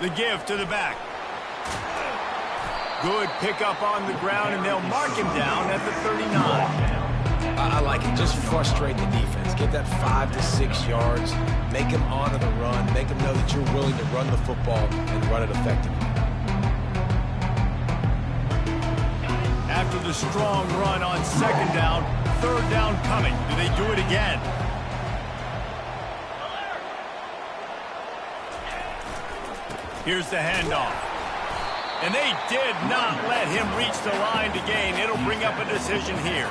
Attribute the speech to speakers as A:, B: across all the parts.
A: The give to the back. Good pickup on the ground, and they'll mark him down at the 39.
B: I like it. Just frustrate the defense. Get that 5 to 6 yards. Make them honor the run. Make them know that you're willing to run the football and run it effectively.
A: After the strong run on second down, third down coming. Do they do it again? Here's the handoff. And they did not let him reach the line to gain. It'll bring up a decision here.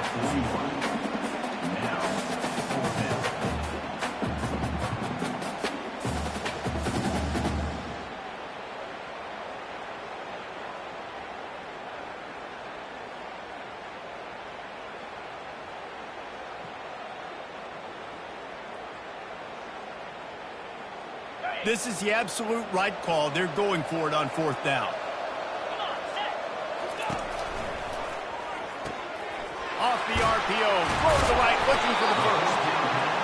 A: This is the absolute right call. They're going for it on fourth down. Off the RPO, throw to the right, looking for the first.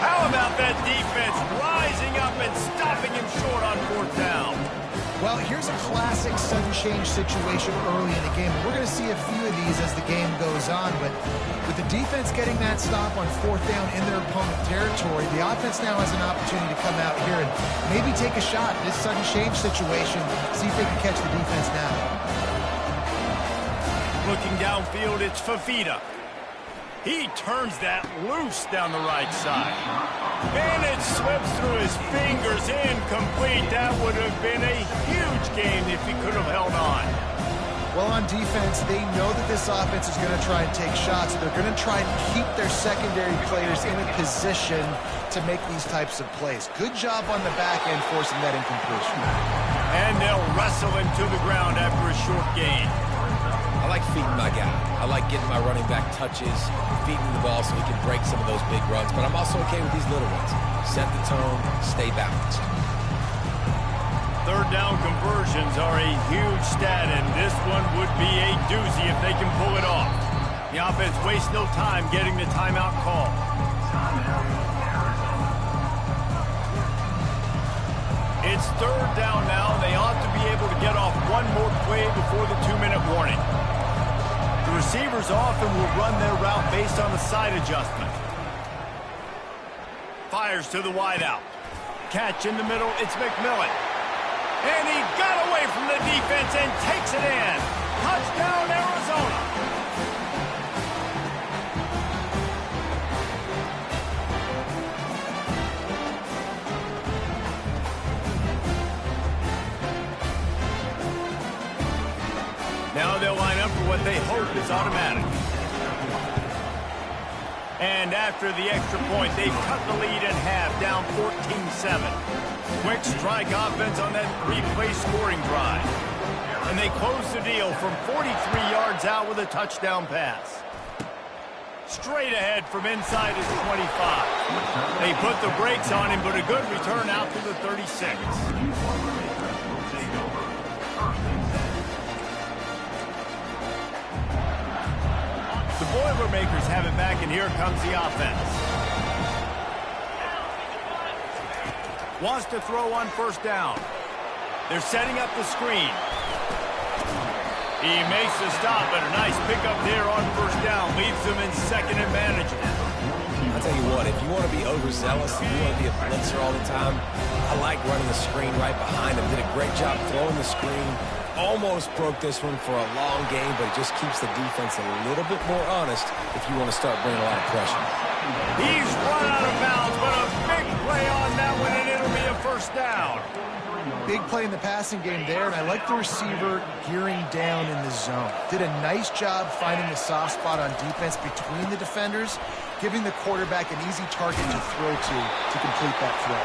A: How about that defense rising up and stopping him short on fourth down?
C: Well, here's a classic sudden change situation early in the game. We're going to see a few of these as the game goes on, but with the defense getting that stop on fourth down in their opponent territory, the offense now has an opportunity to come out here and maybe take a shot in this sudden change situation, see if they can catch the defense now.
A: Looking downfield, it's Fafita. He turns that loose down the right side. And it slips through his fingers, incomplete. That would have been a huge gain if he could have held on.
C: Well, on defense, they know that this offense is going to try and take shots. They're going to try and keep their secondary players in a position to make these types of plays. Good job on the back end forcing that incompletion.
A: And they'll wrestle him to the ground after a short gain.
B: I like feeding my guy. I like getting my running back touches, feeding the ball so he can break some of those big runs. But I'm also okay with these little ones. Set the tone, stay balanced.
A: Third down conversions are a huge stat, and this one would be a doozy if they can pull it off. The offense wastes no time getting the timeout call. It's third down now. They ought to be able to get off one more play before the 2-minute warning. The receivers often will run their route based on a side adjustment. Fires to the wideout. Catch in the middle, it's McMillan. And he got away from the defense and takes it in. Touchdown, Arizona. Now they'll line up for what they hope is automatic. And after the extra point, they've cut the lead in half, down 14-7. Quick strike offense on that 3-play scoring drive. And they close the deal from 43 yards out with a touchdown pass. Straight ahead from inside his 25. They put the brakes on him, but a good return out to the 36. The Boilermakers have it back, and here comes the offense. Wants to throw on first down. They're setting up the screen. He makes the stop, but a nice pickup there on first down. Leaves them in second and manageable.
B: I'll tell you what, if you want to be overzealous, if you want to be a blitzer all the time, I like running the screen right behind him. Did a great job throwing the screen. Almost broke this one for a long game, but it just keeps the defense a little bit more honest if you want to start bringing a lot of pressure.
A: He's run out of bounds, but a big play on that one, and it'll be a first down.
C: Big play in the passing game there, and I like the receiver gearing down in the zone. Did a nice job finding the soft spot on defense between the defenders, giving the quarterback an easy target to throw to complete that throw.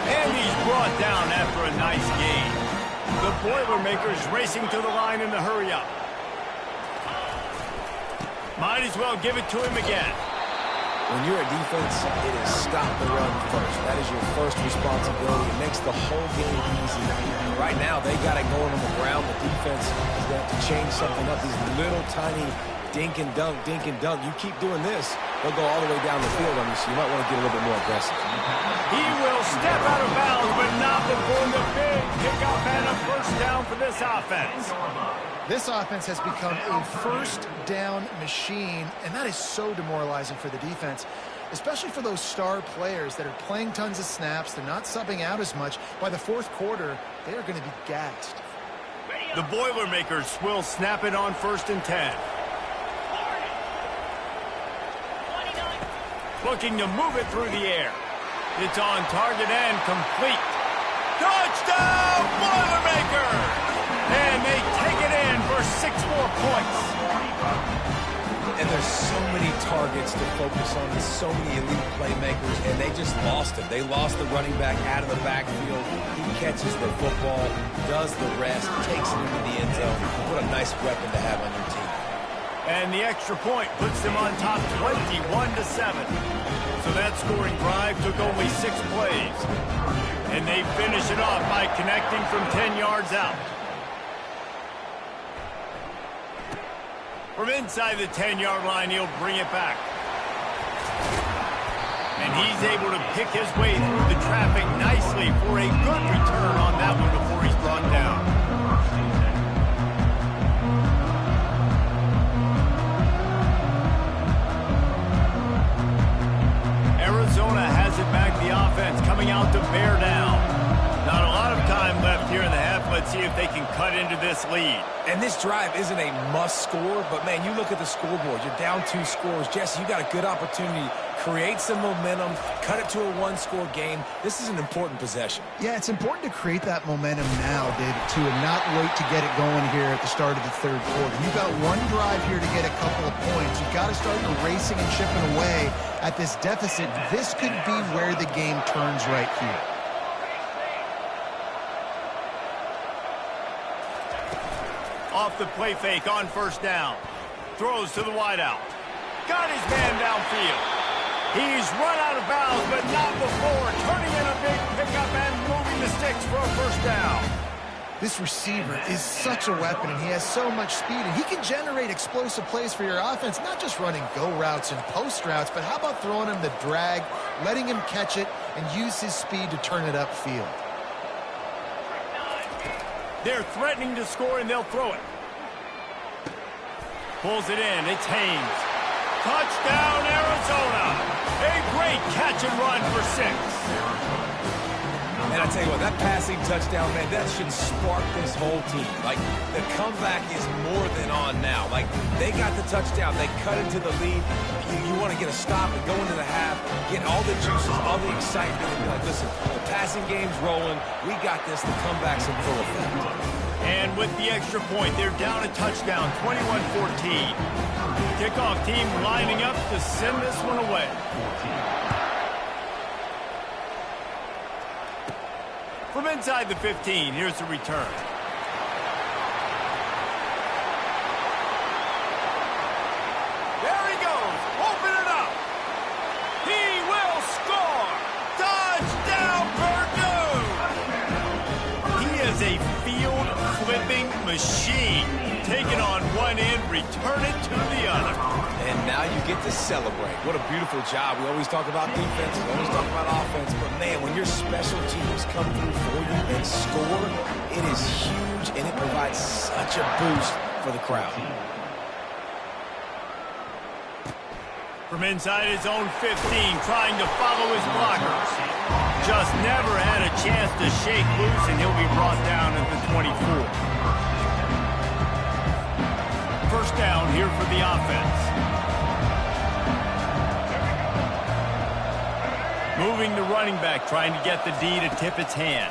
A: And he's brought down after a nice gain. The Boilermakers racing to the line in the hurry-up. Might as well give it to him again.
B: When you're a defense, it is stop the run first. That is your first responsibility. It makes the whole game easy. Right now, they got it going on the ground. The defense is going to have to change something up. These little tiny dink and dunk, dink and dunk. You keep doing this, they'll go all the way down the field on you, so you might want to get a little bit more aggressive.
A: He will step out of bounds, but not before the big kickoff and a first down for this offense.
C: This offense has become a first down machine, and that is so demoralizing for the defense, especially for those star players that are playing tons of snaps. They're not subbing out as much. By the fourth quarter, they are going to be gassed.
A: The Boilermakers will snap it on 1st and 10. Looking to move it through the air. It's on target and complete. Touchdown, Boilermakers! And they take it in for 6 more points.
B: And there's so many targets to focus on. There's so many elite playmakers, and they just lost him. They lost the running back out of the backfield. He catches the football, does the rest, takes it into the end zone. What a nice weapon to have on your team.
A: And the extra point puts them on top 21-7. So that scoring drive took only 6 plays. And they finish it off by connecting from 10 yards out. From inside the 10-yard line, he'll bring it back. And he's able to pick his way through the traffic nicely for a good return on that one before he's brought down. Arizona has it back, the offense coming out to bear down. Not a lot of time left here in the half. Let's see if they can cut into this lead.
B: And this drive isn't a must score, but, man, you look at the scoreboard. You're down 2 scores. Jesse, you got a good opportunity. Create some momentum. Cut it to a 1-score game. This is an important possession.
C: Yeah, it's important to create that momentum now, David, too, and not wait to get it going here at the start of the 3rd quarter. You've got one drive here to get a couple of points. You've got to start erasing and chipping away at this deficit. This could be where the game turns right here.
A: Off the play fake on 1st down. Throws to the wideout. Got his man downfield. He's run out of bounds, but not before turning in a big pickup and moving the sticks for a 1st down.
C: This receiver is such a weapon, and he has so much speed, and he can generate explosive plays for your offense, not just running go routes and post routes, but how about throwing him the drag, letting him catch it, and use his speed to turn it upfield.
A: They're threatening to score, and they'll throw it. Pulls it in. It's Haynes. Touchdown, Arizona. A great catch and run for 6.
B: And I tell you what, that passing touchdown, man, that should spark this whole team. Like, the comeback is more than on now. Like, they got the touchdown. They cut into the lead. You want to get a stop and go into the half, get all the juices, all the excitement, and be like, listen, the passing game's rolling. We got this. The comeback's in full effect.
A: And with the extra point, they're down a touchdown, 21-14. Kickoff team lining up to send this one away. From inside the 15, here's the return. There he goes. Open it up. He will score. Touchdown, Purdue. He is a field-flipping machine. Take it on one end, return it to the other.
B: And now you get to celebrate. What a beautiful job. We always talk about defense, we always talk about offense, but man, when your special teams come through for you and score, it is huge, and it provides such a boost for the crowd.
A: From inside his own 15, trying to follow his blockers. Just never had a chance to shake loose, and he'll be brought down at the 24. 1st down here for the offense. Moving the running back, trying to get the D to tip its hand.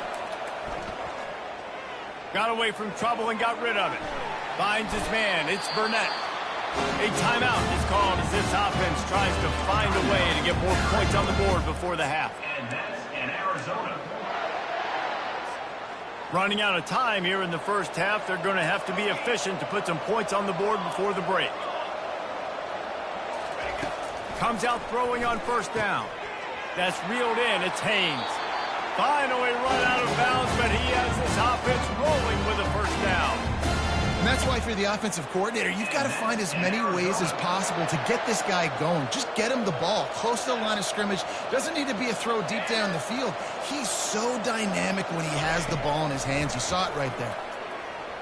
A: Got away from trouble and got rid of it. Finds his man. It's Burnett. A timeout is called as this offense tries to find a way to get more points on the board before the half.
D: And that's in Arizona.
A: Running out of time here in the 1st half. They're going to have to be efficient to put some points on the board before the break. Comes out throwing on 1st down. That's reeled in. It's Haynes. Finally run out of bounds, but he has this offense rolling with a 1st down.
C: And that's why, if you're the offensive coordinator, you've got to find as many ways as possible to get this guy going. Just get him the ball close to the line of scrimmage. Doesn't need to be a throw deep down the field. He's so dynamic when he has the ball in his hands. You saw it right there.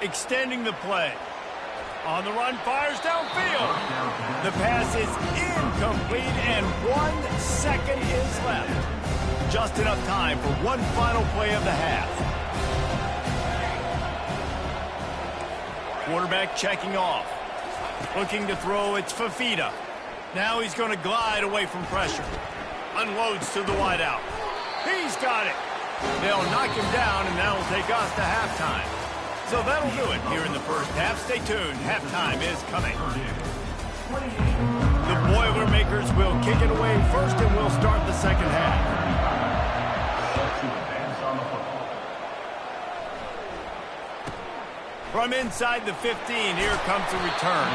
A: Extending the play. On the run, fires downfield. The pass is incomplete, and 1 second is left. Just enough time for one final play of the half. Quarterback checking off. Looking to throw, it's Fafita. Now he's going to glide away from pressure. Unloads to the wideout. He's got it. They'll knock him down, and that'll take us to halftime. So that'll do it here in the first half. Stay tuned. Halftime is coming. The Boilermakers will kick it away first, and we'll start the second half. From inside the 15, here comes the return.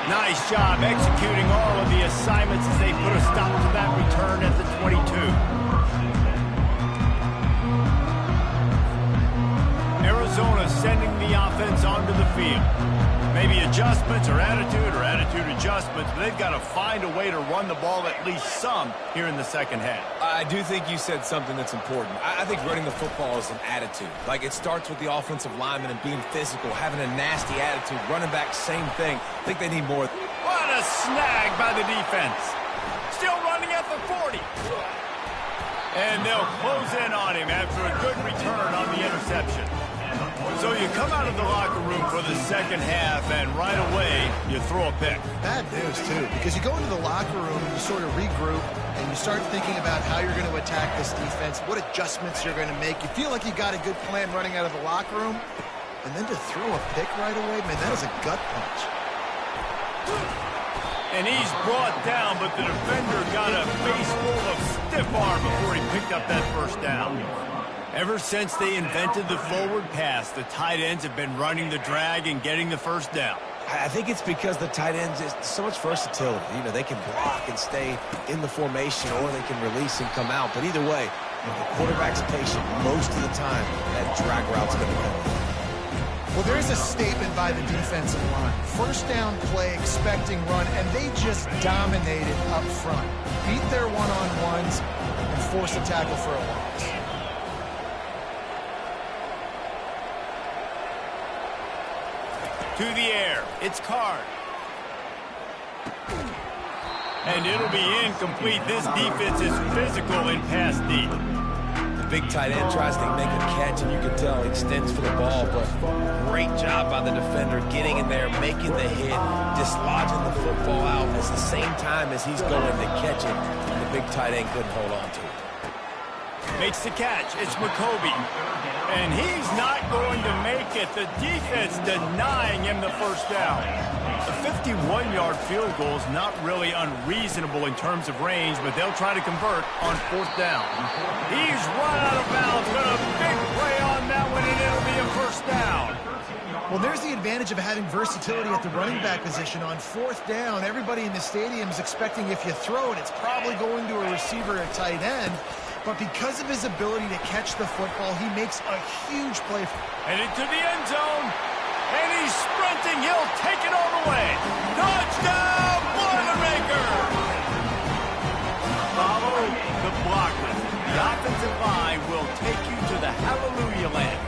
A: Nice job executing all of the assignments as they put a stop to that return at the 22. Arizona sending the offense onto the field. Maybe adjustments or attitude adjustments, but they've got to find a way to run the ball at least some here in the second half.
B: I do think you said something that's important. I think running the football is an attitude. Like, it starts with the offensive lineman and being physical, having a nasty attitude. Running back, same thing. I think they need more.
A: What a snag by the defense. Still running at the 40. And they'll close in on him after a good return on the interception. So you come out of the locker room for the second half, and right away, you throw a pick.
C: Bad news, too, because you go into the locker room and you sort of regroup, and you start thinking about how you're going to attack this defense, what adjustments you're going to make. You feel like you got a good plan running out of the locker room, and then to throw a pick right away, man, that is a gut punch.
A: And he's brought down, but the defender got a face full of stiff arm before he picked up that first down. Ever since they invented the forward pass, the tight ends have been running the drag and getting the first down.
B: I think it's because the tight ends is so much versatility. You know, they can block and stay in the formation, or they can release and come out. But either way, if the quarterback's patient, most of the time, that drag route's going to come.
C: Well, there's a statement by the defensive line. First down play, expecting run, and they just dominated up front. Beat their one-on-ones and forced a tackle for a loss.
A: To the air, it's Card. And it'll be incomplete. This defense is physical in pass deep.
B: The big tight end tries to make a catch, and you can tell he extends for the ball, but great job by the defender getting in there, making the hit, dislodging the football out at the same time as he's going to catch it. The big tight end couldn't hold on to it.
A: Makes the catch. It's McCoby. And he's not going to make it. The defense denying him the first down. A 51-yard field goal is not really unreasonable in terms of range, but they'll try to convert on fourth down. He's run out of bounds, but a big play on that one, and it'll be a first down.
C: Well, there's the advantage of having versatility at the running back position. On fourth down, everybody in the stadium is expecting if you throw it, it's probably going to a receiver or tight end. But because of his ability to catch the football, he makes a huge play.
A: And into the end zone. And he's sprinting. He'll take it all the way. Touchdown, Boilermakers! Follow the blockers. The offensive line will take you to the hallelujah land.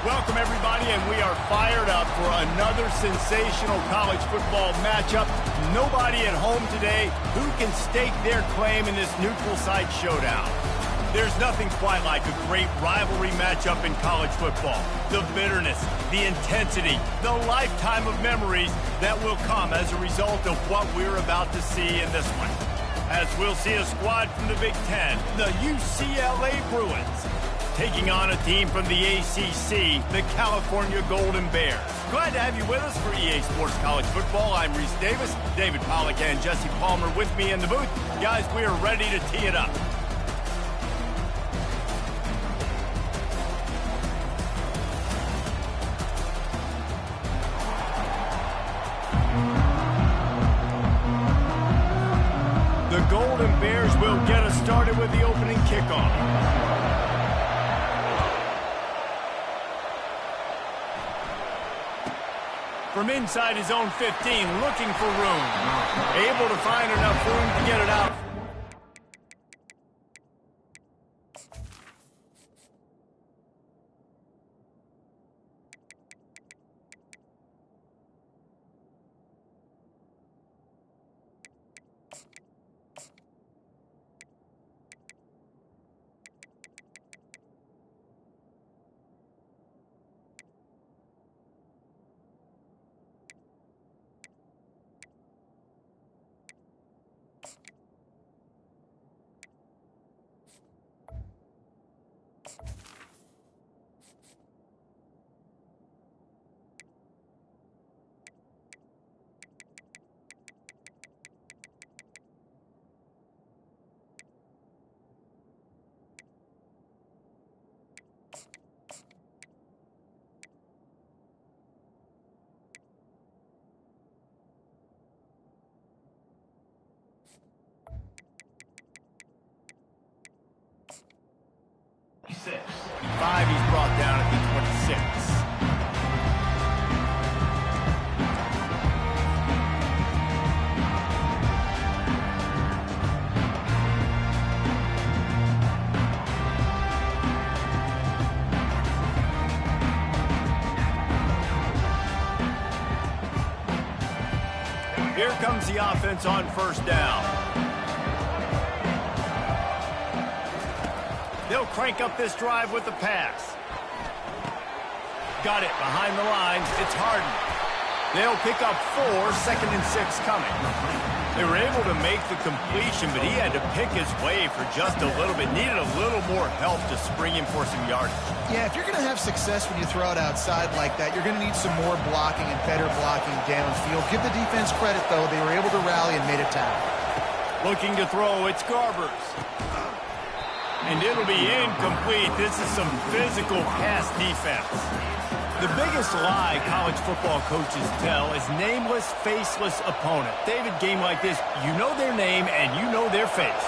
A: Welcome, everybody, and we are fired up for another sensational college football matchup. Nobody at home today who can stake their claim in this neutral site showdown. There's nothing quite like a great rivalry matchup in college football. The bitterness, the intensity, the lifetime of memories that will come as a result of what we're about to see in this one. As we'll see a squad from the Big Ten, the UCLA Bruins, taking on a team from the ACC, the California Golden Bears. Glad to have you with us for EA Sports College Football. I'm Reese Davis, David Pollack and Jesse Palmer with me in the booth. Guys, we are ready to tee it up. The Golden Bears will get us started with the opening kickoff. From inside his own 15, looking for room. Able to find enough room to get it out. Five, he's brought down at the 26. Here comes the offense on first down. They'll crank up this drive with the pass. Got it behind the lines. It's Harden. They'll pick up 4, 2nd and 6 coming. They were able to make the completion, but he had to pick his way for just a little bit. Needed a little more help to spring him for some yardage.
C: Yeah, if you're going to have success when you throw it outside like that, you're going to need some more blocking and better blocking downfield. Give the defense credit, though. They were able to rally and made a tackle.
A: Looking to throw, it's Garbers. And it'll be incomplete. This is some physical pass defense. The biggest lie college football coaches tell is nameless, faceless opponent. David, game like this, you know their name and you know their face.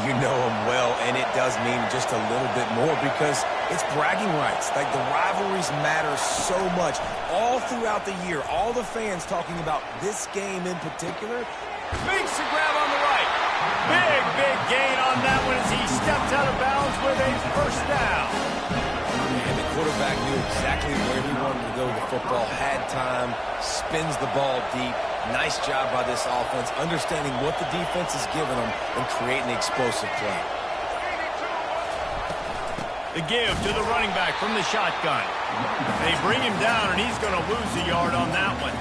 B: You know them well, and it does mean just a little bit more because it's bragging rights. Like, the rivalries matter so much all throughout the year. All the fans talking about this game in particular.
A: Makes the grab on the right. Big gain on that one as he steps out of bounds with a first down.
B: And the quarterback knew exactly where he wanted to go with the football, had time, spins the ball deep. Nice job by this offense, understanding what the defense is giving them and creating the explosive play.
A: The give to the running back from the shotgun. They bring him down, and he's going to lose a yard on that one.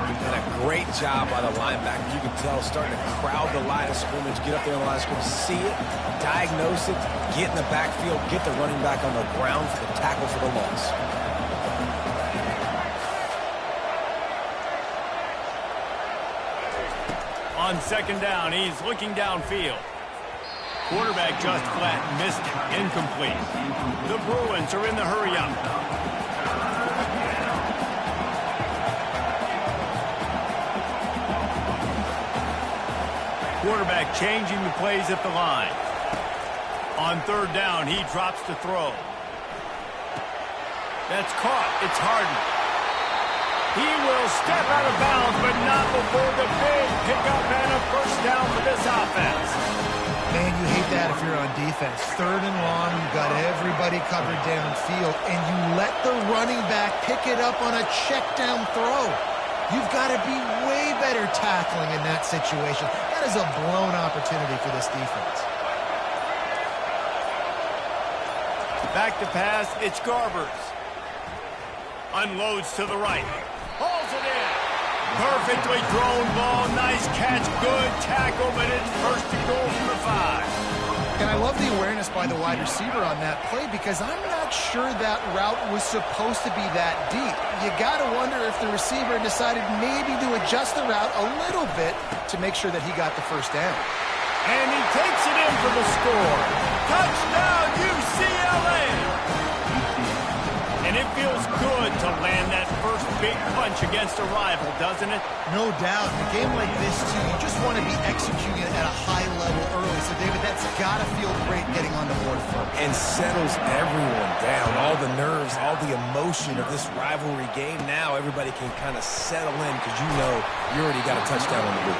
B: And a great job by the linebacker. You can tell, starting to crowd the line of scrimmage, get up there on the line of scrimmage, see it, diagnose it, get in the backfield, get the running back on the ground for the tackle for the loss.
A: On second down, he's looking downfield. Quarterback just flat missed it. Incomplete. The Bruins are in the hurry-up. Quarterback changing the plays at the line. On third down, he drops to throw. That's caught. It's Harden. He will step out of bounds, but not before the big pickup and a first down for this offense.
C: Man, you hate that if you're on defense. 3rd and long, you've got everybody covered downfield, and you let the running back pick it up on a check down throw. You've got to be way better tackling in that situation. That is a blown opportunity for this defense.
A: Back to pass, it's Garbers. Unloads to the right. Hauls it in. Perfectly thrown ball. Nice catch. Good tackle, but it's first and goal from the 5.
C: And I love the awareness by the wide receiver on that play because I'm not sure that route was supposed to be that deep. You got to wonder if the receiver decided maybe to adjust the route a little bit to make sure that he got the first down.
A: And he takes it in for the score. Touchdown, UCLA! And it feels good to land that first big punch against a rival, doesn't it?
C: No doubt. In a game like this, too, you just want to be executing it at a high level early. So, David, that's got to feel great getting on the board first.
B: And settles everyone down. All the nerves, all the emotion of this rivalry game. Now everybody can kind of settle in because you know you already got a touchdown on the board.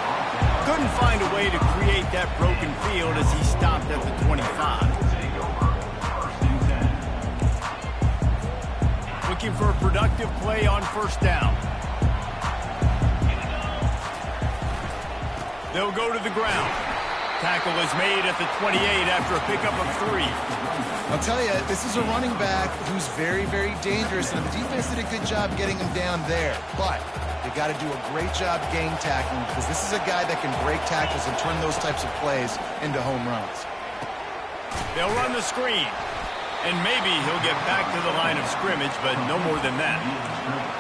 A: Couldn't find a way to create that broken field as he stopped at the 25. Looking for a productive play on first down. They'll go to the ground. Tackle is made at the 28 after a pickup of 3.
C: I'll tell you, this is a running back who's very, very dangerous, and the defense did a good job getting him down there. But they got to do a great job gang tackling because this is a guy that can break tackles and turn those types of plays into home runs.
A: They'll run the screen. And maybe he'll get back to the line of scrimmage, but no more than that.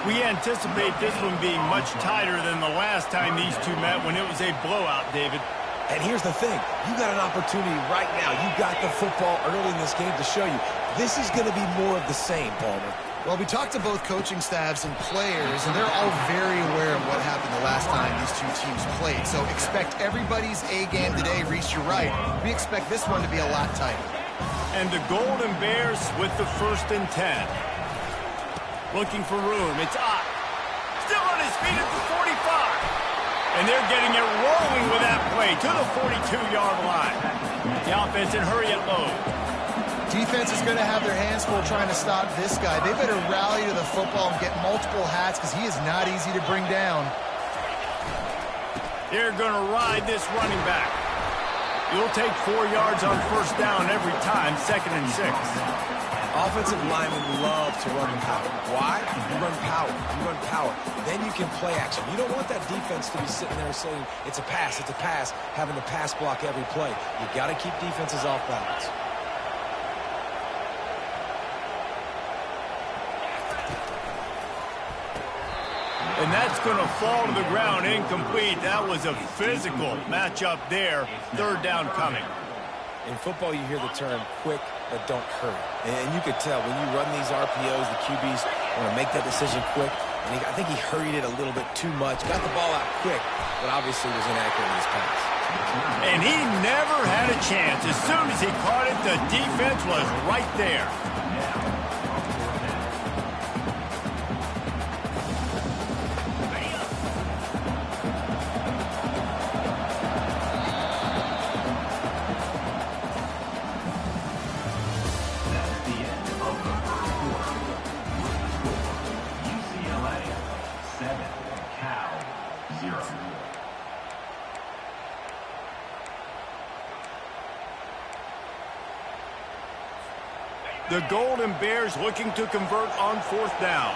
A: We anticipate this one being much tighter than the last time these two met when it was a blowout, David.
B: And here's the thing. You got an opportunity right now. You got the football early in this game to show you. This is going to be more of the same, Palmer.
C: Well, we talked to both coaching staffs and players, and they're all very aware of what happened the last time these two teams played. So expect everybody's A game today. Reese, you're right. We expect this one to be a lot tighter.
A: And the Golden Bears with the 1st and 10. Looking for room. It's Ott. Still on his feet at the 45. And they're getting it rolling with that play to the 42-yard line. The offense in hurry and low.
C: Defense is going to have their hands full trying to stop this guy. They better rally to the football and get multiple hats because he is not easy to bring down.
A: They're going to ride this running back. You'll take 4 yards on first down every time, 2nd and 6.
B: Offensive linemen love to run power. Why? You run power. You run power. Then you can play action. You don't want that defense to be sitting there saying, it's a pass, having to pass block every play. You got to keep defenses off balance.
A: And that's going to fall to the ground incomplete. That was a physical matchup there. 3rd down coming.
B: In football, you hear the term quick, but don't hurry. And you could tell when you run these RPOs, the QBs want to make that decision quick. And I think he hurried it a little bit too much. Got the ball out quick, but obviously was inaccurate in his pass.
A: And he never had a chance. As soon as he caught it, the defense was right there. The Golden Bears looking to convert on 4th down.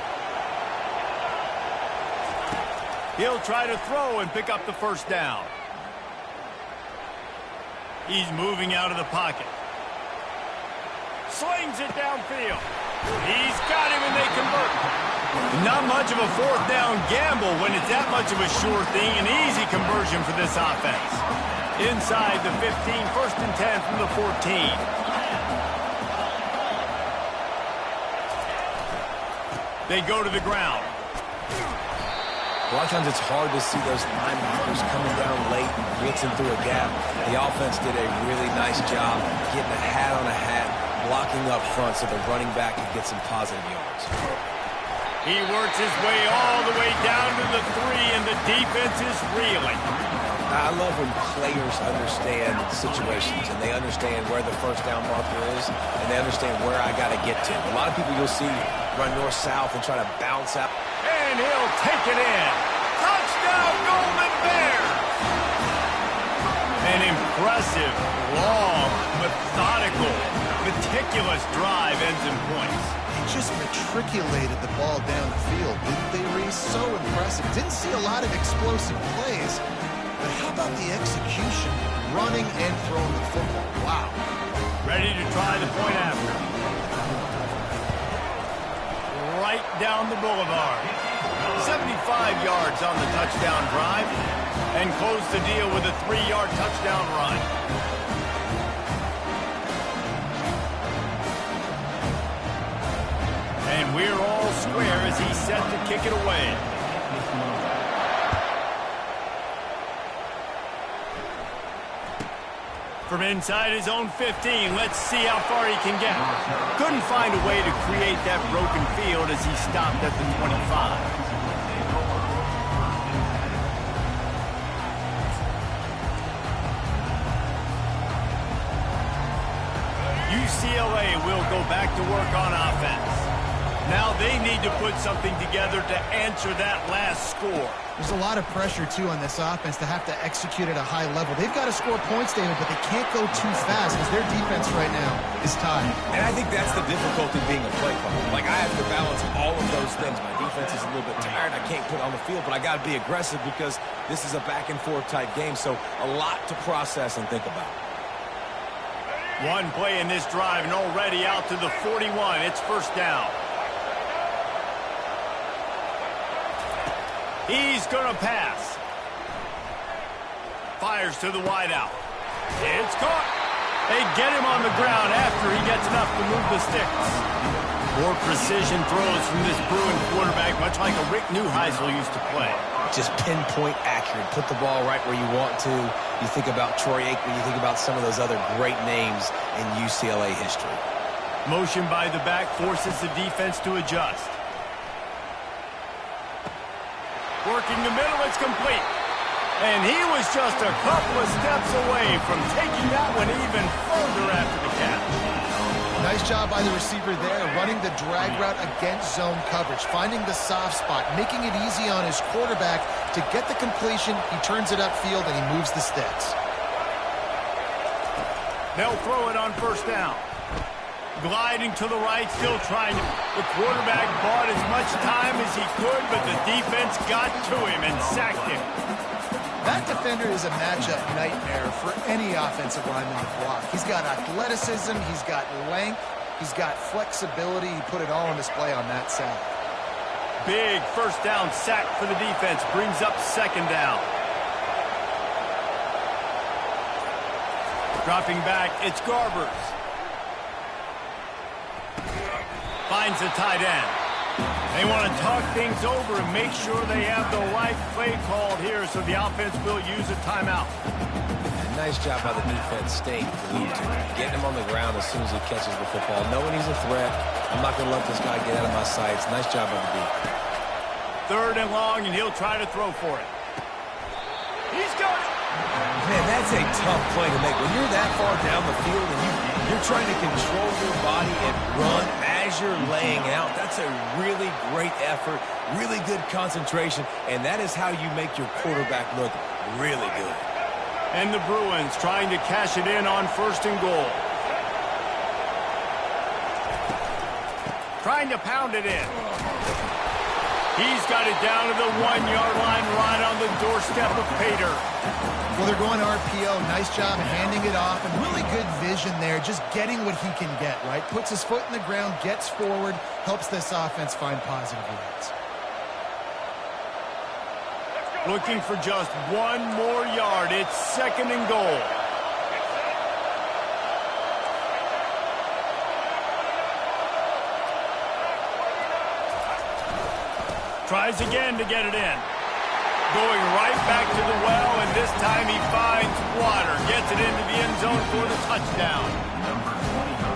A: He'll try to throw and pick up the first down. He's moving out of the pocket. Slings it downfield. He's got him and they convert. Not much of a 4th down gamble when it's that much of a sure thing. An easy conversion for this offense. Inside the 15, 1st and 10 from the 14. They go to the ground.
B: A lot of times it's hard to see those linebackers coming down late, blitzing through a gap. The offense did a really nice job getting a hat on a hat, blocking up front so the running back could get some positive yards.
A: He works his way all the way down to the 3, and the defense is reeling.
B: I love when players understand situations and they understand where the first down marker is and they understand where I got to get to. A lot of people you'll see run north-south and try to bounce out.
A: And he'll take it in. Touchdown, Golden Bears! An impressive, long, methodical, meticulous drive ends in points.
C: He just matriculated the ball down the field, didn't they, Reese? So impressive. Didn't see a lot of explosive plays, but how about the execution, running and throwing the football? Wow.
A: Ready to try the point after. Right down the boulevard. 75 yards on the touchdown drive, and close the deal with a 3-yard touchdown run. And we're all square as he's set to kick it away. From inside his own 15, let's see how far he can get. Couldn't find a way to create that broken field as he stopped at the 25. UCLA will go back to work on offense. Now they need to put something together to answer that last score.
C: There's a lot of pressure, too, on this offense to have to execute at a high level. They've got to score points, David, but they can't go too fast because their defense right now is tied.
B: And I think that's the difficulty being a play caller. Like, I have to balance all of those things. My defense is a little bit tired. I can't put on the field, but I got to be aggressive because this is a back-and-forth type game, so a lot to process and think about.
A: One play in this drive and already out to the 41. It's first down. He's going to pass. Fires to the wideout. It's caught. They get him on the ground after he gets enough to move the sticks. More precision throws from this Bruin quarterback, much like a Rick Neuheisel used to play.
B: Just pinpoint accurate. Put the ball right where you want to. You think about Troy Aikman. You think about some of those other great names in UCLA history.
A: Motion by the back forces the defense to adjust. Working the middle, it's complete. And he was just a couple of steps away from taking that one even further after the catch.
C: Nice job by the receiver there, running the drag route against zone coverage, finding the soft spot, making it easy on his quarterback to get the completion. He turns it upfield, and he moves the sticks.
A: They'll throw it on first down. Gliding to the right, still trying to. The quarterback bought as much time as he could, but the defense got to him and sacked him.
C: That defender is a matchup nightmare for any offensive lineman to block. He's got athleticism, he's got length, he's got flexibility. He put it all on display on that sack.
A: Big first down sack for the defense. Brings up second down. Dropping back, it's Garbers. Finds the tight end. They want to talk things over and make sure they have the right play called here, so the offense will use a timeout.
B: Nice job by the defense staying glued to him, getting him on the ground as soon as he catches the football, knowing he's a threat. I'm not going to let this guy get out of my sights. Nice job by the defense.
A: Third and long, and he'll try to throw for it. He's got it.
B: Man, that's a tough play to make. When you're that far down the field and you're trying to control your body and run as you're laying out, that's a really great effort, really good concentration, and that is how you make your quarterback look really good.
A: And the Bruins trying to cash it in on first and goal. Trying to pound it in. He's got it down to the 1-yard line right on the doorstep of Pater.
C: Well, they're going RPO. Nice job handing it off, and really good vision there, just getting what he can get, right? Puts his foot in the ground, gets forward, helps this offense find positive yards.
A: Looking for just one more yard. It's second and goal. Tries again to get it in. Going right back to the well, and this time he finds water. Gets it into the end zone for the touchdown.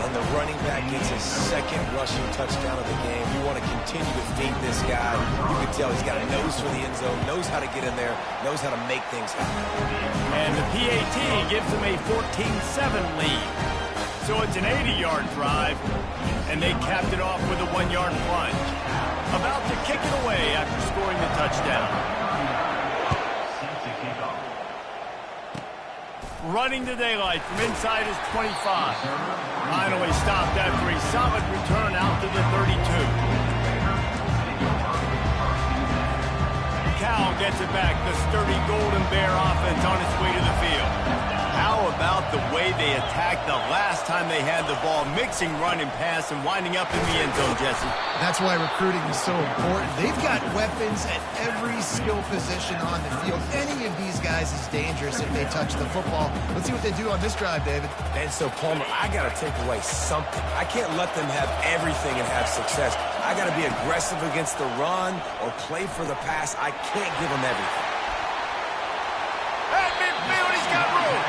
B: And the running back gets his second rushing touchdown of the game. You want to continue to feed this guy. You can tell he's got a nose for the end zone, knows how to get in there, knows how to make things happen.
A: And the PAT gives them a 14-7 lead. So it's an 80-yard drive, and they capped it off with a 1-yard plunge. About to kick it away after scoring the touchdown. Running the daylight from inside his 25. Finally stopped after a solid return out to the 32. Cal gets it back. The sturdy Golden Bear offense on its way to the field. How about the way they attacked the last time they had the ball, mixing run and pass and winding up in the end zone, Jesse?
C: That's why recruiting is so important. They've got weapons at every skill position on the field. Any of these guys is dangerous if they touch the football. Let's see what they do on this drive, David.
B: And so, Palmer, I got to take away something. I can't let them have everything and have success. I got to be aggressive against the run or play for the pass. I can't give them everything.
A: At midfield, he's got room.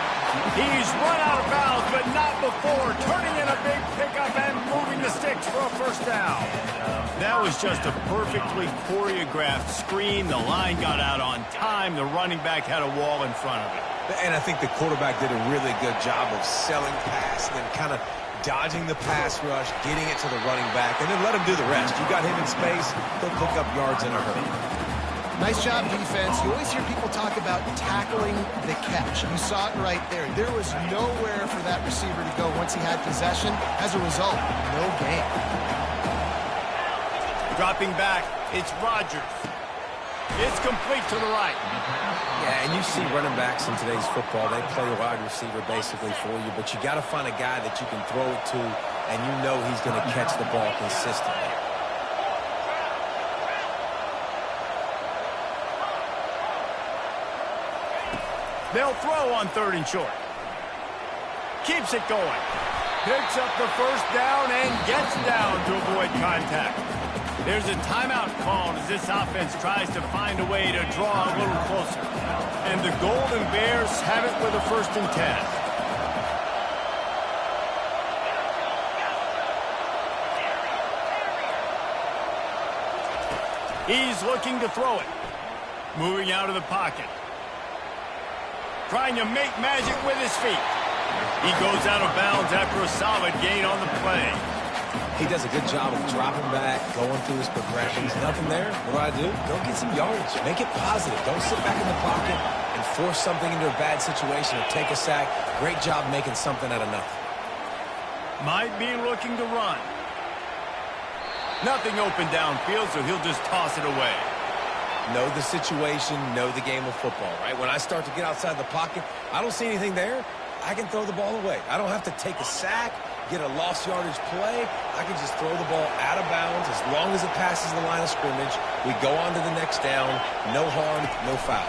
A: He's run out of bounds, but not before turning in a big pickup and moving the sticks for a first down. That was just a perfectly choreographed screen. The line got out on time. The running back had a wall in front of it.
B: And I think the quarterback did a really good job of selling pass and then kind of dodging the pass rush, getting it to the running back, and then let him do the rest. You got him in space, he'll pick up yards in a hurry.
C: Nice job, defense. You always hear people talk about tackling the catch. You saw it right there. There was nowhere for that receiver to go once he had possession. As a result, no gain.
A: Dropping back, it's Rodgers. It's complete to the right.
B: Yeah, and you see running backs in today's football, they play a wide receiver basically for you, but you got to find a guy that you can throw it to, and you know he's going to catch the ball consistently.
A: They'll throw on 3rd and short. Keeps it going. Picks up the first down and gets down to avoid contact. There's a timeout called as this offense tries to find a way to draw a little closer. And the Golden Bears have it with a 1st and 10. He's looking to throw it. Moving out of the pocket. Trying to make magic with his feet. He goes out of bounds after a solid gain on the play.
B: He does a good job of dropping back, going through his progressions. Nothing there. What do? Go get some yardage. Make it positive. Don't sit back in the pocket and force something into a bad situation or take a sack. Great job making something out of nothing.
A: Might be looking to run. Nothing open downfield, so he'll just toss it away.
B: Know the situation, know the game of football, right? When I start to get outside the pocket, I don't see anything there, I can throw the ball away. I don't have to take a sack, get a lost yardage play. I can just throw the ball out of bounds as long as it passes the line of scrimmage. We go on to the next down. No harm, no foul.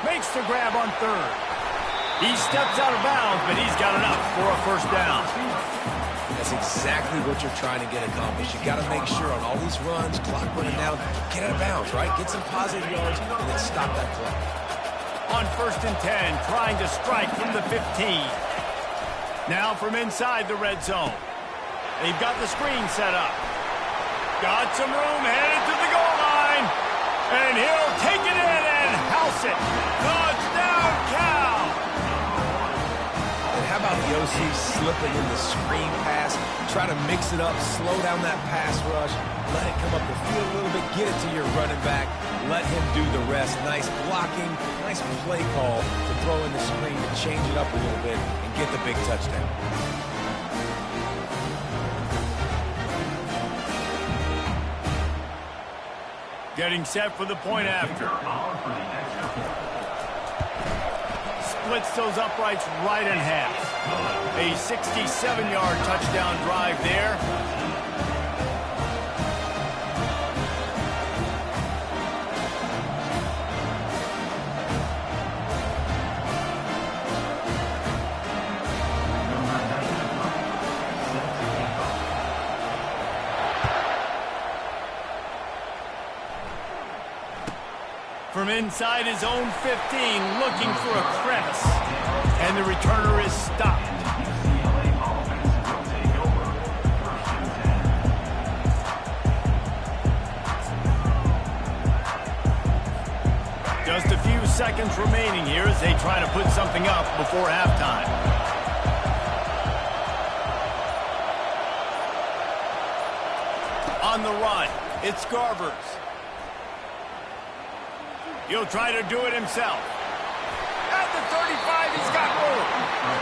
A: Makes the grab on 3rd. He steps out of bounds, but he's got enough for a 1st down.
B: That's exactly what you're trying to get accomplished. You got to make sure on all these runs, clock running down, get out of bounds, right? Get some positive yards, and then stop that play.
A: On 1st and 10, trying to strike from the 15. Now from inside the red zone. They've got the screen set up. Got some room, headed to the goal line. And he'll take it in and house it. Touchdown, Cal!
B: How about the OC slipping in the screen pass, try to mix it up, slow down that pass rush, let it come up the field a little bit, get it to your running back, let him do the rest. Nice blocking, nice play call to throw in the screen to change it up a little bit and get the big touchdown.
A: Getting set for the point after. Splits those uprights right in half. A 67-yard touchdown drive there. From inside his own 15, looking for a crevice. And the returner is stopped. seconds remaining here as they try to put something up before halftime. On the run, it's Garbers. He'll try to do it himself. At the 35, he's got room.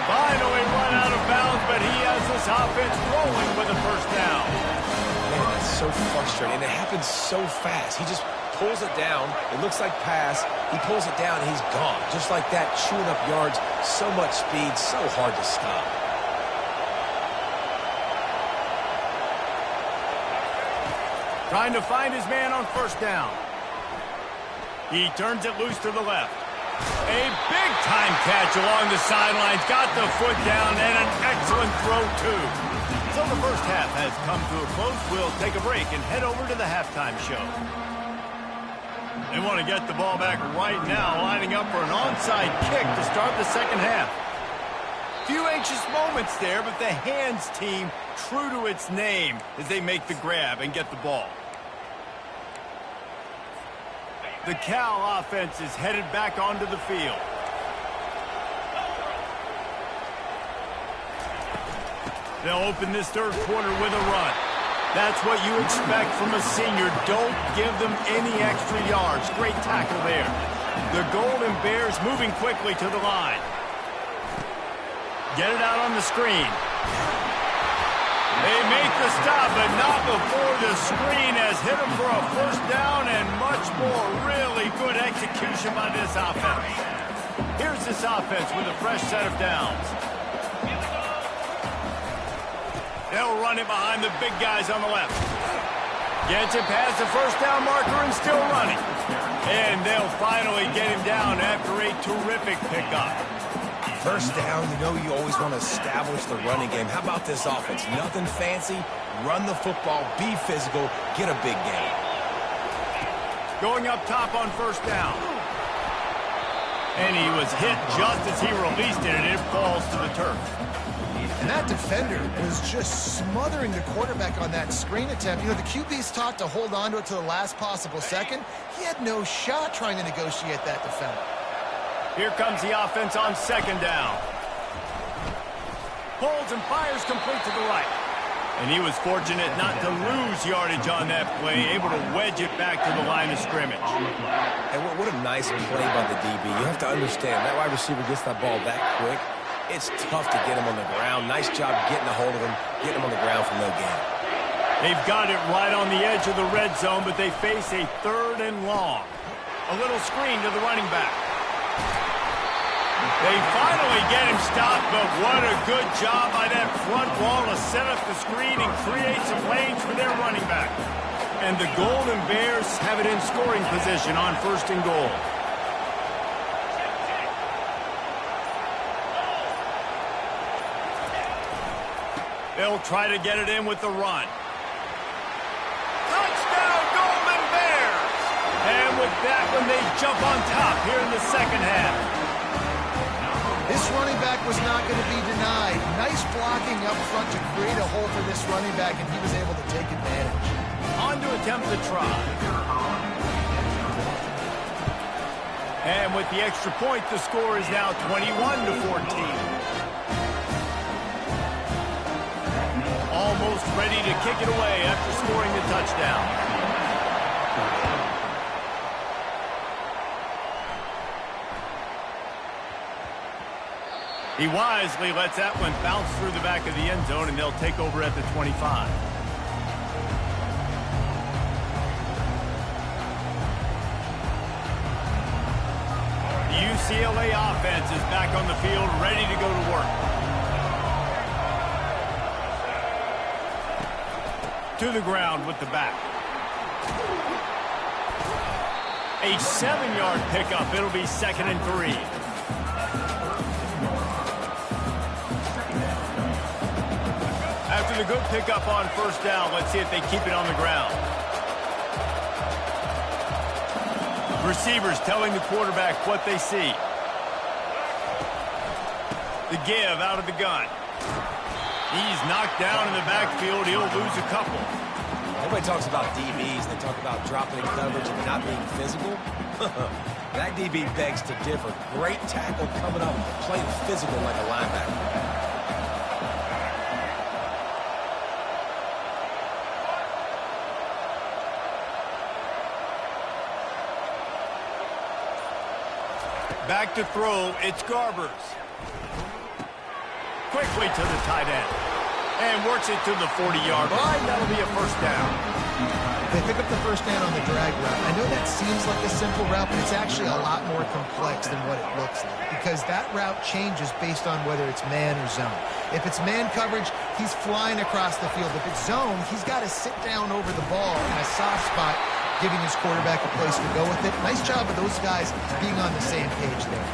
A: Finally run out of bounds, but he has this offense rolling with a first down.
B: Man, that's so frustrating. It happens so fast. He just pulls it down. It looks like pass. He pulls it down, and he's gone. Just like that, chewing up yards. So much speed, so hard to stop.
A: Trying to find his man on first down. He turns it loose to the left. A big-time catch along the sidelines. Got the foot down and an excellent throw, too. So the first half has come to a close. We'll take a break and head over to the halftime show. They want to get the ball back right now, lining up for an onside kick to start the second half. Few anxious moments there, but the hands team true to its name as they make the grab and get the ball. The Cal offense is headed back onto the field. They'll open this third quarter with a run. That's what you expect from a senior. Don't give them any extra yards. Great tackle there. The Golden Bears moving quickly to the line. Get it out on the screen. They make the stop, but not before the screen has hit them for a first down and much more. Really good execution by this offense. Here's this offense with a fresh set of downs. They'll run it behind the big guys on the left. Gets it past the first down marker and still running. And they'll finally get him down after a terrific pickup.
B: First down, you know you always want to establish the running game. How about this offense? Nothing fancy. Run the football, be physical, get a big gain.
A: Going up top on first down. And he was hit just as he released it, and it falls to the turf.
C: And that defender was just smothering the quarterback on that screen attempt. You know, the QB's taught to hold on to it to the last possible second. He had no shot trying to negotiate that defender.
A: Here comes the offense on second down. Pulls and fires complete to the right. And he was fortunate not to lose yardage on that play, able to wedge it back to the line of scrimmage.
B: And what a nice play by the DB. You have to understand, that wide receiver gets that ball that quick. It's tough to get him on the ground. Nice job getting a hold of him, getting him on the ground for no gain.
A: They've got it right on the edge of the red zone, but they face a third and long. A little screen to the running back. They finally get him stopped, but what a good job by that front wall to set up the screen and create some lanes for their running back. And the Golden Bears have it in scoring position on first and goal. They'll try to get it in with the run. Touchdown, Golden Bears! And with that one, they jump on top here in the second half.
C: This running back was not going to be denied. Nice blocking up front to create a hole for this running back, and he was able to take advantage.
A: On to attempt the try. And with the extra point, the score is now 21-14. Almost ready to kick it away after scoring the touchdown. He wisely lets that one bounce through the back of the end zone, and they'll take over at the 25. The UCLA offense is back on the field, ready to go to work. To the ground with the back. A 7-yard pickup. It'll be 2nd and 3. After the good pickup on first down, let's see if they keep it on the ground. Receivers telling the quarterback what they see. The give out of the gun. He's knocked down in the backfield. He'll lose a couple.
B: Everybody talks about DBs. They talk about dropping in coverage and not being physical. That DB begs to differ. Great tackle coming up, playing physical like a linebacker.
A: Back to throw, it's Garbers. Quickly to the tight end. And works it to the 40-yard line. That'll be a first down.
C: They pick up the first down on the drag route. I know that seems like a simple route, but it's actually a lot more complex than what it looks like, because that route changes based on whether it's man or zone. If it's man coverage, he's flying across the field. If it's zone, he's got to sit down over the ball in a soft spot, giving his quarterback a place to go with it. Nice job of those guys being on the same page there.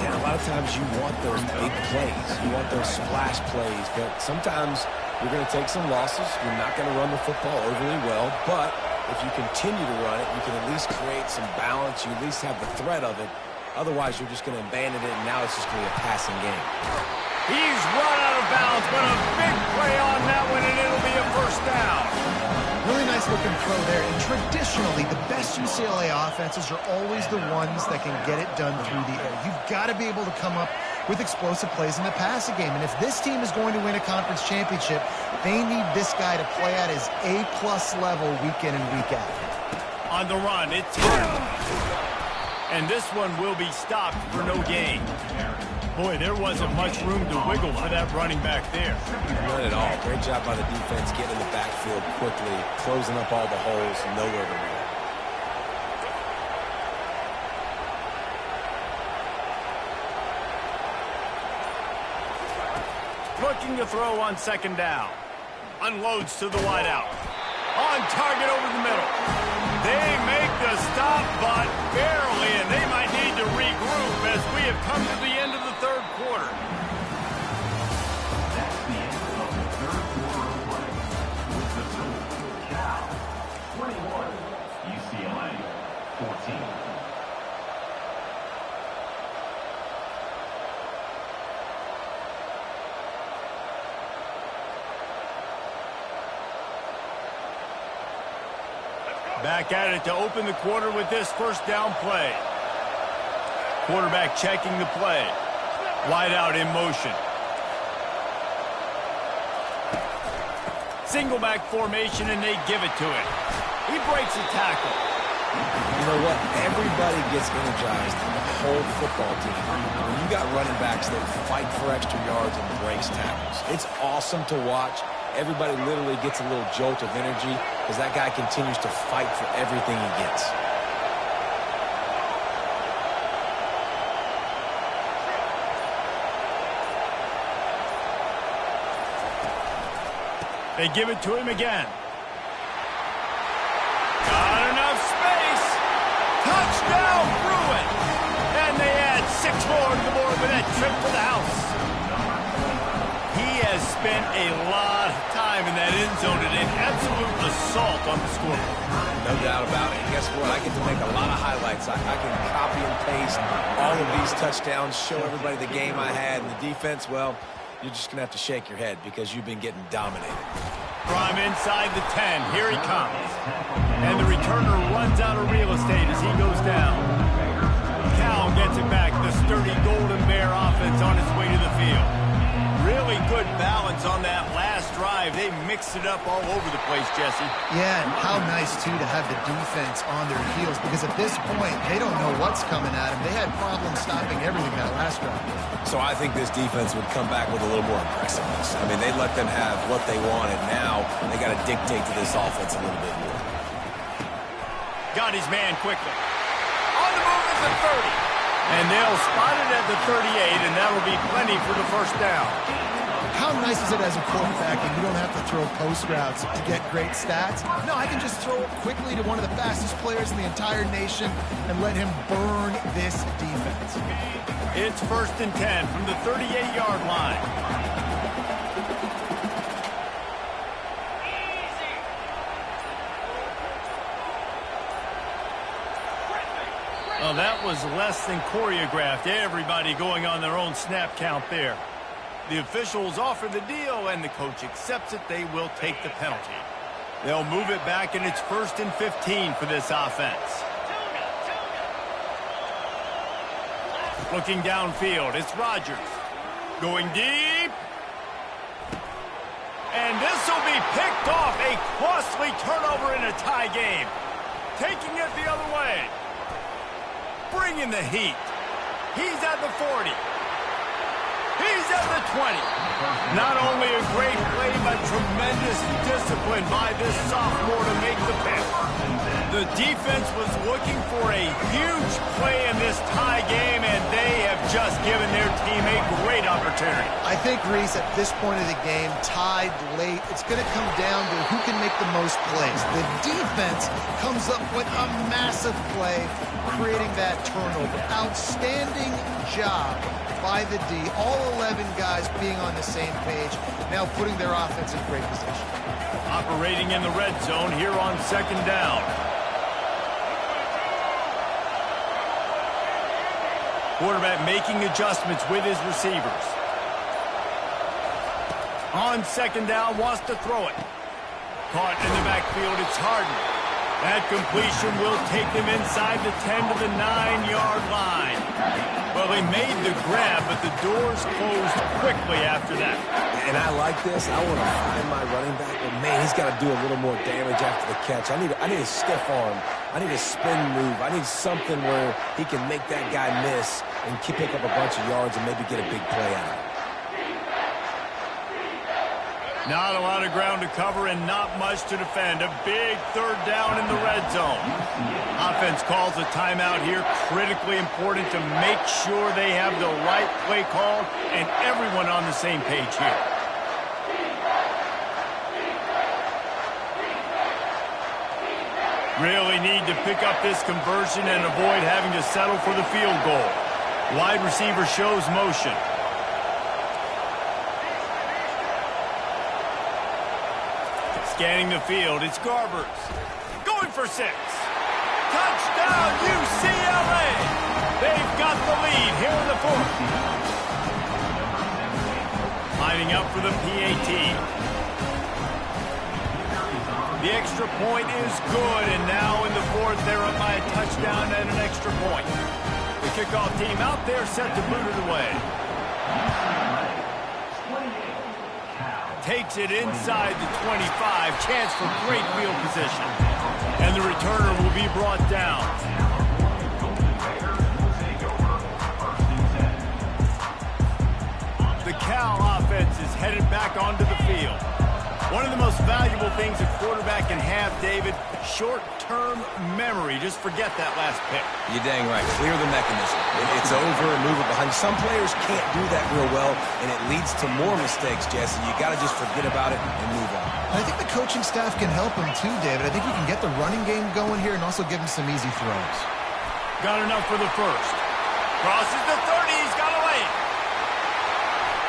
B: Yeah, a lot of times you want those big plays. You want those splash plays, but sometimes you're going to take some losses. You're not going to run the football overly well, but if you continue to run it, you can at least create some balance. You at least have the threat of it. Otherwise, you're just going to abandon it, and now it's just going to be a passing game.
A: He's run out of bounds, but a big play on that one, and it'll be a first down.
C: Really nice looking throw there. And traditionally, the best UCLA offenses are always the ones that can get it done through the air. You've got to be able to come up with explosive plays in the passing game. And if this team is going to win a conference championship, they need this guy to play at his A-plus level week in and week out.
A: On the run, it's him. And this one will be stopped for no gain. Boy, there wasn't much room to wiggle for that running back there.
B: Not at all. Great job by the defense getting in the backfield quickly, closing up all the holes, nowhere to run.
A: Looking to throw on second down. Unloads to the wideout. On target over the middle. They make the stop, but barely, and they might need to regroup as we have come to the end of the third quarter.
D: That's the end of the third quarter of play. With the score, Cal 21, UCLA 14.
A: Back at it to open the quarter with this first down play. Quarterback checking the play. Wide out in motion. Single back formation, and they give it to him. He breaks a tackle.
B: You know what? Everybody gets energized in the whole football team when you got running backs that fight for extra yards and breaks tackles. It's awesome to watch. Everybody literally gets a little jolt of energy because that guy continues to fight for everything he gets.
A: They give it to him again. Got enough space. Touchdown, Bruin. And they add 6 more to the board with that trip to the house. He has spent a lot of time in that end zone and an absolute assault on the scoreboard.
B: No doubt about it. And guess what? I get to make a lot of highlights. I can copy and paste all of these touchdowns, show everybody the game I had. And the defense, well, you're just going to have to shake your head because you've been getting dominated.
A: From inside the 10, here he comes. And the returner runs out of real estate as he goes down. Cal gets it back. The sturdy Golden Bear offense on its way to the field. Really good balance on that last drive. They mixed it up all over the place, Jesse.
C: Yeah, and how nice, too, to have the defense on their heels, because at this point, they don't know what's coming at them. They had problems stopping everything that last drive.
B: So I think this defense would come back with a little more aggressiveness. I mean, they let them have what they wanted. Now they got to dictate to this offense a little bit more.
A: Got his man quickly. On the move is the 30. And they'll spot it at the 38, and that'll be plenty for the first down.
C: How nice is it as a quarterback and you don't have to throw post routes to get great stats? No, I can just throw it quickly to one of the fastest players in the entire nation and let him burn this defense.
A: It's 1st and 10 from the 38-yard line. Well, that was less than choreographed. Everybody going on their own snap count there. The officials offer the deal, and the coach accepts it. They will take the penalty. They'll move it back, and it's 1st and 15 for this offense. Looking downfield, it's Rodgers. Going deep. And this will be picked off. A costly turnover in a tie game. Taking it the other way. Bringing the heat. He's at the 40. He's at the 20. Not only a great play, but tremendous discipline by this sophomore to make the pick. The defense was looking for a huge play in this tie game, and they have just given their team a great opportunity.
C: I think, Reese, at this point of the game, tied late, it's going to come down to who can make the most plays. The defense comes up with a massive play, creating that turnover. Outstanding job by the D. All 11 guys being on the same page, now putting their offense in great position.
A: Operating in the red zone here on second down. Quarterback making adjustments with his receivers. On second down, wants to throw it. Caught in the backfield, it's Harden. That completion will take them inside the 10 to the 9-yard line. Well, they made the grab, but the doors closed quickly after that.
B: And I like this. I want to find my running back, but man, he's got to do a little more damage after the catch. I need a stiff arm. I need a spin move. I need something where he can make that guy miss and pick up a bunch of yards and maybe get a big play out of it.
A: Not a lot of ground to cover and not much to defend. A big third down in the red zone. Offense calls a timeout here. Critically important to make sure they have the right play call and everyone on the same page here. Really need to pick up this conversion and avoid having to settle for the field goal. Wide receiver shows motion. Scanning the field, it's Garbers. Going for 6. Touchdown, UCLA! They've got the lead here in the fourth. Lining up for the PAT. The extra point is good, and now in the fourth, they're up by a touchdown and an extra point. The kickoff team out there set to boot it away. Takes it inside the 25. Chance for great field position. And the returner will be brought down. The Cal offense is headed back onto the field. One of the most valuable things a quarterback can have, David, short-term memory. Just forget that last pick.
B: You're dang right. Clear the mechanism. It's over and move it behind. Some players can't do that real well, and it leads to more mistakes, Jesse. You got to just forget about it and move on.
C: I think the coaching staff can help him too, David. I think you can get the running game going here and also give him some easy throws.
A: Got enough for the first. Crosses the 30. He's got away.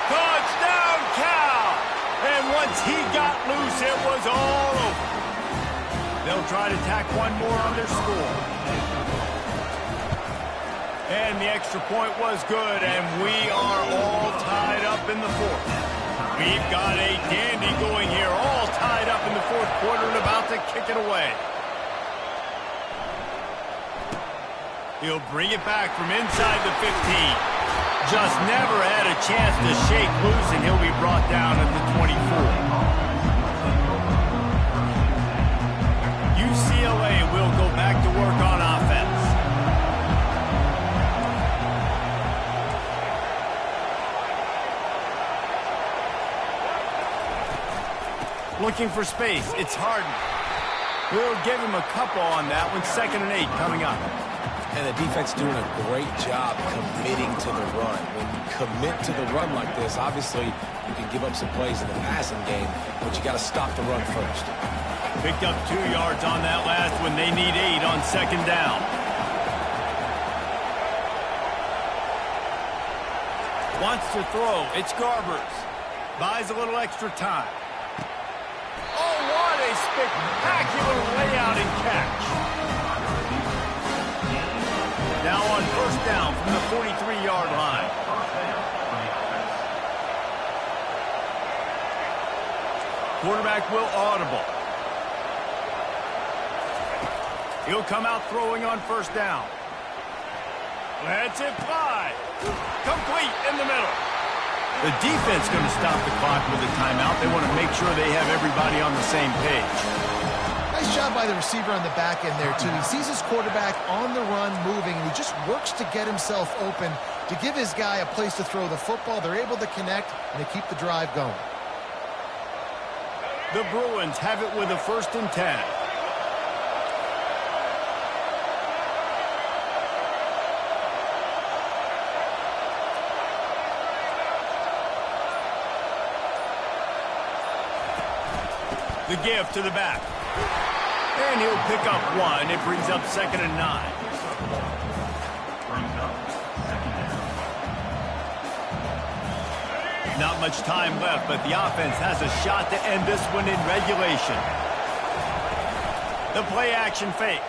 A: Touchdown, Cal! And once he got loose, it was all over. They'll try to tack one more on their score. And the extra point was good, and we are all tied up in the fourth. We've got a dandy going here, all tied up in the fourth quarter and about to kick it away. He'll bring it back from inside the 15. Just never had a chance to shake loose, and he'll be brought down at the 24. UCLA will go back to work on offense. Looking for space. It's Harden. We'll give him a couple on that one. 2nd and 8 coming up.
B: And the defense doing a great job committing to the run. When you commit to the run like this, obviously you can give up some plays in the passing game, but you got to stop the run first.
A: Picked up 2 yards on that last one. They need 8 on 2nd down. Wants to throw. It's Garbers. Buys a little extra time. Oh, what a spectacular layout and catch. Now on first down from the 43-yard line. Quarterback will audible. He'll come out throwing on first down. Let's it fly. Complete in the middle. The defense going to stop the clock with a timeout. They want to make sure they have everybody on the same page.
C: Nice job by the receiver on the back end there, too. He sees his quarterback on the run moving, and he just works to get himself open to give his guy a place to throw the football. They're able to connect, and they keep the drive going.
A: The Bruins have it with a 1st and 10. The give to the back. And he'll pick up 1. It brings up 2nd and 9. Not much time left, but the offense has a shot to end this one in regulation. The play-action fake.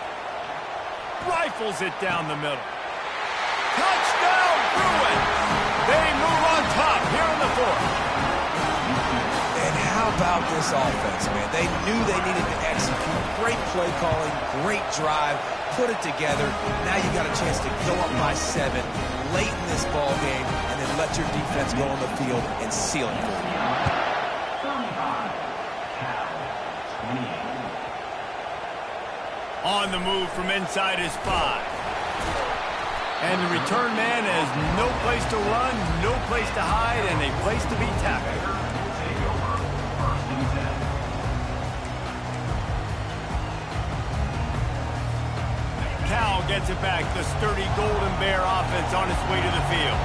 A: Rifles it down the middle. Touchdown, Bruins! They move on top here in the 4th.
B: And how about this offense, man? They knew they needed to execute. Great play calling, great drive, put it together. Now you got a chance to go up by 7 late in this ball game and then let your defense go on the field and seal it for you.
A: On the move from inside his 5. And the return man has no place to run, no place to hide, and a place to be tackled. Cal gets it back. The sturdy Golden Bear offense on its way to the field.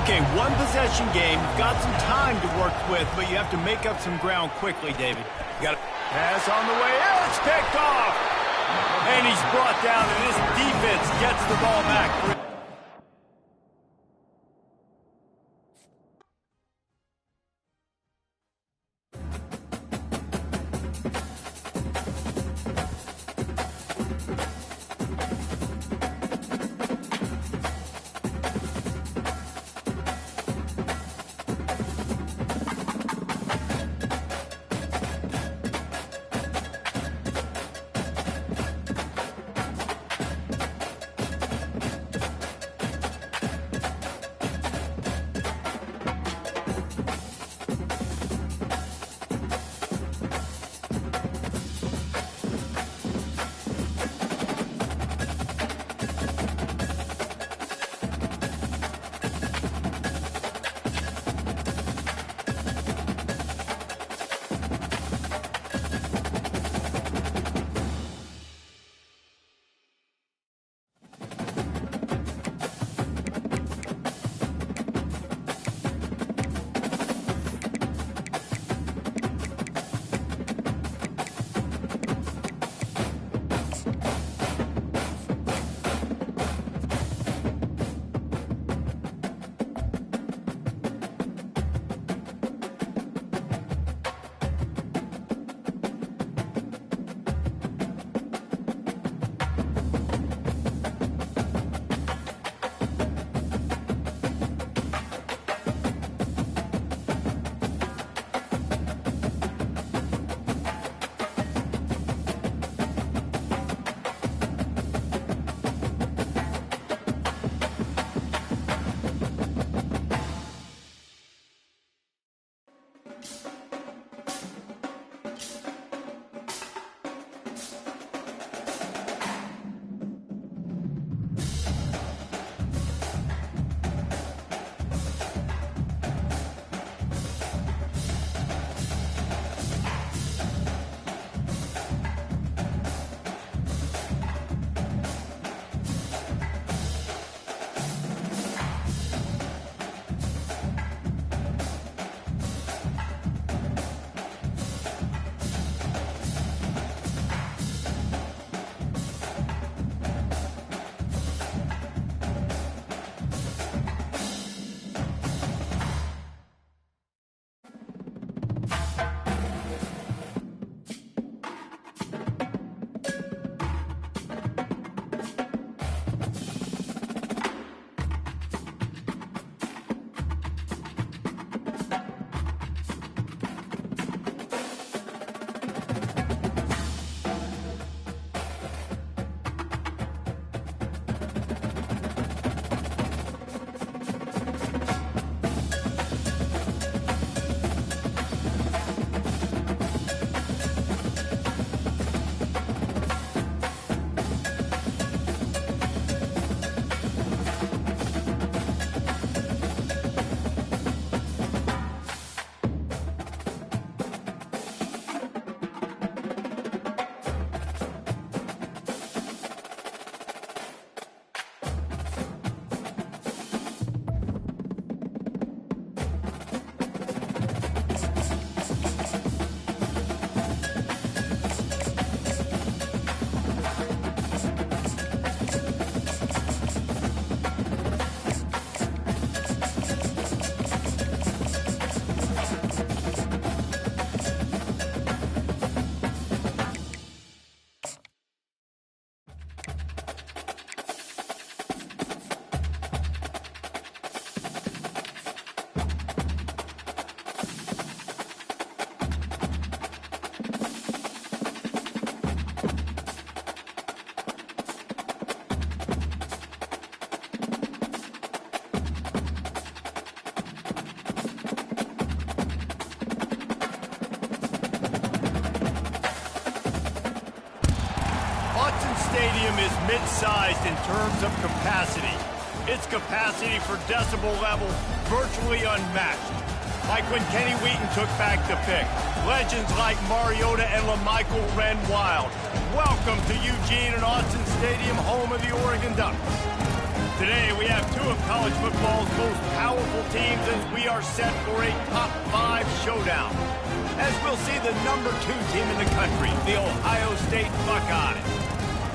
A: Okay, 1 possession game. You've got some time to work with, but you have to make up some ground quickly, David. You got to pass on the way. It's picked off. And he's brought down, and this defense gets the ball back. stadium is mid-sized in terms of capacity. Its capacity for decibel level virtually unmatched. Like when Kenny Wheaton took back the pick. Legends like Mariota and LaMichael ran wild. Welcome to Eugene and Austin Stadium, home of the Oregon Ducks. Today, we have two of college football's most powerful teams as we are set for a top 5 showdown. As we'll see the number 2 team in the country, the Ohio State Buckeyes,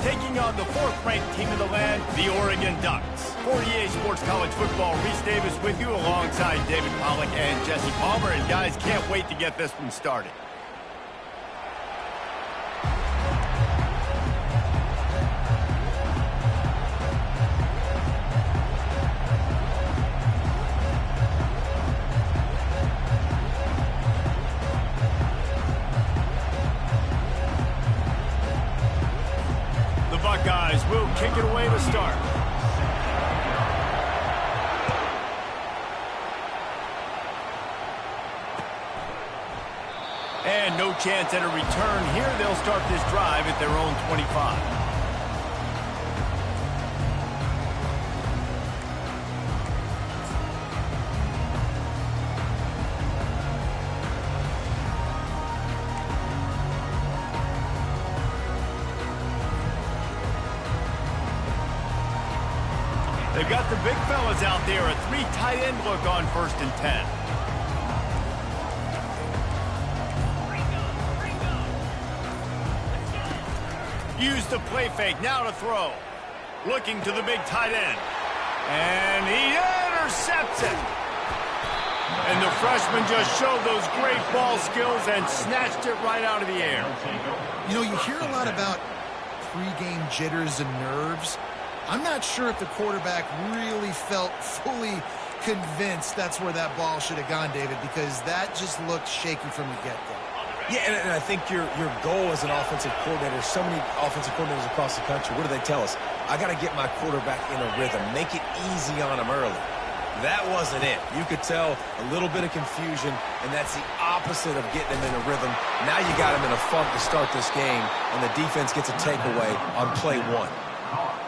A: taking on the 4th-ranked team in the land, the Oregon Ducks. For EA Sports College Football, Reese Davis with you alongside David Pollack and Jesse Palmer. And guys, can't wait to get this one started. Buckeyes will kick it away to start. And no chance at a return here. They'll start this drive at their own 25. They've got the big fellas out there. A 3 tight end look on 1st and 10. Use the play fake. Now to throw. Looking to the big tight end. And he intercepts it. And the freshman just showed those great ball skills and snatched it right out of the air.
C: You know, you hear a lot about pre-game jitters and nerves. I'm not sure if the quarterback really felt fully convinced that's where that ball should have gone, David, because that just looked shaky from the get-go.
B: Yeah, and I think your goal as an offensive coordinator, so many offensive coordinators across the country, what do they tell us? I got to get my quarterback in a rhythm, make it easy on him early. That wasn't it. You could tell a little bit of confusion, and that's the opposite of getting him in a rhythm. Now you got him in a funk to start this game, and the defense gets a takeaway on play 1.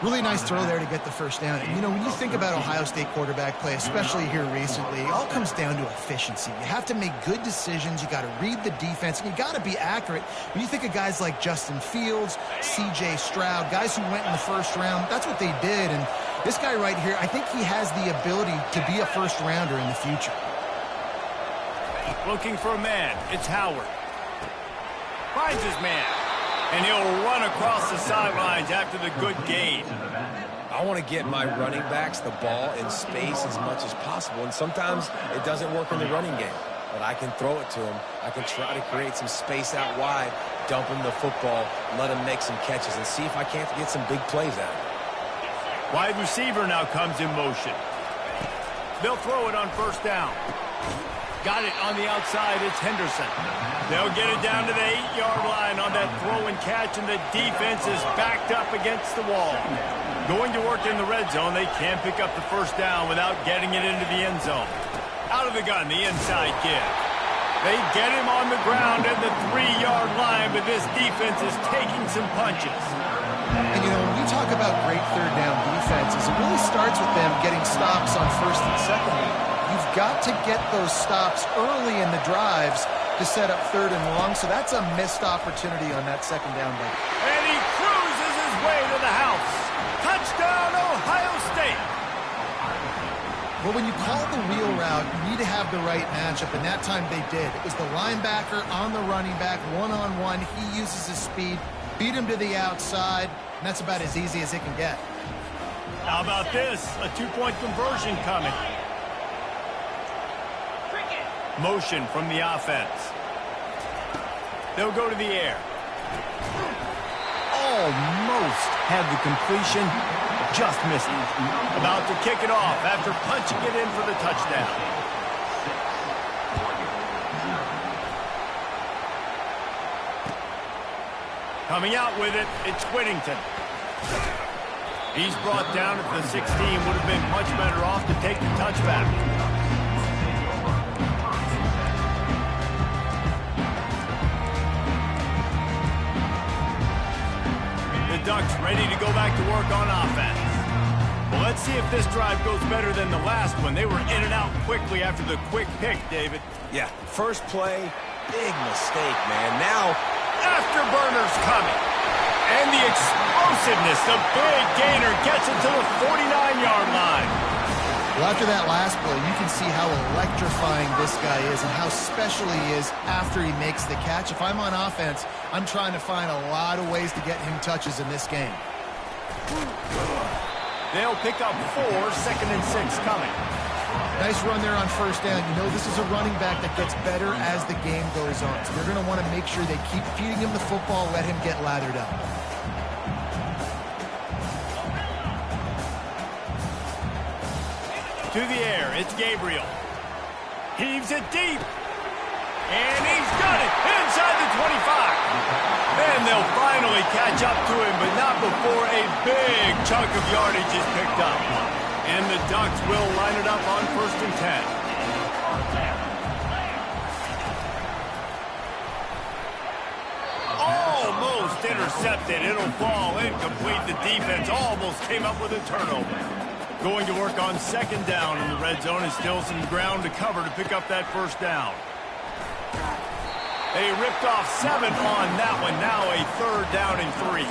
C: Really nice throw there to get the first down. And, you know, when you think about Ohio State quarterback play, especially here recently, it all comes down to efficiency. You have to make good decisions. You got to read the defense, and you got to be accurate. When you think of guys like Justin Fields, C.J. Stroud, guys who went in the first round, that's what they did. And this guy right here, I think he has the ability to be a first-rounder in the future.
A: Looking for a man. It's Howard. Finds his man. And he'll run across the sidelines after the good gain.
B: I want to get my running backs the ball in space as much as possible. And sometimes it doesn't work in the running game. But I can throw it to him. I can try to create some space out wide, dump him the football, let him make some catches, and see if I can't get some big plays out of it.
A: Wide receiver now comes in motion. They'll throw it on 1st down. Got it on the outside. It's Henderson. They'll get it down to the 8-yard line on that throw and catch, and the defense is backed up against the wall. Going to work in the red zone. They can't pick up the 1st down without getting it into the end zone. Out of the gun, the inside give. They get him on the ground at the 3-yard line, but this defense is taking some punches.
C: And, you know, when we talk about great 3rd down defenses, it really starts with them getting stops on 1st and 2nd down. You've got to get those stops early in the drives to set up 3rd and long, so that's a missed opportunity on that 2nd down.
A: And he cruises his way to the house. Touchdown, Ohio State.
C: Well, when you call the wheel route, you need to have the right matchup, and that time they did. It was the linebacker on the running back, one-on-one. He uses his speed, beat him to the outside, and that's about as easy as it can get.
A: How about this? A 2-point conversion coming. Motion from the offense. They'll go to the air. Almost had the completion. Just missed it. About to kick it off after punching it in for the touchdown. Coming out with it, it's Whittington. He's brought down at the 16. Would have been much better off to take the touchback. The Ducks ready to go back to work on offense. Well, let's see if this drive goes better than the last one. They were in and out quickly after the quick pick, David.
B: Yeah, first play, big mistake, man. Now,
A: afterburners coming. And the explosiveness, the big gainer gets it to the 49-yard line.
C: Well, after that last play, you can see how electrifying this guy is and how special he is after he makes the catch. If I'm on offense, I'm trying to find a lot of ways to get him touches in this game.
A: They'll pick up 4, 2nd and 6 coming.
C: Nice run there on first down. You know, this is a running back that gets better as the game goes on. So they're going to want to make sure they keep feeding him the football, let him get lathered up.
A: To the air, it's Gabriel. Heaves it deep. And he's got it inside the 25. And they'll finally catch up to him, but not before a big chunk of yardage is picked up. And the Ducks will line it up on 1st and 10. Almost intercepted. It'll fall incomplete. The defense almost came up with a turnover. Going to work on 2nd down in the red zone, and still some ground to cover to pick up that 1st down. They ripped off 7 on that one. Now a 3rd down and 3.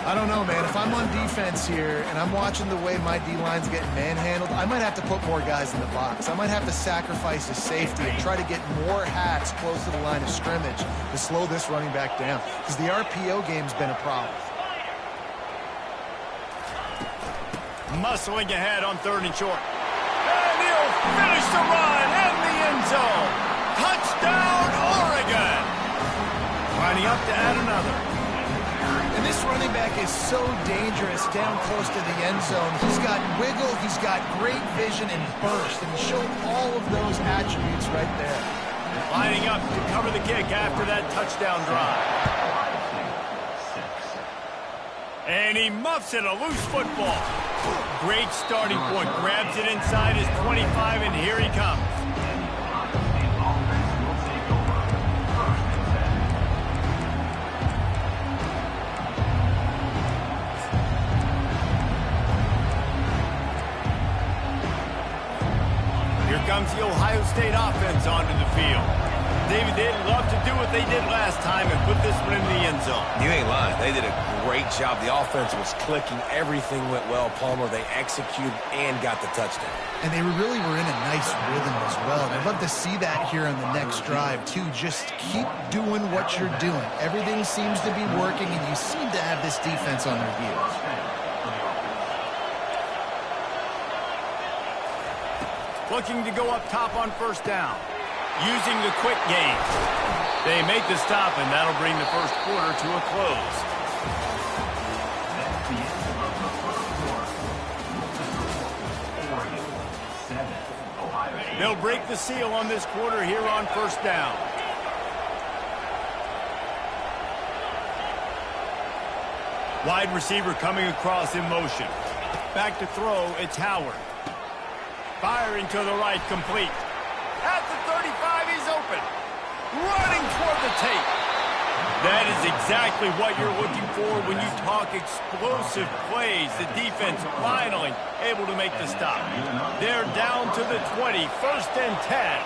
C: I don't know, man. If I'm on defense here and I'm watching the way my D-line's getting manhandled, I might have to put more guys in the box. I might have to sacrifice a safety and try to get more hats close to the line of scrimmage to slow this running back down, because the RPO game's been a problem.
A: Muscling ahead on 3rd and short. And he'll finish the run in the end zone. Touchdown, Oregon. Lining up to add another.
C: And this running back is so dangerous down close to the end zone. He's got wiggle, he's got great vision and burst, and he showed all of those attributes right there.
A: Lining up to cover the kick after that touchdown drive. And he muffs it, a loose football. Great starting point. Grabs it inside his 25, and here he comes. Here comes the Ohio State offense onto the field. David, they'd love to do what they did last time and put this one in the end zone.
B: you ain't lying. They did a great job. The offense was clicking. Everything went well, Palmer. They executed and got the touchdown.
C: And they really were in a nice rhythm as well. I'd love to see that here on the next drive, too. Just keep doing what you're doing. Everything seems to be working, and you seem to have this defense on their heels.
A: Looking to go up top on 1st down. Using the quick game. They make the stop, and that'll bring the 1st quarter to a close. They'll break the seal on this quarter here on 1st down. Wide receiver coming across in motion. Back to throw, it's Howard. Firing to the right, complete. At the 35, he's open. Running toward the tape. That is exactly what you're looking for when you talk explosive plays. The defense finally able to make the stop. They're down to the 20, 1st and 10.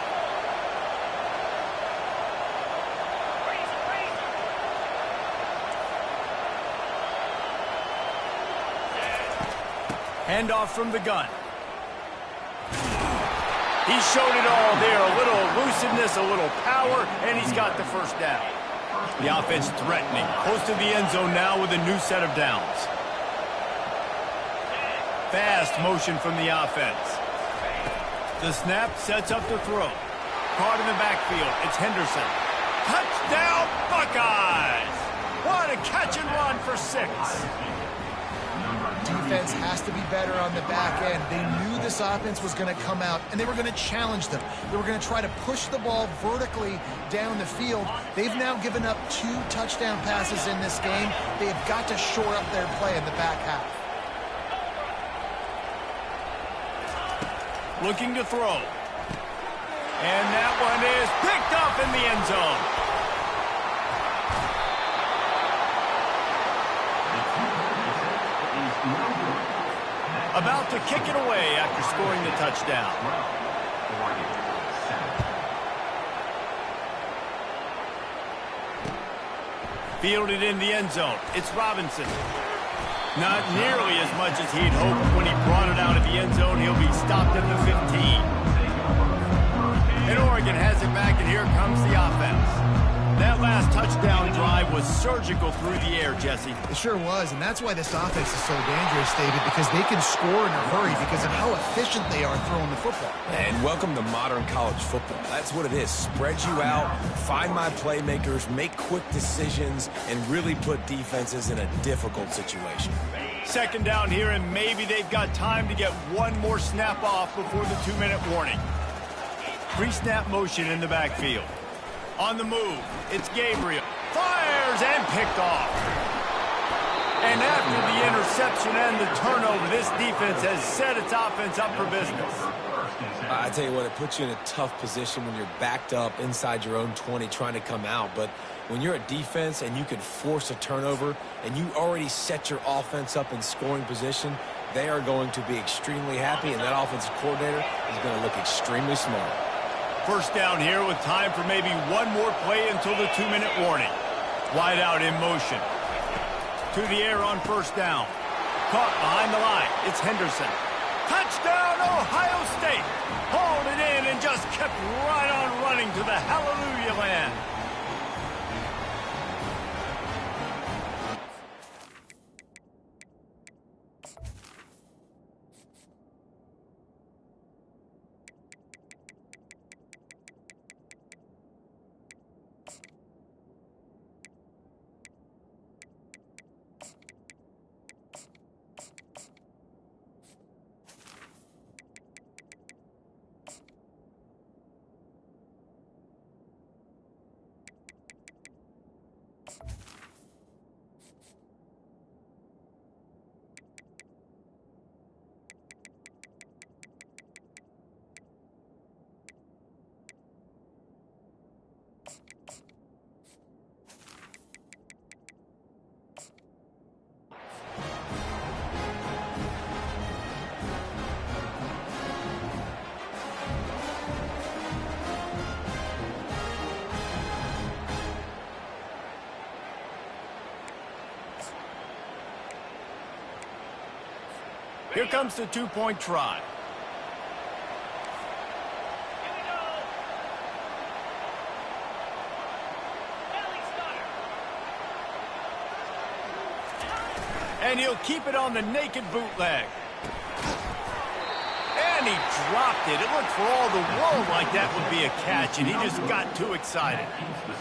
A: Handoff from the gun. He showed it all there. A little elusiveness, a little power, and he's got the 1st down. The offense threatening. Close to the end zone now with a new set of downs. Fast motion from the offense. The snap sets up the throw. Caught in the backfield. It's Henderson. Touchdown, Buckeyes! What a catch and run for 6.
C: Defense has to be better on the back end. They knew this offense was going to come out, and they were going to challenge them. They were going to try to push the ball vertically down the field. They've now given up 2 touchdown passes in this game. They have got to shore up their play in the back half.
A: Looking to throw. And that one is picked up in the end zone. kick it away after scoring the touchdown. Fielded in the end zone. It's Robinson. Not nearly as much as he'd hoped when he brought it out of the end zone. He'll be stopped at the 15. And Oregon has it back, and here comes the offense. That last touchdown drive was surgical through the air, Jesse.
C: It sure was, and that's why this offense is so dangerous, David, because they can score in a hurry because of how efficient they are throwing the football.
B: And welcome to modern college football. That's what it is. Spread you out, find my playmakers, make quick decisions, and really put defenses in a difficult situation.
A: Second down here, and maybe they've got time to get one more snap off before the 2-minute warning. Pre-snap motion in the backfield. On the move, it's Gabriel. Fires and picked off. And after the interception and the turnover, this defense has set its offense up for business.
B: I tell you what, it puts you in a tough position when you're backed up inside your own 20 trying to come out. But when you're a defense and you can force a turnover and you already set your offense up in scoring position, they are going to be extremely happy, and that offensive coordinator is going to look extremely smart.
A: First down here with time for maybe one more play until the 2-minute warning. Wide out in motion. To the air on first down. Caught behind the line. It's Henderson. Touchdown, Ohio State. Hauled it in and just kept right on running to the hallelujah land. Here comes the two-point try. And he'll keep it on the naked bootleg. And he dropped it. It looked for all the world like that would be a catch, and he just got too excited.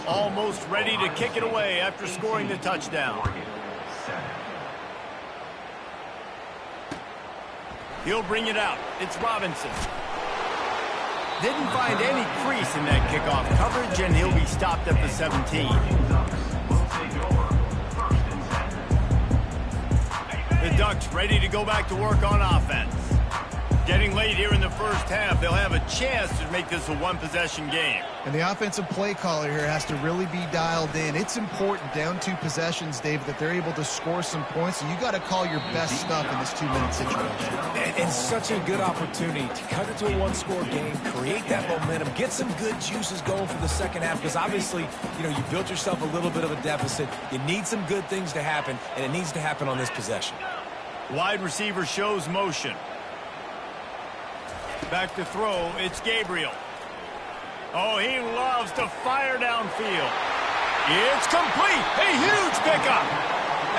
A: Almost ready to kick it away after scoring the touchdown. He'll bring it out. It's Robinson. Didn't find any crease in that kickoff coverage, and he'll be stopped at the 17. The Ducks ready to go back to work on offense. Getting late here in the first half, they'll have a chance to make this a one-possession game.
C: And the offensive play caller here has to really be dialed in. It's important down 2 possessions, David, that they're able to score some points. So you got to call your best stuff in this 2-minute situation.
B: And such a good opportunity to cut it to a one-score game, create that momentum, get some good juices going for the second half, because obviously, you know, you built yourself a little bit of a deficit. You need some good things to happen, and it needs to happen on this possession.
A: Wide receiver shows motion. Back to throw, it's Gabriel. Oh, he loves to fire downfield. It's complete. A huge pickup.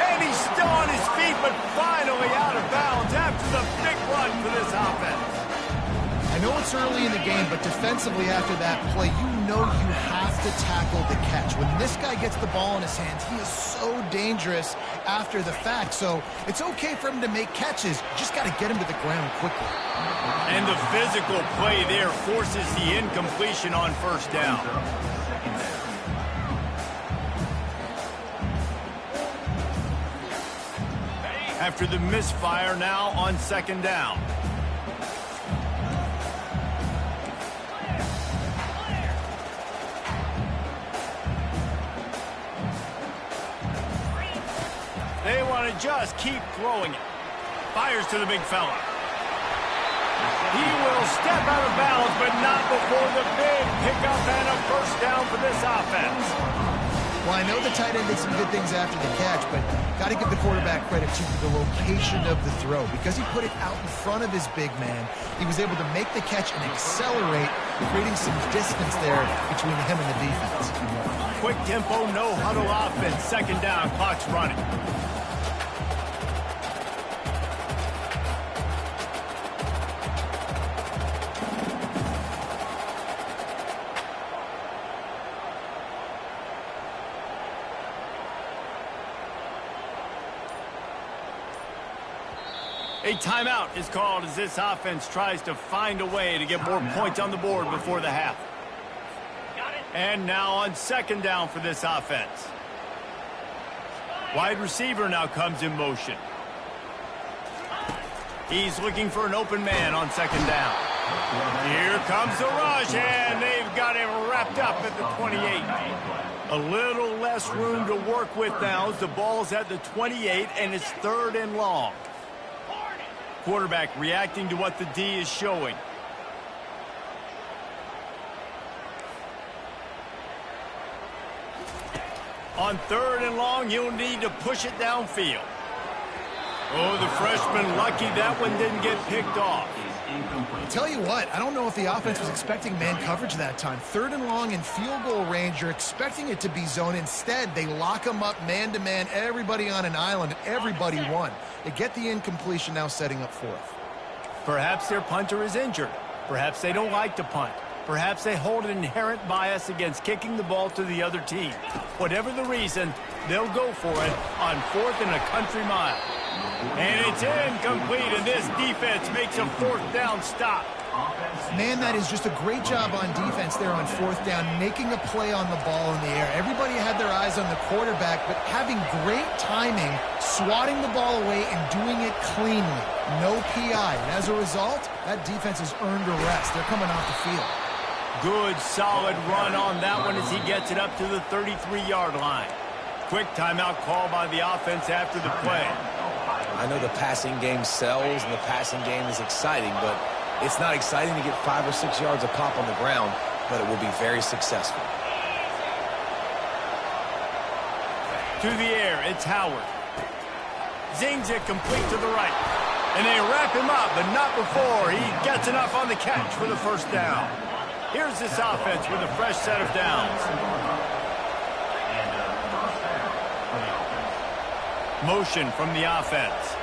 A: And he's still on his feet, but finally out of bounds after the big run for this offense.
C: I know it's early in the game, but defensively after that play, you know you have to tackle the catch. When this guy gets the ball in his hands, he is so dangerous after the fact. So it's okay for him to make catches. You just got to get him to the ground quickly.
A: And the physical play there forces the incompletion on first down. After the misfire, now on second down. They want to just keep throwing it. Fires to the big fella. He will step out of bounds, but not before the big pickup and a first down for this offense.
C: Well, I know the tight end did some good things after the catch, but got to give the quarterback credit to the location of the throw. Because he put it out in front of his big man, he was able to make the catch and accelerate, creating some distance there between him and the defense.
A: Quick tempo, no huddle offense. Second down, clock's running. A timeout is called as this offense tries to find a way to get more points on the board before the half. And now on second down for this offense. Wide receiver now comes in motion. He's looking for an open man on second down. Here comes the rush, and they've got him wrapped up at the 28. A little less room to work with now as the ball's at the 28, and it's third and long. Quarterback reacting to what the D is showing. On third and long, he'll need to push it downfield. Oh, the freshman lucky that one didn't get picked off.
C: I'll tell you what, I don't know if the offense was expecting man coverage that time. Third and long in field goal range, you're expecting it to be zone. Instead, they lock them up man-to-man, everybody on an island, everybody won. They get the incompletion, now setting up fourth.
A: Perhaps their punter is injured. Perhaps they don't like to punt. Perhaps they hold an inherent bias against kicking the ball to the other team. Whatever the reason, they'll go for it on fourth and a country mile. And it's incomplete, and this defense makes a fourth down stop.
C: Man, that is just a great job on defense there on fourth down, making a play on the ball in the air. Everybody had their eyes on the quarterback, but having great timing, swatting the ball away and doing it cleanly. No PI. And as a result, that defense has earned a rest. They're coming off the field.
A: Good, solid run on that one as he gets it up to the 33-yard line. Quick timeout call by the offense after the play.
B: I know the passing game sells and the passing game is exciting, but it's not exciting to get 5 or 6 yards a pop on the ground, but it will be very successful.
A: To the air, it's Howard. Zings it complete to the right. And they wrap him up, but not before he gets enough on the catch for the first down. Here's this offense with a fresh set of downs. Motion from the offense.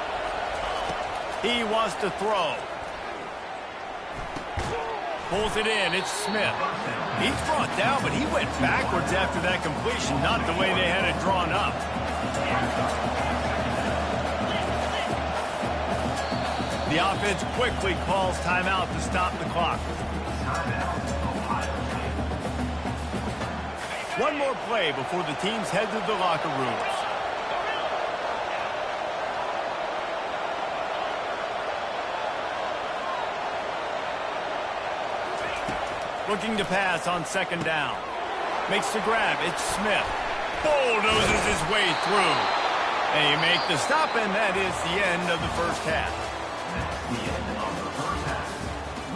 A: He wants to throw. Pulls it in. It's Smith. He's brought down, but he went backwards after that completion, not the way they had it drawn up. The offense quickly calls timeout to stop the clock. One more play before the teams head to the locker rooms. Looking to pass on second down. Makes the grab. It's Smith. Bulldozes his way through. And you make the stop, and that is the end of the first half.
D: The end of the first half.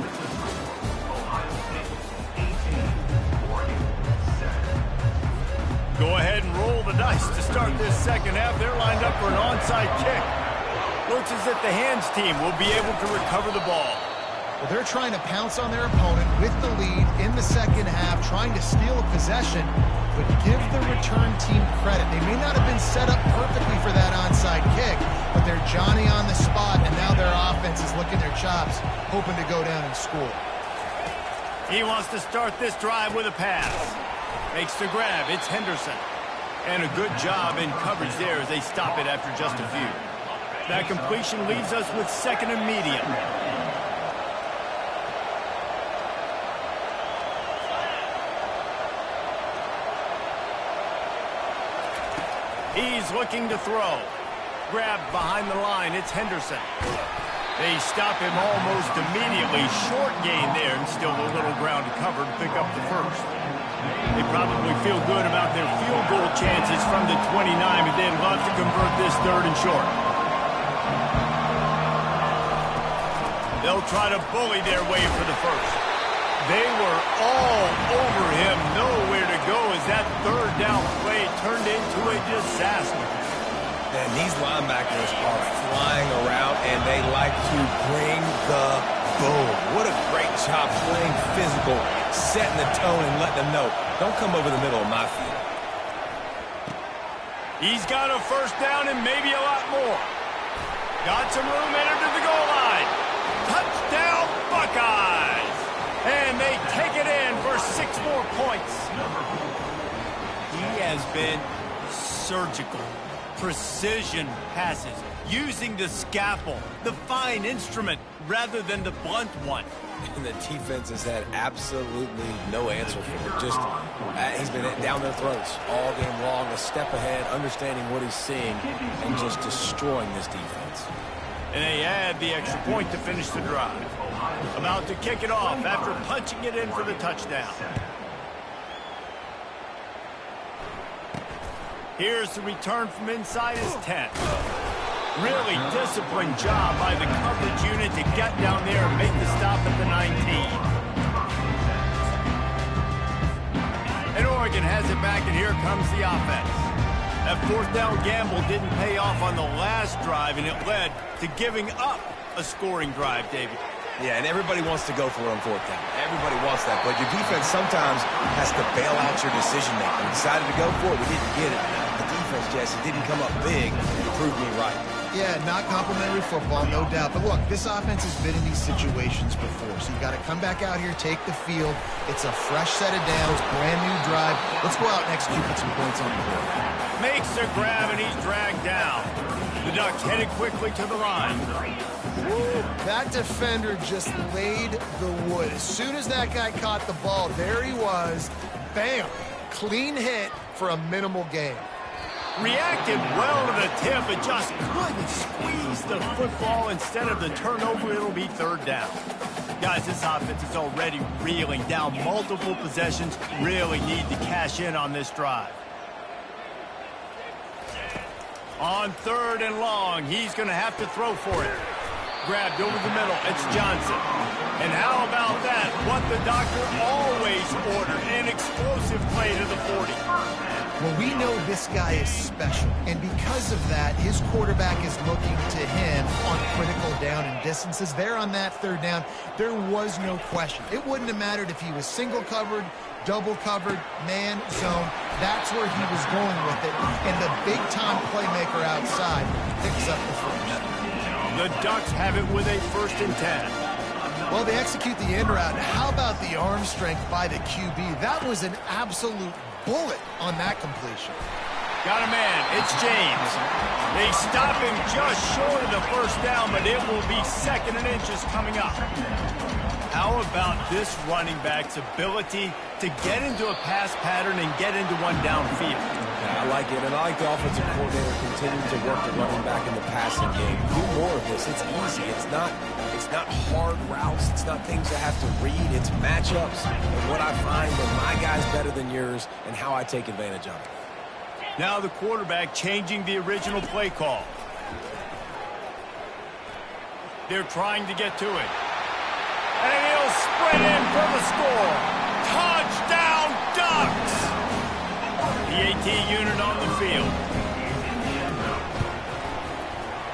D: With the score, Ohio State 18, Oregon 7.
A: Go ahead and roll the dice to start this second half. They're lined up for an onside kick. Looks as if the hands team will be able to recover the ball.
C: Well, they're trying to pounce on their opponent with the lead in the second half, trying to steal a possession, but give the return team credit. They may not have been set up perfectly for that onside kick, but they're Johnny on the spot, and now their offense is licking their chops, hoping to go down and score.
A: He wants to start this drive with a pass. Makes the grab. It's Henderson. And a good job in coverage there as they stop it after just a few. That completion leaves us with second and medium. He's looking to throw. Grabbed behind the line. It's Henderson. They stop him almost immediately. Short gain there, and still a little ground to cover to pick up the first. They probably feel good about their field goal chances from the 29, but they'd love to convert this third and short. They'll try to bully their way for the first. They were all over him, nowhere to go as that third down play turned into a disaster.
B: And these linebackers are flying around, and they like to bring the boom. What a great job playing physical, setting the tone and letting them know, don't come over the middle of my field.
A: He's got a first down and maybe a lot more. Got some room, entered to the goal line. Touchdown, Buckeyes! And they take it in for 6 more points. He has been surgical. Precision passes, using the scalpel, the fine instrument, rather than the blunt one.
B: And the defense has had absolutely no answer for it. Just, he's been down their throats all game long, a step ahead, understanding what he's seeing, and just destroying this defense.
A: And they add the extra point to finish the drive. About to kick it off after punching it in for the touchdown. Here's the return from inside his 10. Really disciplined job by the coverage unit to get down there and make the stop at the 19. And Oregon has it back, and here comes the offense. That fourth down gamble didn't pay off on the last drive, and it led to giving up a scoring drive, David.
B: Yeah, and everybody wants to go for it on fourth down. Everybody wants that, but your defense sometimes has to bail out your decision-making. We decided to go for it. We didn't get it. The defense, Jesse, didn't come up big and prove me right.
C: Yeah, not complimentary football, no doubt. But look, this offense has been in these situations before, so you got to come back out here, take the field. It's a fresh set of downs, brand new drive. Let's go out and execute with some points on the board.
A: Makes the grab, and he's dragged down. The Ducks headed quickly to the line.
C: Woo, that defender just laid the wood. As soon as that guy caught the ball, there he was. Bam! Clean hit for a minimal gain.
A: Reacted well to the tip, but just couldn't squeeze the football. Instead of the turnover, it'll be third down. Guys, this offense is already reeling down multiple possessions. Really need to cash in on this drive. On 3rd and long, he's going to have to throw for it. Grabbed over the middle, it's Johnson. And how about that? What the doctor always ordered, an explosive play to the 40.
C: Well, we know this guy is special, and because of that, his quarterback is looking to him on critical down and distances. There on that 3rd down, there was no question. It wouldn't have mattered if he was single covered, double covered, man, zone. That's where he was going with it, and the big-time playmaker outside picks up the first.
A: The Ducks have it with a 1st and 10.
C: Well, they execute the end route. How about the arm strength by the QB? That was an absolute bullet on that completion.
A: Got a man. It's James. They stop him just short of the first down, but it will be 2nd and inches coming up. How about this running back's ability to get into a pass pattern and get into one downfield?
B: Yeah, I like it, and I like the offensive coordinator continuing to work the running back in the passing game. Do more of this. It's easy. It's not hard routes. It's not things I have to read. It's matchups and what I find when my guy's better than yours and how I take advantage of it.
A: Now the quarterback changing the original play call. They're trying to get to it. And he'll sprint in for the score. Touchdown, Ducks! The AT unit on the field.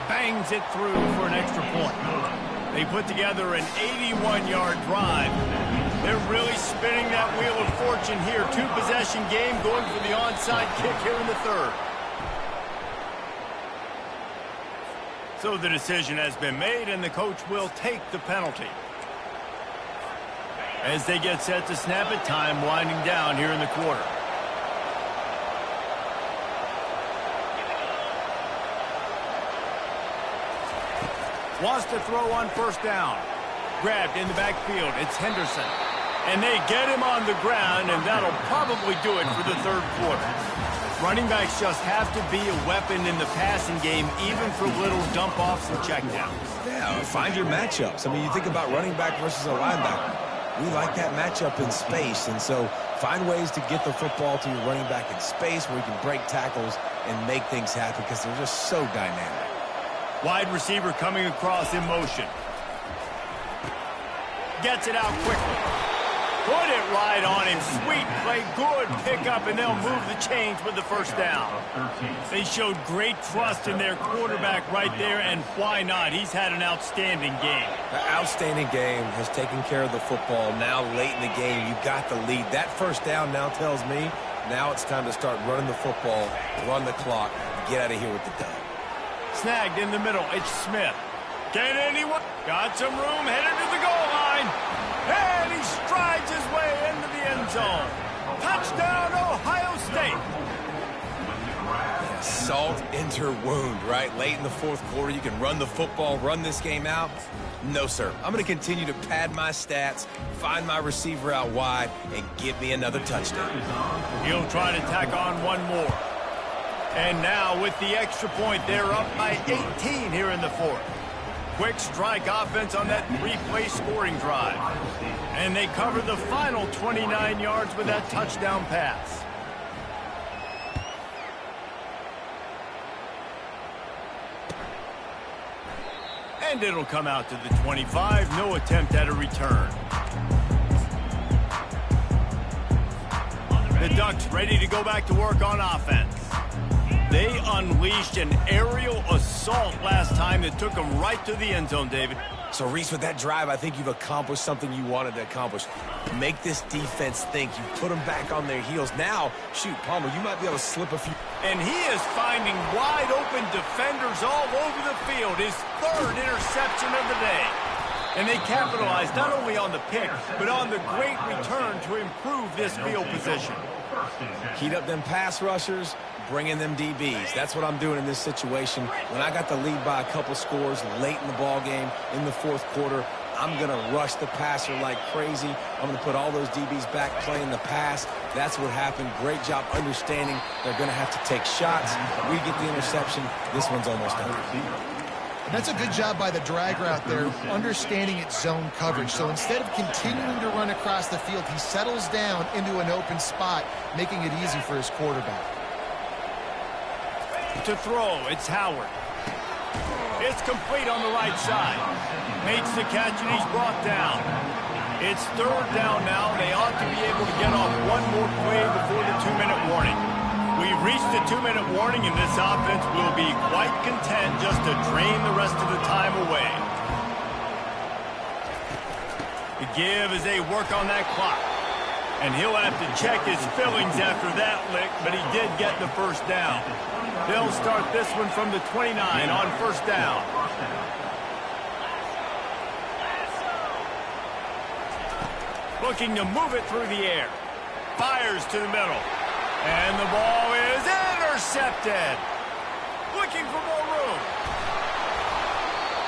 A: Bangs it through for an extra point. They put together an 81-yard drive. They're really spinning that wheel of fortune here. 2-possession game, going for the onside kick here in the 3rd. So the decision has been made, and the coach will take the penalty. As they get set to snap it, time winding down here in the quarter. Wants to throw on 1st down. Grabbed in the backfield. It's Henderson. And they get him on the ground, and that'll probably do it for the 3rd quarter. Running backs just have to be a weapon in the passing game, even for little dump-offs and checkdowns.
B: Yeah, find your matchups. I mean, you think about running back versus a linebacker. We like that matchup in space, and so find ways to get the football to your running back in space where you can break tackles and make things happen because they're just so dynamic.
A: Wide receiver coming across in motion. Gets it out quickly. Put it right on him. Sweet play. Good pickup, and they'll move the chains with the first down. They showed great trust in their quarterback right there, and why not? He's had an outstanding game.
B: An outstanding game, has taken care of the football. Now late in the game, you got the lead. That first down now tells me now it's time to start running the football, run the clock, get out of here with the dub.
A: Snagged in the middle. It's Smith. Can anyone? Got some room, headed to the goal line. And he strides his way into the end zone. Touchdown, Ohio State.
B: Salt into wound, right? Late in the fourth quarter, you can run the football, run this game out. No, sir. I'm going to continue to pad my stats, find my receiver out wide, and give me another touchdown.
A: He'll try to tack on one more. And now with the extra point, they're up by 18 here in the fourth. Quick strike offense on that three-play scoring drive. And they cover the final 29 yards with that touchdown pass. And it'll come out to the 25. No attempt at a return. The Ducks ready to go back to work on offense. They unleashed an aerial assault last time that took them right to the end zone, David.
B: So, Reese, with that drive, I think you've accomplished something you wanted to accomplish. Make this defense think. You put them back on their heels. Now, shoot, Palmer, you might be able to slip a few.
A: And he is finding wide-open defenders all over the field. His third interception of the day. And they capitalized not only on the pick, but on the great return to improve this field position.
B: Heat up them pass rushers, bring in them DBs. That's what I'm doing in this situation. When I got the lead by a couple scores late in the ball game in the fourth quarter, I'm going to rush the passer like crazy. I'm going to put all those DBs back playing the pass. That's what happened. Great job understanding they're going to have to take shots. We get the interception. This one's almost done.
C: And that's a good job by the drag route there, understanding its zone coverage. So instead of continuing to run across the field, he settles down into an open spot, making it easy for his quarterback.
A: To throw, it's Howard. It's complete on the right side. Makes the catch, and he's brought down. It's third down now. They ought to be able to get off one more play before the 2-minute warning. We've reached the 2-minute warning, and this offense will be quite content just to drain the rest of the time away. The give as they work on that clock. And he'll have to check his fillings after that lick, but he did get the first down. They'll start this one from the 29 on first down. Looking to move it through the air. Fires to the middle. And the ball is intercepted. Looking for more room.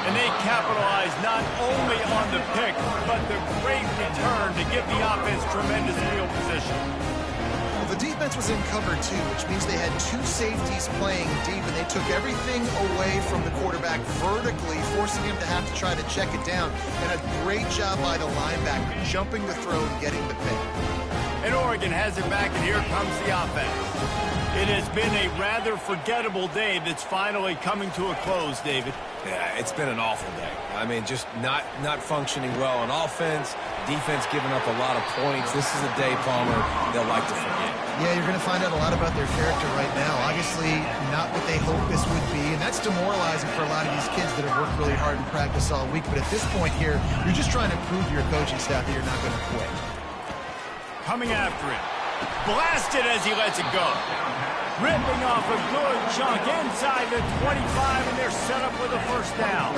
A: And they capitalize not only on the pick, but the great return to give the offense tremendous field position.
C: Well, the defense was in cover two, which means they had two safeties playing deep, and they took everything away from the quarterback vertically, forcing him to have to try to check it down. And a great job by the linebacker, jumping the throw and getting the pick.
A: And Oregon has it back, and here comes the offense. It has been a rather forgettable day that's finally coming to a close, David.
B: Yeah, it's been an awful day. I mean, just not functioning well on offense, defense giving up a lot of points. This is a day, Palmer, they'll like to forget.
C: Yeah, you're going to find out a lot about their character right now. Obviously, not what they hoped this would be, and that's demoralizing for a lot of these kids that have worked really hard in practice all week. But at this point here, you're just trying to prove to your coaching staff that you're not going to quit.
A: Coming after him. Blasted as he lets it go. Ripping off a good chunk inside the 25, and they're set up with a first down.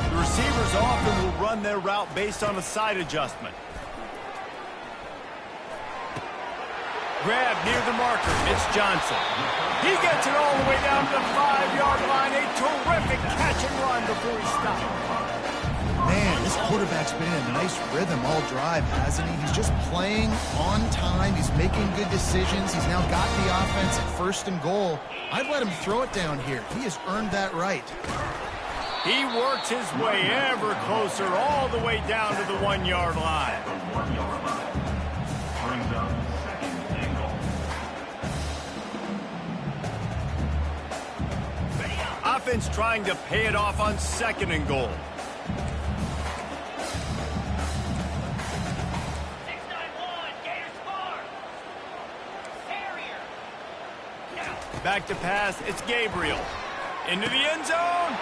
A: The receivers often will run their route based on a side adjustment. Grab near the marker. It's Johnson. He gets it all the way down to the 5-yard line. A terrific catch and run before he stops.
C: Man, this quarterback's been in a nice rhythm all drive, hasn't he? He's just playing on time. He's making good decisions. He's now got the offense at first and goal. I'd let him throw it down here. He has earned that right.
A: He works his way ever closer all the way down to the 1-yard line.
D: Brings up second and goal.
A: offense trying to pay it off on 2nd and goal. Back to pass, it's Gabriel. Into the end zone,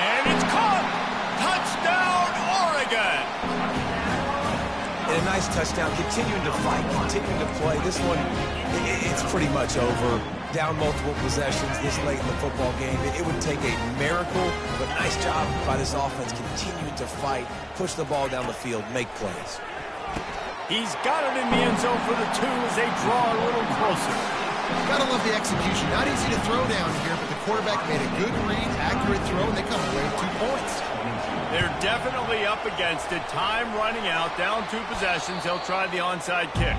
A: and it's caught! Touchdown, Oregon!
B: And a nice touchdown, continuing to fight, continuing to play. This one, it's pretty much over. Down multiple possessions this late in the football game. It would take a miracle, but nice job by this offense continuing to fight, push the ball down the field, make plays.
A: He's got it in the end zone for the 2 as they draw a little closer.
C: Gotta love the execution. Not easy to throw down here, but the quarterback made a good read, accurate throw, and they come away with 2 points.
A: They're definitely up against it. Time running out, down 2 possessions. They'll try the onside kick.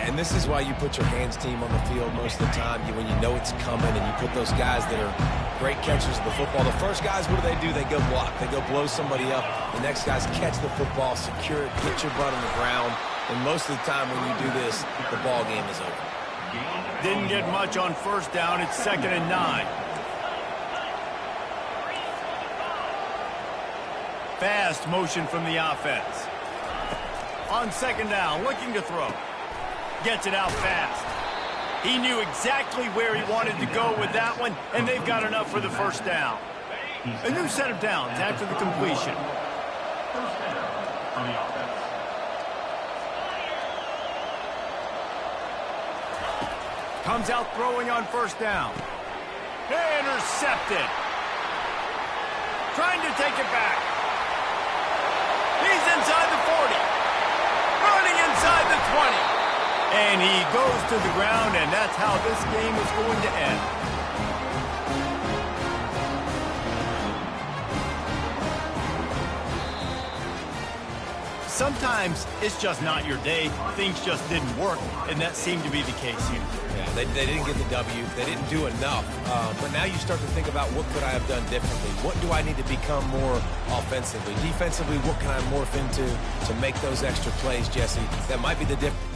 B: And this is why you put your hands team on the field most of the time. When you know it's coming and you put those guys that are great catchers of the football. The first guys, what do? They go block. They go blow somebody up. The next guys catch the football, secure it, get your butt on the ground. And most of the time when you do this, the ball game is over.
A: Didn't get much on 1st down. It's 2nd and 9. Fast motion from the offense. On 2nd down, looking to throw. Gets it out fast. He knew exactly where he wanted to go with that one, and they've got enough for the 1st down. A new set of downs after the completion.
D: 1st down on the offense.
A: Comes out throwing on 1st down. Intercepted. Trying to take it back. He's inside the 40. Running inside the 20. And he goes to the ground, and that's how this game is going to end. Sometimes it's just not your day. Things just didn't work, and that seemed to be the case here.
B: Yeah, they didn't get the W. They didn't do enough. But now you start to think about what could I have done differently? What do I need to become more offensively? Defensively, what can I morph into to make those extra plays, Jesse? That might be the difference.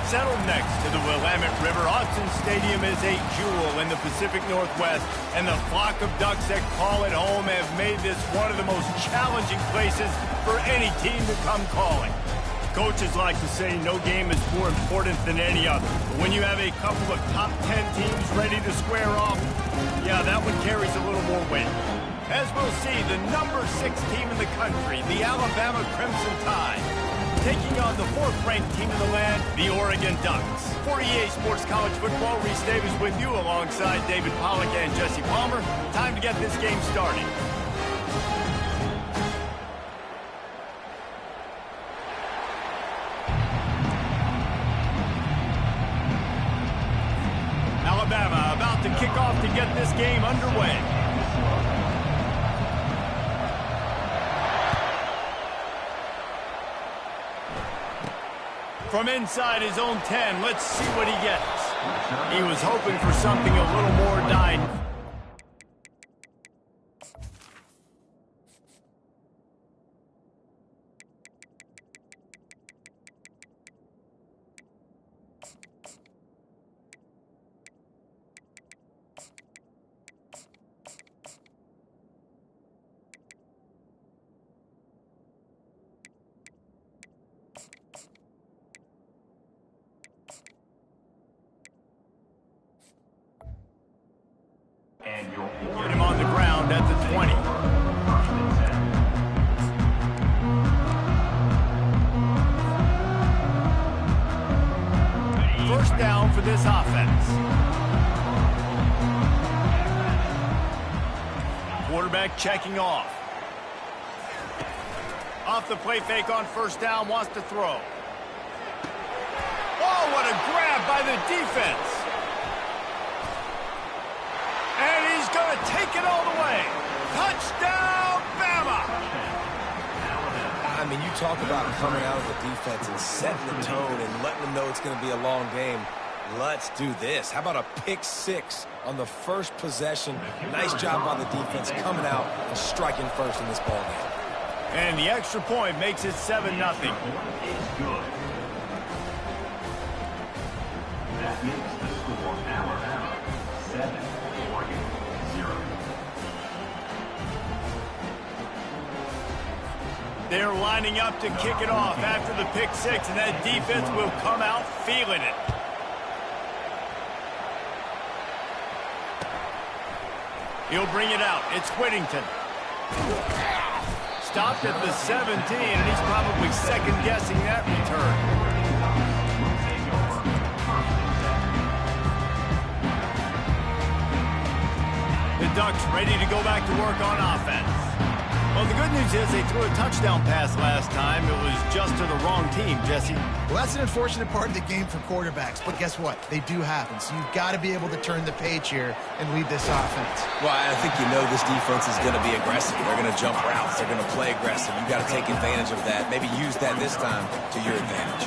A: Settled next to the Willamette River, Autzen Stadium is a jewel in the Pacific Northwest, and the flock of ducks that call it home have made this one of the most challenging places for any team to come calling. Coaches like to say no game is more important than any other. But when you have a couple of top 10 teams ready to square off, yeah, that one carries a little more weight. As we'll see, the number 6 team in the country, the Alabama Crimson Tide, taking on the 4th-ranked team in the land, the Oregon Ducks. For EA Sports College Football, Reese Davis with you alongside David Pollack and Jesse Palmer. Time to get this game started. Alabama about to kick off to get this game underway. From inside his own 10, let's see what he gets. He was hoping for something a little more dynamic. down at the 20. First down for this offense. Quarterback checking off. Off the play fake on first down, wants to throw. Oh, what a grab by the defense. And he's going to take it all the way. Touchdown, Bama!
B: I mean, you talk about coming out of the defense and setting the tone and letting them know it's going to be a long game. Let's do this. How about a pick six on the first possession? Nice job by the defense coming out and striking first in this ball game.
A: And the extra point makes it 7-0.
D: It's good. That makes the score Alabama 7, Oregon 0.
A: They're lining up to kick it off after the pick six, and that defense will come out feeling it. He'll bring it out. It's Whittington. Stopped at the 17, and he's probably second-guessing that return. The Ducks ready to go back to work on offense. Well, the good news is they threw a touchdown pass last time. It was just to the wrong team, Jesse.
C: Well, that's an unfortunate part of the game for quarterbacks, but guess what? They do happen, so you've got to be able to turn the page here and lead this offense.
B: Well, I think you know this defense is going to be aggressive. They're going to jump routes. They're going to play aggressive. You've got to take advantage of that. Maybe use that this time to your advantage.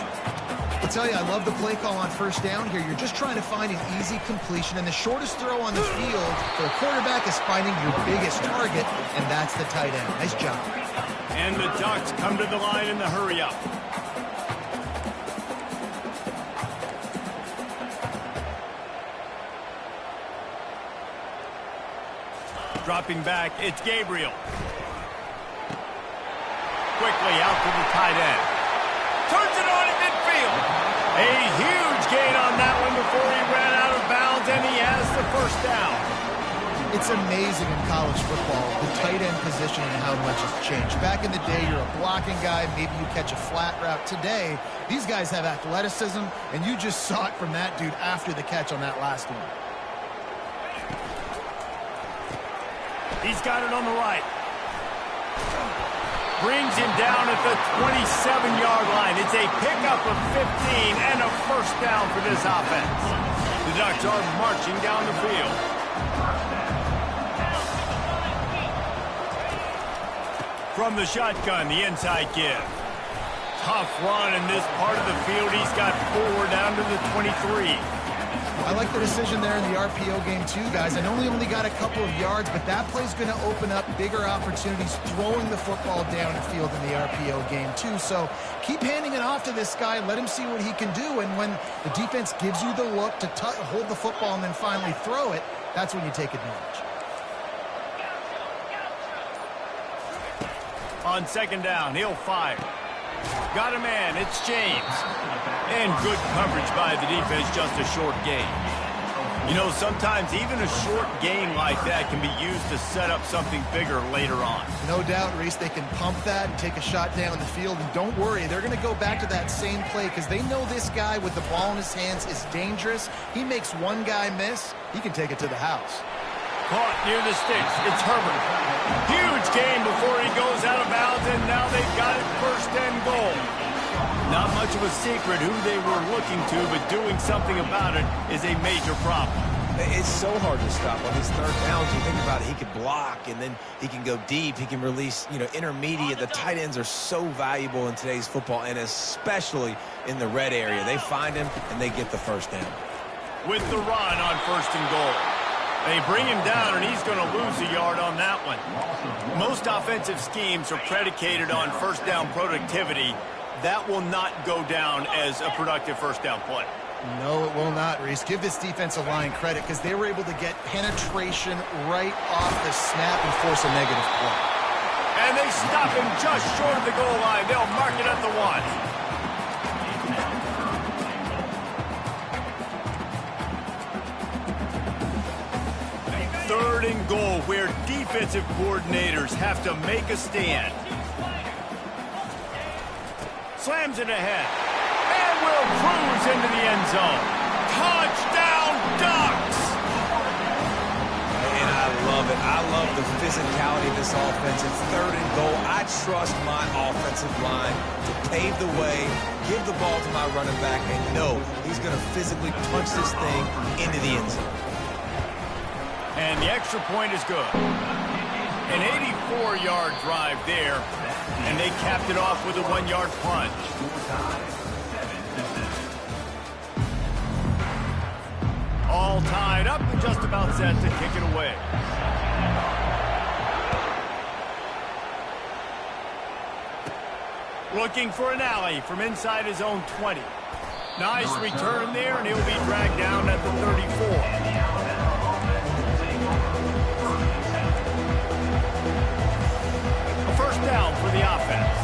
C: I'll tell you, I love the play call on first down here. You're just trying to find an easy completion, and the shortest throw on the field for a quarterback is finding your biggest target, and that's the tight end. Nice job.
A: And the Ducks come to the line in the hurry-up. Dropping back, it's Gabriel. Quickly out to the tight end. Turns it on in midfield. A huge gain on that one before he ran out of bounds, and he has the first down.
C: It's amazing in college football, the tight end position and how much has changed. Back in the day, you're a blocking guy. Maybe you catch a flat route. Today, these guys have athleticism, and you just saw it from that dude after the catch on that last one.
A: He's got it on the right. Brings him down at the 27-yard line. It's a pickup of 15 and a first down for this offense. The Ducks are marching down the field. From the shotgun, the inside give. Tough run in this part of the field. He's got 4 down to the 23.
C: I like the decision there in the RPO game too, guys. I know he only got a couple of yards, but that play's going to open up bigger opportunities throwing the football down the field in the RPO game too. So keep handing it off to this guy. Let him see what he can do. And when the defense gives you the look to hold the football and then finally throw it, that's when you take advantage.
A: On second down, he'll fire. Got a man, it's James. And good coverage by the defense, just a short gain. You know, sometimes even a short gain like that can be used to set up something bigger later on.
C: No doubt, Reese, they can pump that and take a shot down the field. And don't worry, they're going to go back to that same play because they know this guy with the ball in his hands is dangerous. He makes one guy miss, he can take it to the house.
A: Caught near the sticks. It's Herbert. Huge gain before he goes out of bounds, and now they've got it first and goal. Not much of a secret who they were looking to, but doing something about it is a major problem.
B: It's so hard to stop on these third downs. You think about it, he could block, and then he can go deep. He can release, intermediate. The tight ends are so valuable in today's football, and especially in the red area. They find him, and they get the first down.
A: With the run on first and goal. They bring him down, and he's going to lose a yard on that one. Most offensive schemes are predicated on first down productivity. That will not go down as a productive first down play.
C: No, it will not, Reese. Give this defensive line credit because they were able to get penetration right off the snap and force a negative play.
A: And they stop him just short of the goal line. They'll mark it at the 1. Third and goal, where defense defensive coordinators have to make a stand. Slams it ahead. And will cruise into the end zone. Touchdown Ducks!
B: And I love it. I love the physicality of this offense. It's 3rd and goal. I trust my offensive line to pave the way, give the ball to my running back, and know he's going to physically punch this thing into the end zone.
A: And the extra point is good. An 84-yard drive there, and they capped it off with a 1-yard punt. All tied up and just about set to kick it away. Looking for an alley from inside his own 20. Nice return there, and he'll be dragged down at the 34. First down for the offense.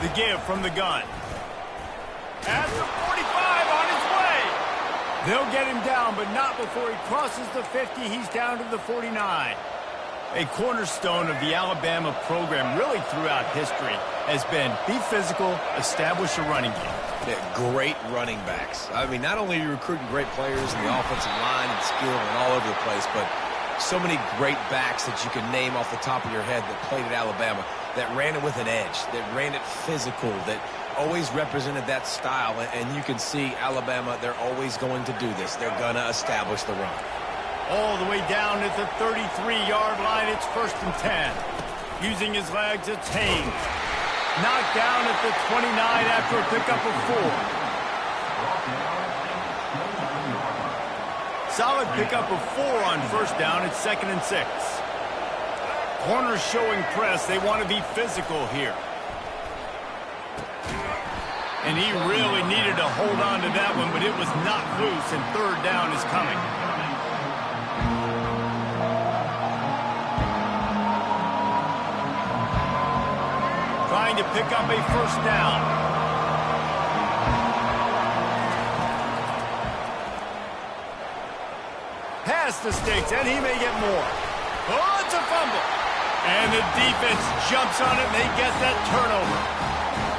A: The give from the gun. At the 45 on his way. They'll get him down, but not before he crosses the 50. He's down to the 49. A cornerstone of the Alabama program really throughout history has been be physical, establish a running game.
B: Yeah, great running backs. I mean, not only are you recruiting great players in the offensive line and skill and all over the place, but so many great backs that you can name off the top of your head that played at Alabama, that ran it with an edge, that ran it physical, that always represented that style. And you can see Alabama, they're always going to do this. They're going to establish the run.
A: All the way down at the 33-yard line, it's 1st and 10. Using his legs, it's Haynes. Knocked down at the 29 after a pickup of 4. Solid pickup of 4 on first down. It's 2nd and 6. Corners showing press. They want to be physical here. And he really needed to hold on to that one, but it was knocked loose, and 3rd down is coming. Trying to pick up a first down. Past the sticks, and he may get more. Oh, it's a fumble. And the defense jumps on it, and they get that turnover.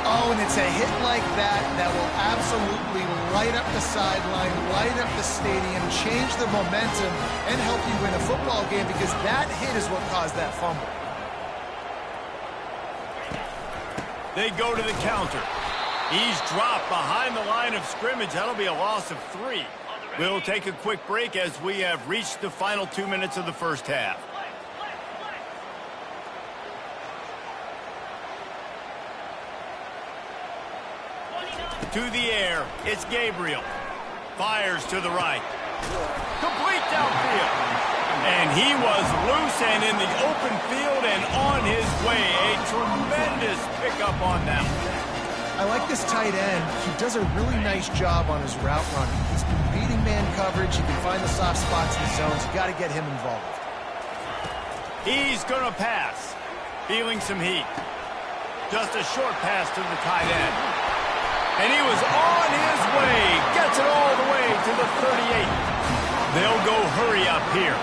C: Oh, and it's a hit like that that will absolutely light up the sideline, light up the stadium, change the momentum, and help you win a football game, because that hit is what caused that fumble.
A: They go to the counter. He's dropped behind the line of scrimmage. That'll be a loss of 3. We'll take a quick break as we have reached the final 2 minutes of the first half. To the air, it's Gabriel. Fires to the right. Complete downfield. And he was loose and in the open field and on his way. A tremendous pickup on that one.
C: I like this tight end. He does a really nice job on his route running. He's been beating man coverage. He can find the soft spots in the zones. You got to get him involved.
A: He's going to pass. Feeling some heat. Just a short pass to the tight end. And he was on his way. Gets it all the way to the 38. They'll go hurry up here.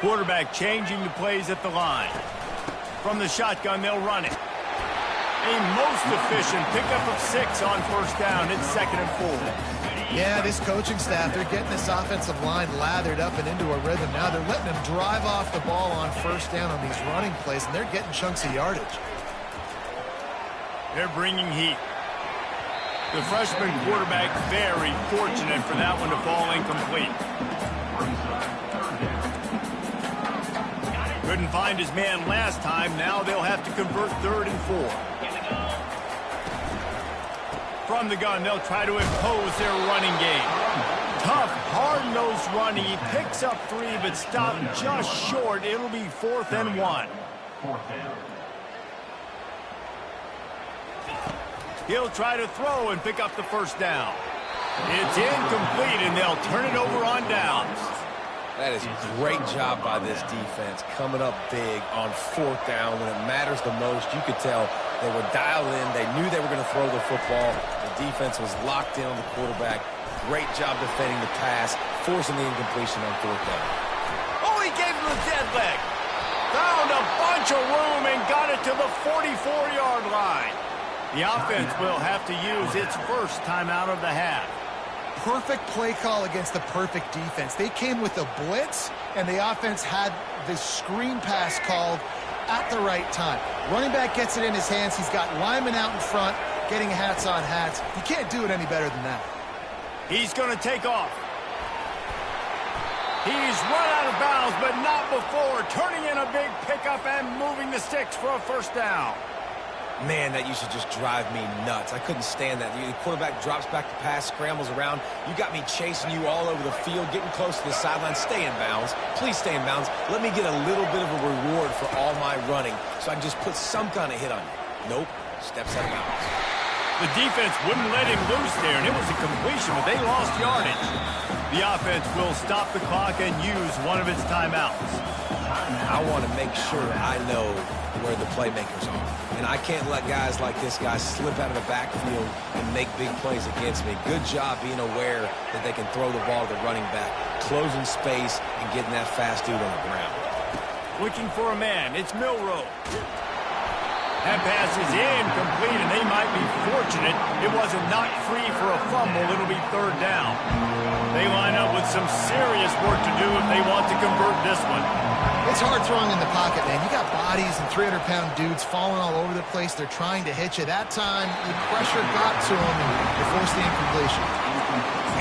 A: Quarterback changing the plays at the line. From the shotgun, they'll run it. A most efficient pickup of 6 on first down. It's 2nd and 4.
C: Yeah, this coaching staff, they're getting this offensive line lathered up and into a rhythm now. They're letting them drive off the ball on first down on these running plays, and they're getting chunks of yardage.
A: They're bringing heat. The freshman quarterback very fortunate for that one to fall incomplete. Couldn't find his man last time. Now they'll have to convert 3rd and 4. From the gun, they'll try to impose their running game. Tough, hard-nosed running. He picks up 3, but stopped just short. It'll be 4th and 1. He'll try to throw and pick up the first down. It's incomplete, and they'll turn it over on downs.
B: That is a great job by this defense, coming up big on 4th down when it matters the most. You could tell they were dialed in. They knew they were going to throw the football. The defense was locked in on the quarterback. Great job defending the pass, forcing the incompletion on 4th down.
A: Oh, he gave him the dead leg. Found a bunch of room and got it to the 44-yard line. The offense will have to use its first timeout of the half.
C: Perfect play call against the perfect defense. They came with a blitz, and the offense had the screen pass called at the right time. Running back gets it in his hands. He's got linemen out in front, getting hats on hats. You can't do it any better than that.
A: He's going to take off. He's run out of bounds, but not before. Turning in a big pickup and moving the sticks for a first down.
B: Man, that used to just drive me nuts. I couldn't stand that. The quarterback drops back to pass, scrambles around. You got me chasing you all over the field, getting close to the sideline. Stay in bounds. Please stay in bounds. Let me get a little bit of a reward for all my running so I can just put some kind of hit on you. Nope. Steps out of bounds.
A: The defense wouldn't let him loose there, and it was a completion, but they lost yardage. The offense will stop the clock and use one of its timeouts.
B: I want to make sure I know where the playmakers are. And I can't let guys like this guy slip out of the backfield and make big plays against me. Good job being aware that they can throw the ball to the running back, closing space, and getting that fast dude on the ground.
A: Looking for a man. It's Milrow. That pass is incomplete, and they might be fortunate it wasn't knocked free for a fumble. It'll be 3rd down. They line up with some serious work to do if they want to convert this one.
C: It's hard throwing in the pocket, man. You got bodies and 300-pound dudes falling all over the place. They're trying to hit you. That time, the pressure got to them, and they forced the incompletion.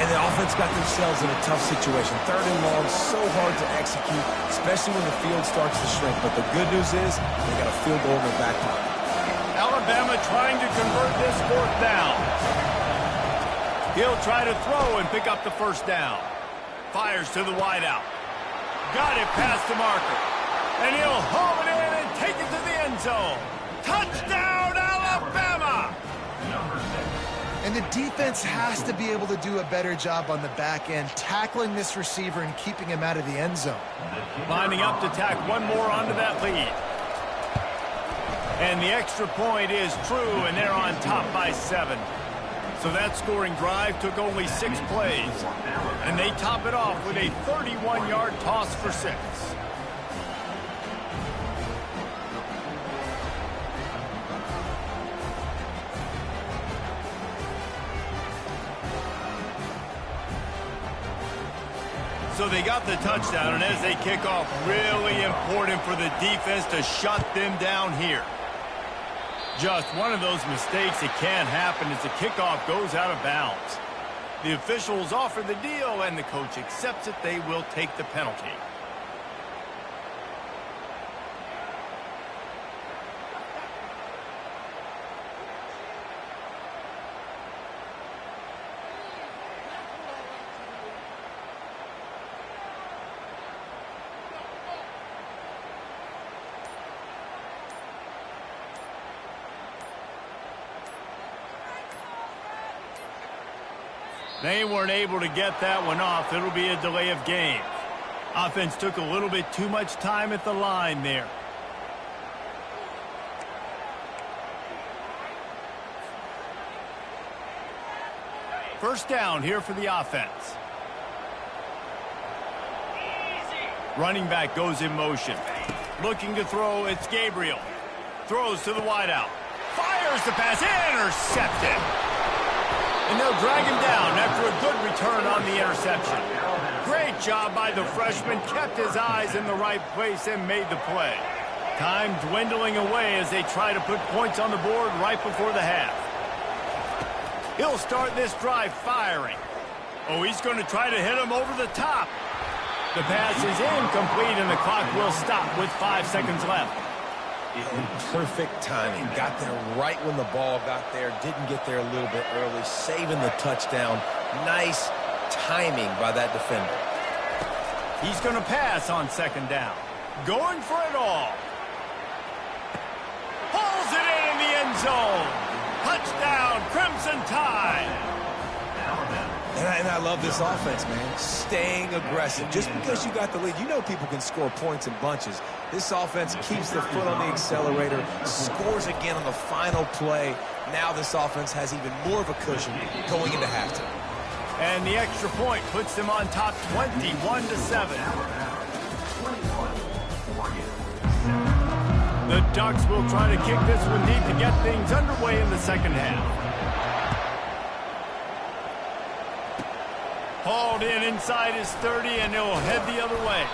B: And the offense got themselves in a tough situation. 3rd and long, so hard to execute, especially when the field starts to shrink. But the good news is they got a field goal in their back pocket.
A: Alabama trying to convert this 4th down. He'll try to throw and pick up the first down. Fires to the wideout. Got it past the marker. And he'll haul it in and take it to the end zone. Touchdown, Alabama!
C: And the defense has to be able to do a better job on the back end, tackling this receiver and keeping him out of the end zone.
A: Lining up to tack one more onto that lead. And the extra point is true, and they're on top by 7. So that scoring drive took only 6 plays. And they top it off with a 31-yard toss for 6. So they got the touchdown, and as they kick off, really important for the defense to shut them down here. Just one of those mistakes that can happen as the kickoff goes out of bounds. The officials offer the deal, and the coach accepts it. They will take the penalty. They weren't able to get that one off. It'll be a delay of game. Offense took a little bit too much time at the line there. First down here for the offense. Running back goes in motion. Looking to throw, it's Gabriel. Throws to the wideout. Fires the pass, intercepted. And they'll drag him down after a good return on the interception. Great job by the freshman, kept his eyes in the right place and made the play. Time dwindling away as they try to put points on the board right before the half. He'll start this drive firing. Oh, he's going to try to hit him over the top. The pass is incomplete and the clock will stop with 5 seconds left.
B: Perfect timing. Got there right when the ball got there. Didn't get there a little bit early. Saving the touchdown. Nice timing by that defender.
A: He's going to pass on second down. Going for it all. Pulls it in the end zone. Touchdown, Crimson Tide.
B: And I love this offense, man. Staying aggressive. Just because you got the lead, you know people can score points in bunches. This offense keeps their foot on the accelerator, scores again on the final play. Now this offense has even more of a cushion going into halftime.
A: And the extra point puts them on top 21-7. The Ducks will try to kick this one deep to get things underway in the second half. Hauled in inside his 30, and he'll head the other way.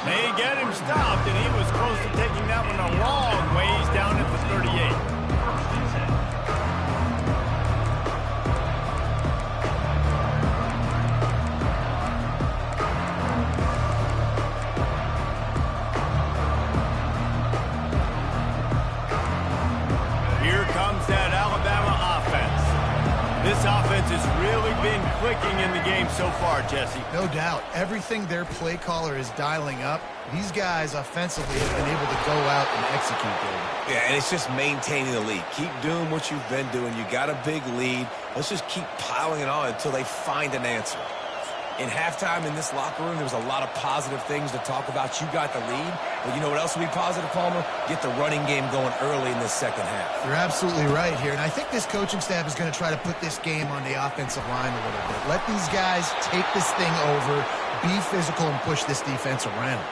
A: They get him stopped, and he was close to taking that one a long ways down at the 38. This offense has really been clicking in the game so far, Jesse.
C: No doubt. Everything their play caller is dialing up, these guys offensively have been able to go out and execute there.
B: Yeah, and it's just maintaining the lead. Keep doing what you've been doing. You got a big lead. Let's just keep piling it on until they find an answer. In halftime in this locker room, there was a lot of positive things to talk about. You got the lead, but you know what else will be positive, Palmer? Get the running game going early in this second half.
C: You're absolutely right here, and I think this coaching staff is going to try to put this game on the offensive line a little bit. Let these guys take this thing over, be physical, and push this defense around.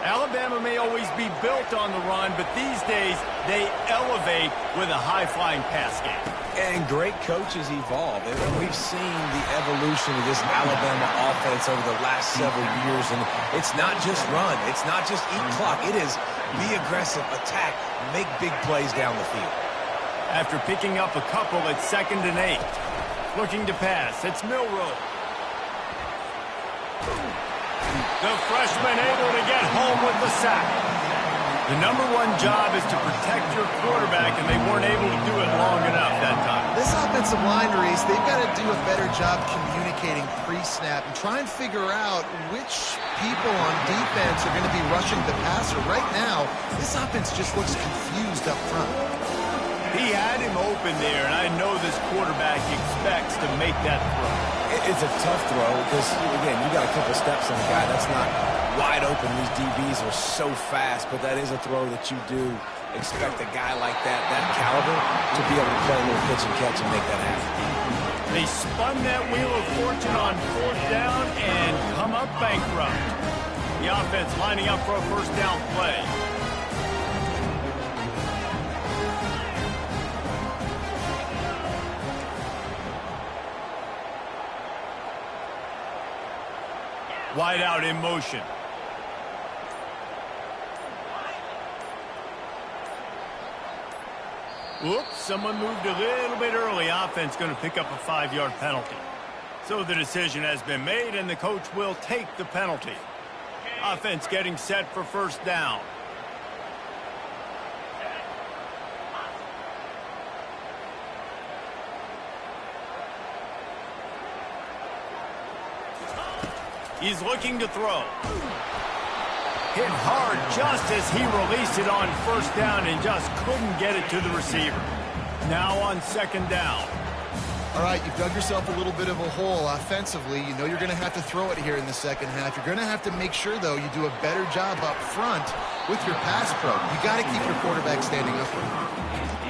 A: Alabama may always be built on the run, but these days they elevate with a high-flying pass game.
B: And great coaches evolve. And we've seen the evolution of this Alabama offense over the last several years. And it's not just run. It's not just eat clock. It is be aggressive, attack, make big plays down the field.
A: After picking up a couple at 2nd and 8. Looking to pass. It's Milroe. The freshman able to get home with the sack. The #1 job is to protect your quarterback, and they weren't able to do it long enough that time.
C: This offensive line, Reese, they've got to do a better job communicating pre-snap and try and figure out which people on defense are going to be rushing the passer. Right now, this offense just looks confused up front.
A: He had him open there, and I know this quarterback expects to make that throw.
B: It's a tough throw because, again, you got a couple steps on the guy. That's not wide open. These DBs are so fast, but that is a throw that you do expect a guy like that caliber, to be able to play a little pitch and catch and make that happen.
A: They spun that wheel of fortune on 4th down and come up bankrupt. The offense lining up for a first down play. Wide out in motion. Oops, someone moved a little bit early. Offense going to pick up a 5-yard penalty. So the decision has been made, and the coach will take the penalty. Offense getting set for first down. He's looking to throw. Hit hard just as he released it on first down and just couldn't get it to the receiver. Now on 2nd down.
C: All right, you've dug yourself a little bit of a hole offensively. You know you're going to have to throw it here in the second half. You're going to have to make sure, though, you do a better job up front with your pass pro. You got to keep your quarterback standing up.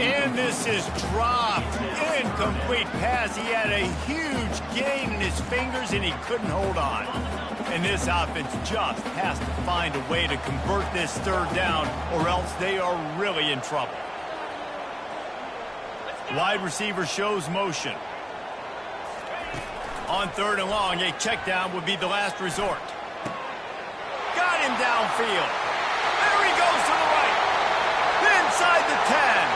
A: And this is dropped. Incomplete pass. He had a huge gain in his fingers, and he couldn't hold on. And this offense just has to find a way to convert this 3rd down, or else they are really in trouble. Wide receiver shows motion. On 3rd and long, a check down would be the last resort. Got him downfield. There he goes to the right. Inside the 10.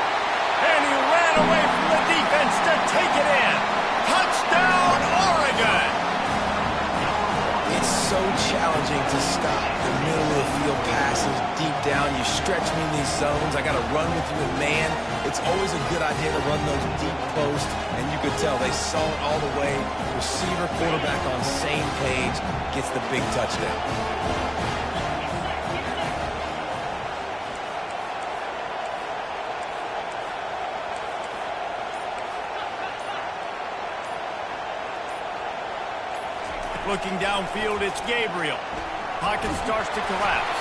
A: And he ran away from the defense to take it in. Touchdown, Oregon!
B: It's so challenging to stop the middle of the field passes deep down. You stretch me in these zones. I got to run with you in man. It's always a good idea to run those deep posts, and you could tell they saw it all the way. Receiver, quarterback on same page, gets the big touchdown.
A: Looking downfield, it's Gabriel. Pocket starts to collapse.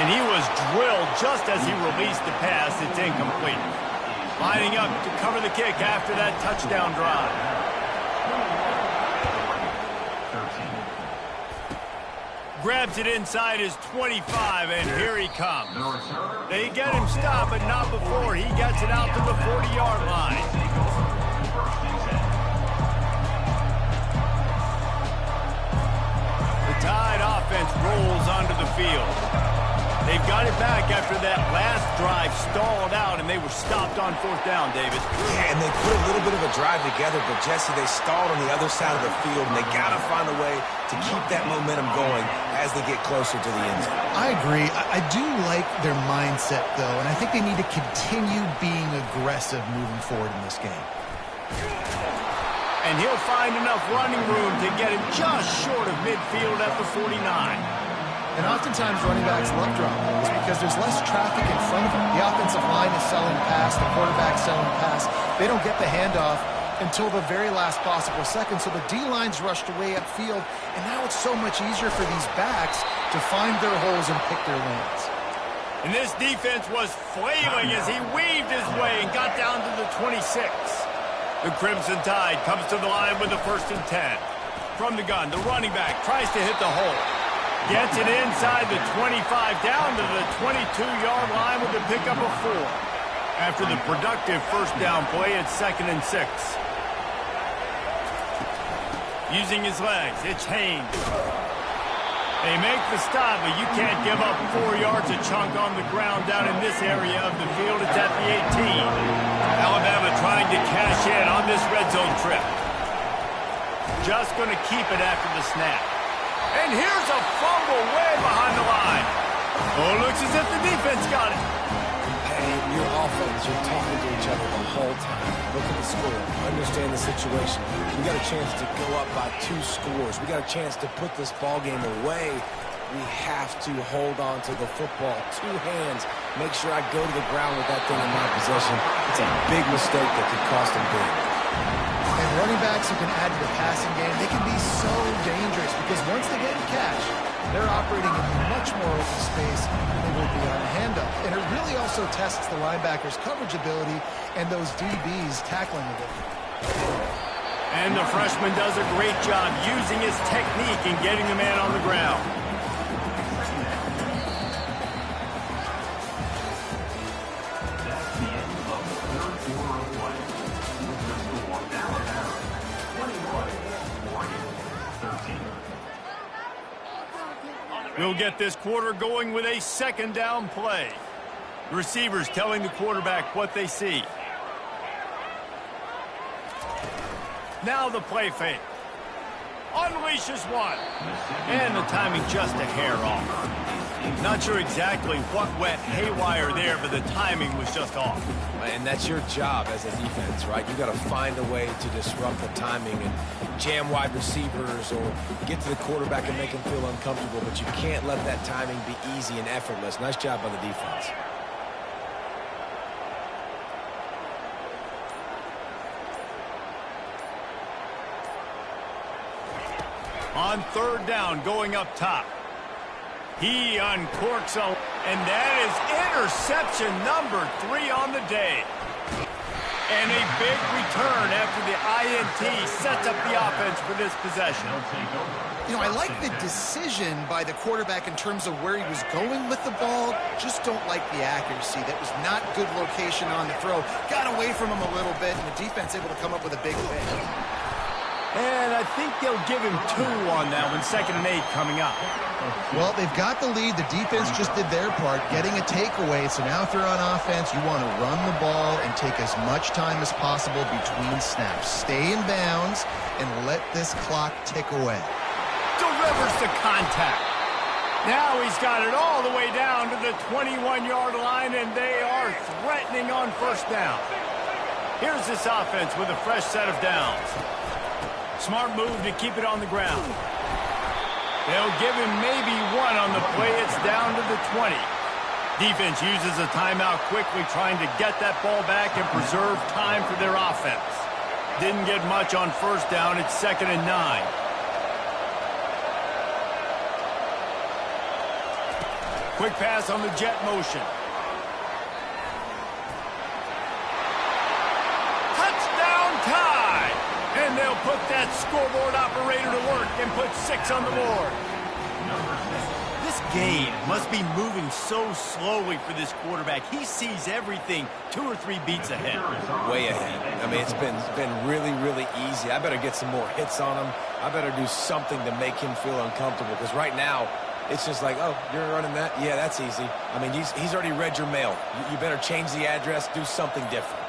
A: And he was drilled just as he released the pass. It's incomplete. Lining up to cover the kick after that touchdown drive. Grabs it inside his 25, and here he comes. They get him stopped, but not before he gets it out to the 40-yard line. The Tide offense rolls onto the field. They've got it back after that last drive stalled out, and they were stopped on fourth down, David.
B: Yeah, and they put a little bit of a drive together, but, Jesse, they stalled on the other side of the field, and they got to find a way to keep that momentum going as they get closer to the end zone.
C: I agree. I do like their mindset, though, and I think they need to continue being aggressive moving forward in this game.
A: And he'll find enough running room to get him just short of midfield at the 49.
C: And oftentimes running backs love drop balls because there's less traffic in front of them. The offensive line is selling pass, the quarterback's selling pass. They don't get the handoff until the very last possible second, so the D-line's rushed away upfield, and now it's so much easier for these backs to find their holes and pick their lanes.
A: And this defense was flailing as he weaved his way and got down to the 26. The Crimson Tide comes to the line with the 1st and 10. From the gun, the running back tries to hit the hole. Gets it inside the 25, down to the 22-yard line with a pickup of 4. After the productive first down play, it's 2nd and 6. Using his legs, it's Haynes. They make the stop, but you can't give up 4 yards a chunk on the ground down in this area of the field. It's at the 18. Alabama trying to cash in on this red zone trip. Just going to keep it after the snap. And here's a fumble way behind the line. Oh, looks as if the defense got it.
B: Hey, your offense, you're talking to each other the whole time. Look at the score. Understand the situation. We got a chance to go up by 2 scores. We got a chance to put this ball game away. We have to hold on to the football. 2 hands. Make sure I go to the ground with that thing in my possession. It's a big mistake that could cost them big.
C: And running backs who can add to the passing game, they can be so dangerous because once they get in catch, they're operating in much more open space than they would be on a handoff. And it really also tests the linebackers' coverage ability and those DBs tackling ability.
A: And the freshman does a great job using his technique and getting the man on the ground. We'll get this quarter going with a 2nd down play. The receivers telling the quarterback what they see. Now the play fake. Unleashes one. And the timing just a hair off. Not sure exactly what went haywire there, but the timing was just off.
B: And that's your job as a defense, right? You got to find a way to disrupt the timing and jam wide receivers or get to the quarterback and make him feel uncomfortable, but you can't let that timing be easy and effortless. Nice job by the defense.
A: On 3rd down, going up top. He uncorks a, and that is interception number 3 on the day. And a big return after the INT sets up the offense for this possession.
C: You know, I like the decision by the quarterback in terms of where he was going with the ball. Just don't like the accuracy. That was not good location on the throw. Got away from him a little bit, and the defense able to come up with a big pick.
A: And I think they'll give him 2 on that one, 2nd and 8 coming up.
C: Well, they've got the lead. The defense just did their part, getting a takeaway. So now if they're on offense, you want to run the ball and take as much time as possible between snaps. Stay in bounds and let this clock tick away.
A: Delivers the contact. Now he's got it all the way down to the 21-yard line, and they are threatening on 1st down. Here's this offense with a fresh set of downs. Smart move to keep it on the ground. They'll give him maybe 1 on the play. It's down to the 20. Defense uses a timeout quickly, trying to get that ball back and preserve time for their offense. Didn't get much on 1st down. It's 2nd and 9. Quick pass on the jet motion. Touchdown tie! And they'll put that scoreboard operator to work and put 6 on the board. This game must be moving so slowly for this quarterback. He sees everything 2 or 3 beats ahead.
B: Way ahead. I mean, it's been really, really easy. I better get some more hits on him. I better do something to make him feel uncomfortable, because right now, it's just like, oh, you're running that? Yeah, that's easy. I mean, he's already read your mail. You better change the address, do something different.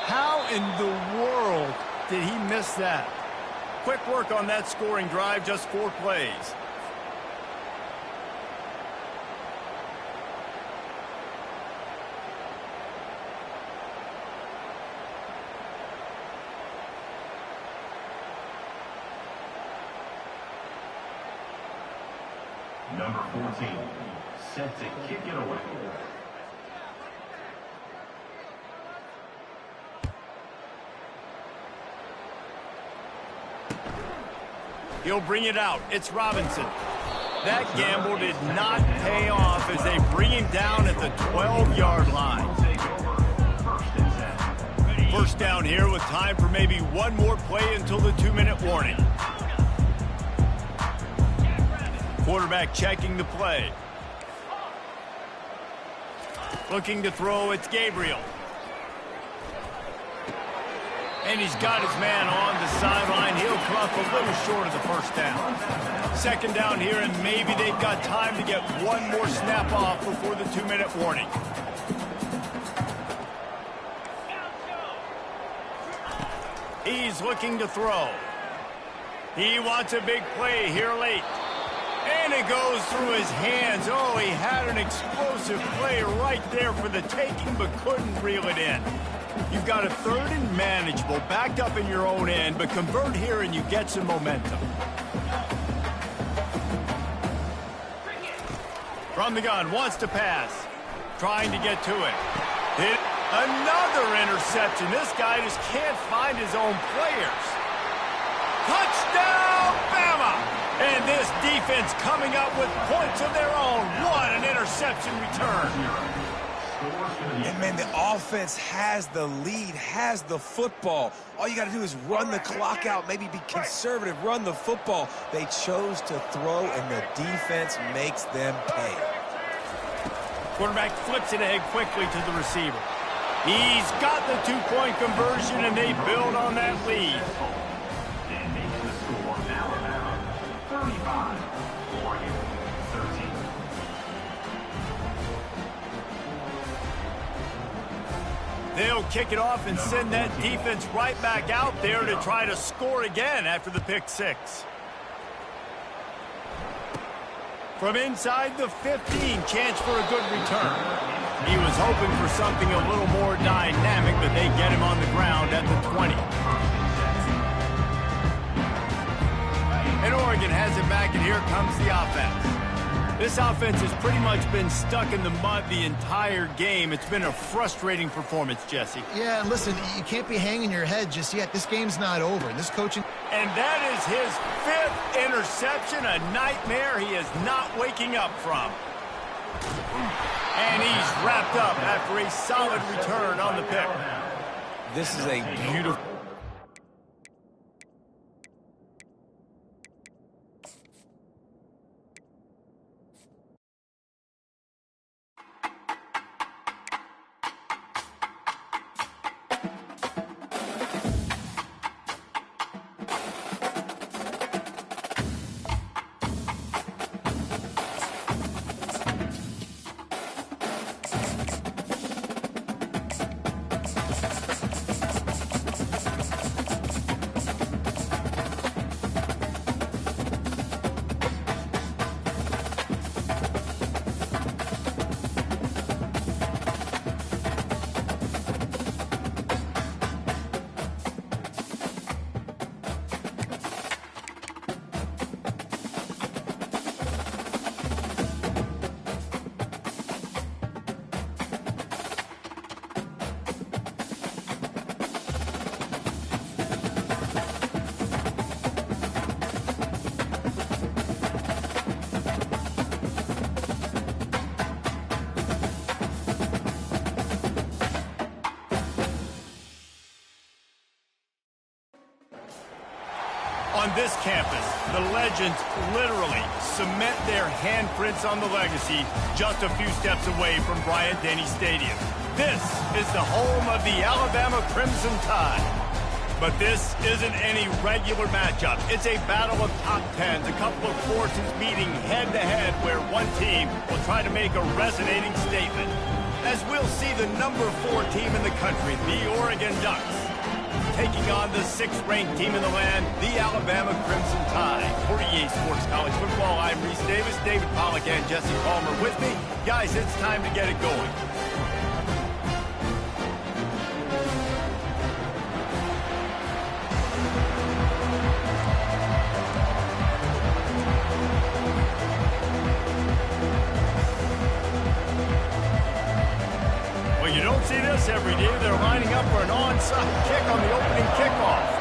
A: How in the world did he miss that? Quick work on that scoring drive, just 4 plays.
D: Number 14, set to kick it away.
A: He'll bring it out. It's Robinson. That gamble did not pay off as they bring him down at the 12-yard line. First down here with time for maybe one more play until the 2-minute warning. Quarterback checking the play. Looking to throw, it's Gabriel. And he's got his man on the sideline. He'll come up a little short of the first down. Second down here, and maybe they've got time to get one more snap off before the 2-minute warning. He's looking to throw. He wants a big play here late. And it goes through his hands. Oh, he had an explosive play right there for the taking, but couldn't reel it in. You've got a 3rd and manageable, backed up in your own end, but convert here and you get some momentum. From the gun, wants to pass. Trying to get to it. Hit another interception. This guy just can't find his own players. Touchdown, Bama! And this defense coming up with points of their own. What an interception return.
B: And, man, the offense has the lead, has the football. All you got to do is run the clock out, maybe be conservative, run the football. They chose to throw, and the defense makes them pay.
A: Quarterback flips it ahead quickly to the receiver. He's got the 2-point conversion, and they build on that lead.
D: And making the score, Alabama, 35, Oregon, 13.
A: They'll kick it off and send that defense right back out there to try to score again after the pick 6. From inside the 15, chance for a good return. He was hoping for something a little more dynamic, but they get him on the ground at the 20. And Oregon has it back, and here comes the offense. This offense has pretty much been stuck in the mud the entire game. It's been a frustrating performance, Jesse.
C: Yeah, and listen, you can't be hanging your head just yet. This game's not over. And this coaching...
A: And that is his 5th interception, a nightmare he is not waking up from. And he's wrapped up after a solid return on the pick.
B: This is a beautiful...
A: On this campus, the legends literally cement their handprints on the legacy just a few steps away from Bryant-Denny Stadium. This is the home of the Alabama Crimson Tide. But this isn't any regular matchup. It's a battle of top tens, a couple of forces meeting head-to-head where one team will try to make a resonating statement. As we'll see the number 4 team in the country, the Oregon Ducks, taking on the 6th-ranked team in the land, the Alabama Crimson Tide. For EA Sports College Football, I'm Reese Davis, David Pollack, and Jesse Palmer with me. Guys, it's time to get it going. Well, you don't see this every day. They're lining up for an onside kick on the opening kickoff.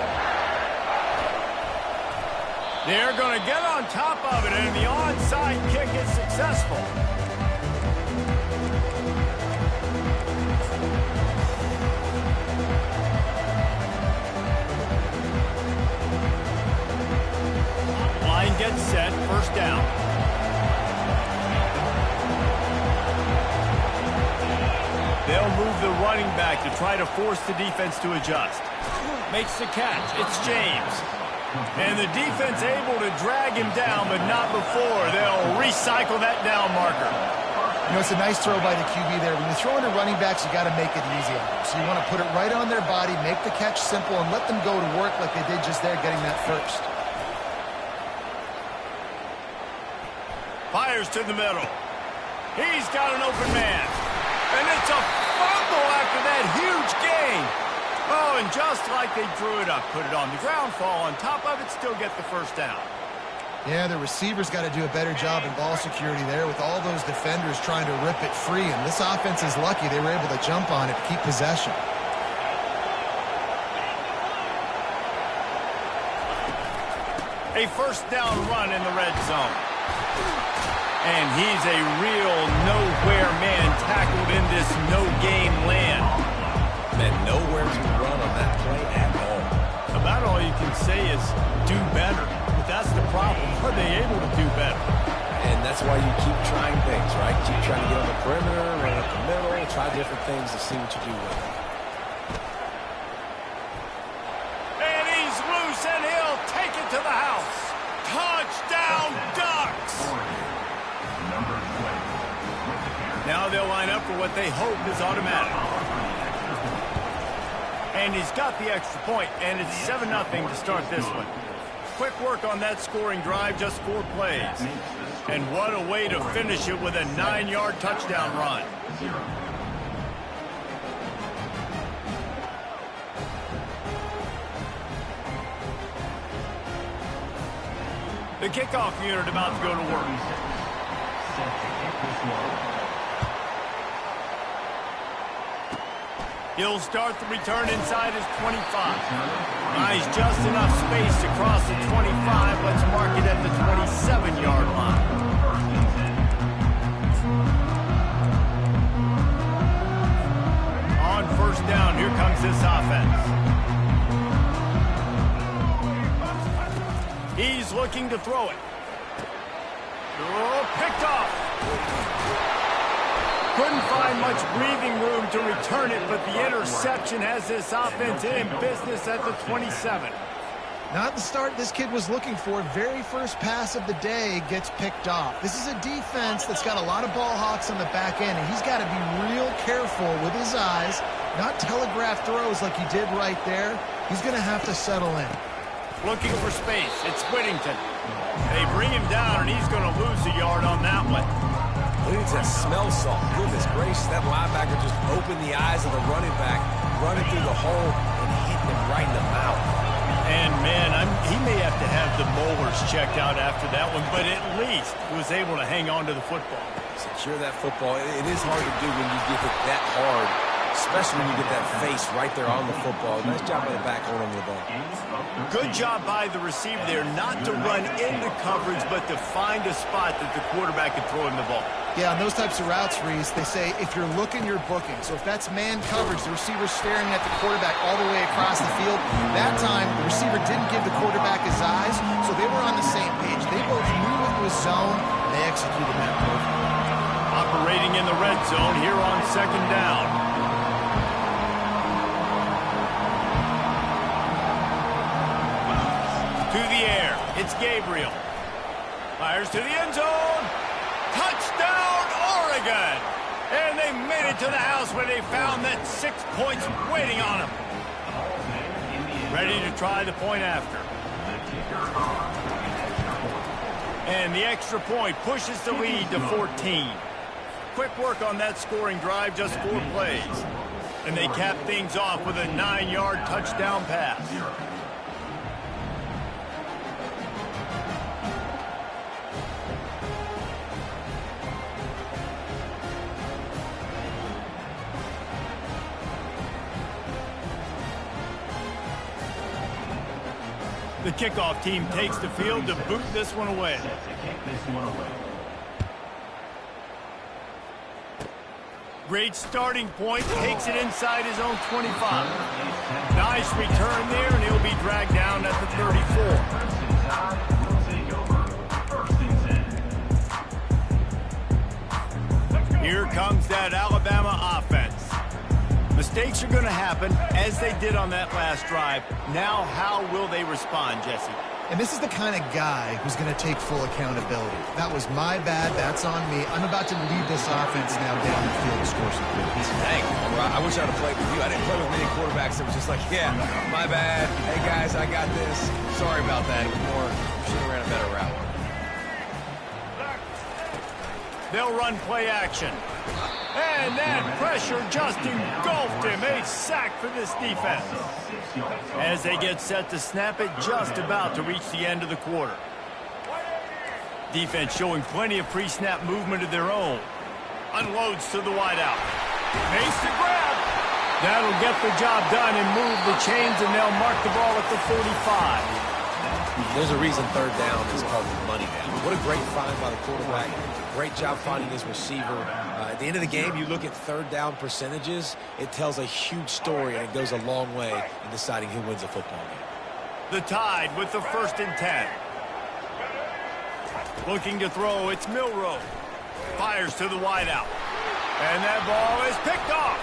A: They're going to get on top of it, and the onside kick is successful. Line gets set, first down. They'll move the running back to try to force the defense to adjust. Makes the catch. It's James. And the defense able to drag him down, but not before. They'll recycle that down marker.
C: You know, it's a nice throw by the QB there. When you're throwing to running backs, you got to make it easy on them. So you want to put it right on their body, make the catch simple, and let them go to work like they did just there, getting that first.
A: Fires to the middle. He's got an open man. And it's a fumble after that huge gain. Oh, and just like they drew it up, put it on the ground, fall on top of it, still get the first down.
C: Yeah, the receivers got to do a better job in ball security there with all those defenders trying to rip it free. And this offense is lucky they were able to jump on it to keep possession.
A: A first down run in the red zone. And he's a real nowhere man tackled in this no-gain land.
B: Man, nowhere to run on that play at all.
A: About all you can say is do better. But that's the problem. Are they able to do better?
B: And that's why you keep trying things, right? Keep trying to get on the perimeter, run up the middle, try different things to see what you do with it.
A: And he's loose, and he'll take it to the house. Touchdown, Ducks! Now they'll line up for what they hope is automatic. And he's got the extra point, and it's 7-0 to start this one. Quick work on that scoring drive, just 4 plays. And what a way to finish it with a 9-yard touchdown run. The kickoff unit about to go to work. He'll start the return inside his 25. Nice, just enough space to cross the 25. Let's mark it at the 27-yard line. On first down, here comes this offense. He's looking to throw it. Oh, picked off. Couldn't find much breathing room to return it, but the interception has this offense in business at the 27.
C: Not the start this kid was looking for. Very first pass of the day gets picked off. This is a defense that's got a lot of ball hawks on the back end, and he's got to be real careful with his eyes, not telegraph throws like he did right there. He's going to have to settle in.
A: Looking for space. It's Whittington. They bring him down, and he's going to lose a yard on that one.
B: Look at that smell salt. Goodness gracious, that linebacker just opened the eyes of the running back, running through the hole and hitting him right in the mouth.
A: And, man, he may have to have the molars checked out after that one, but at least was able to hang on to the football.
B: Secure that football. It is hard to do when you get hit that hard especially when you get that face right there on the football. Nice job by the back holding the ball.
A: Good job by the receiver there not to run into coverage, but to find a spot that the quarterback can throw him the ball.
C: Yeah, on those types of routes, Reese, they say if you're looking, you're booking. So if that's man coverage, the receiver's staring at the quarterback all the way across the field. That time, the receiver didn't give the quarterback his eyes, so they were on the same page. They both knew it was zone, and they executed that perfectly.
A: Operating in the red zone here on second down. To the air, it's Gabriel. Fires to the end zone. Touchdown, Oregon! And they made it to the house where they found that 6 points waiting on them. Ready to try the point after. And the extra point pushes the lead to 14. Quick work on that scoring drive, just 4 plays. And they cap things off with a 9-yard touchdown pass. The kickoff team takes the field to boot this one away. Great starting point, takes it inside his own 25. Nice return there, and he'll be dragged down at the 34. Here comes that Alabama offense. Mistakes are going to happen, as they did on that last drive. Now, how will they respond, Jesse?
C: And this is the kind of guy who's going to take full accountability. That was my bad. That's on me. I'm about to lead this offense now down the field to score some points.
B: Dang, I wish I'd have played with you. I didn't play with many quarterbacks that was just like, yeah, my bad. Hey, guys, I got this. Sorry about that. It was more, should have ran a better route.
A: They'll run play action. And that pressure just engulfed him. A sack for this defense. As they get set to snap it, just about to reach the end of the quarter. Defense showing plenty of pre-snap movement of their own. Unloads to the wideout. Makes the grab. That'll get the job done and move the chains, and they'll mark the ball at the 45.
B: There's a reason third down is called money down. What a great find by the quarterback. Great job finding his receiver. At the end of the game, you look at third down percentages. It tells a huge story, and it goes a long way in deciding who wins a football game.
A: The Tide with the 1st and 10. Looking to throw, it's Milroe. Fires to the wideout. And that ball is picked off.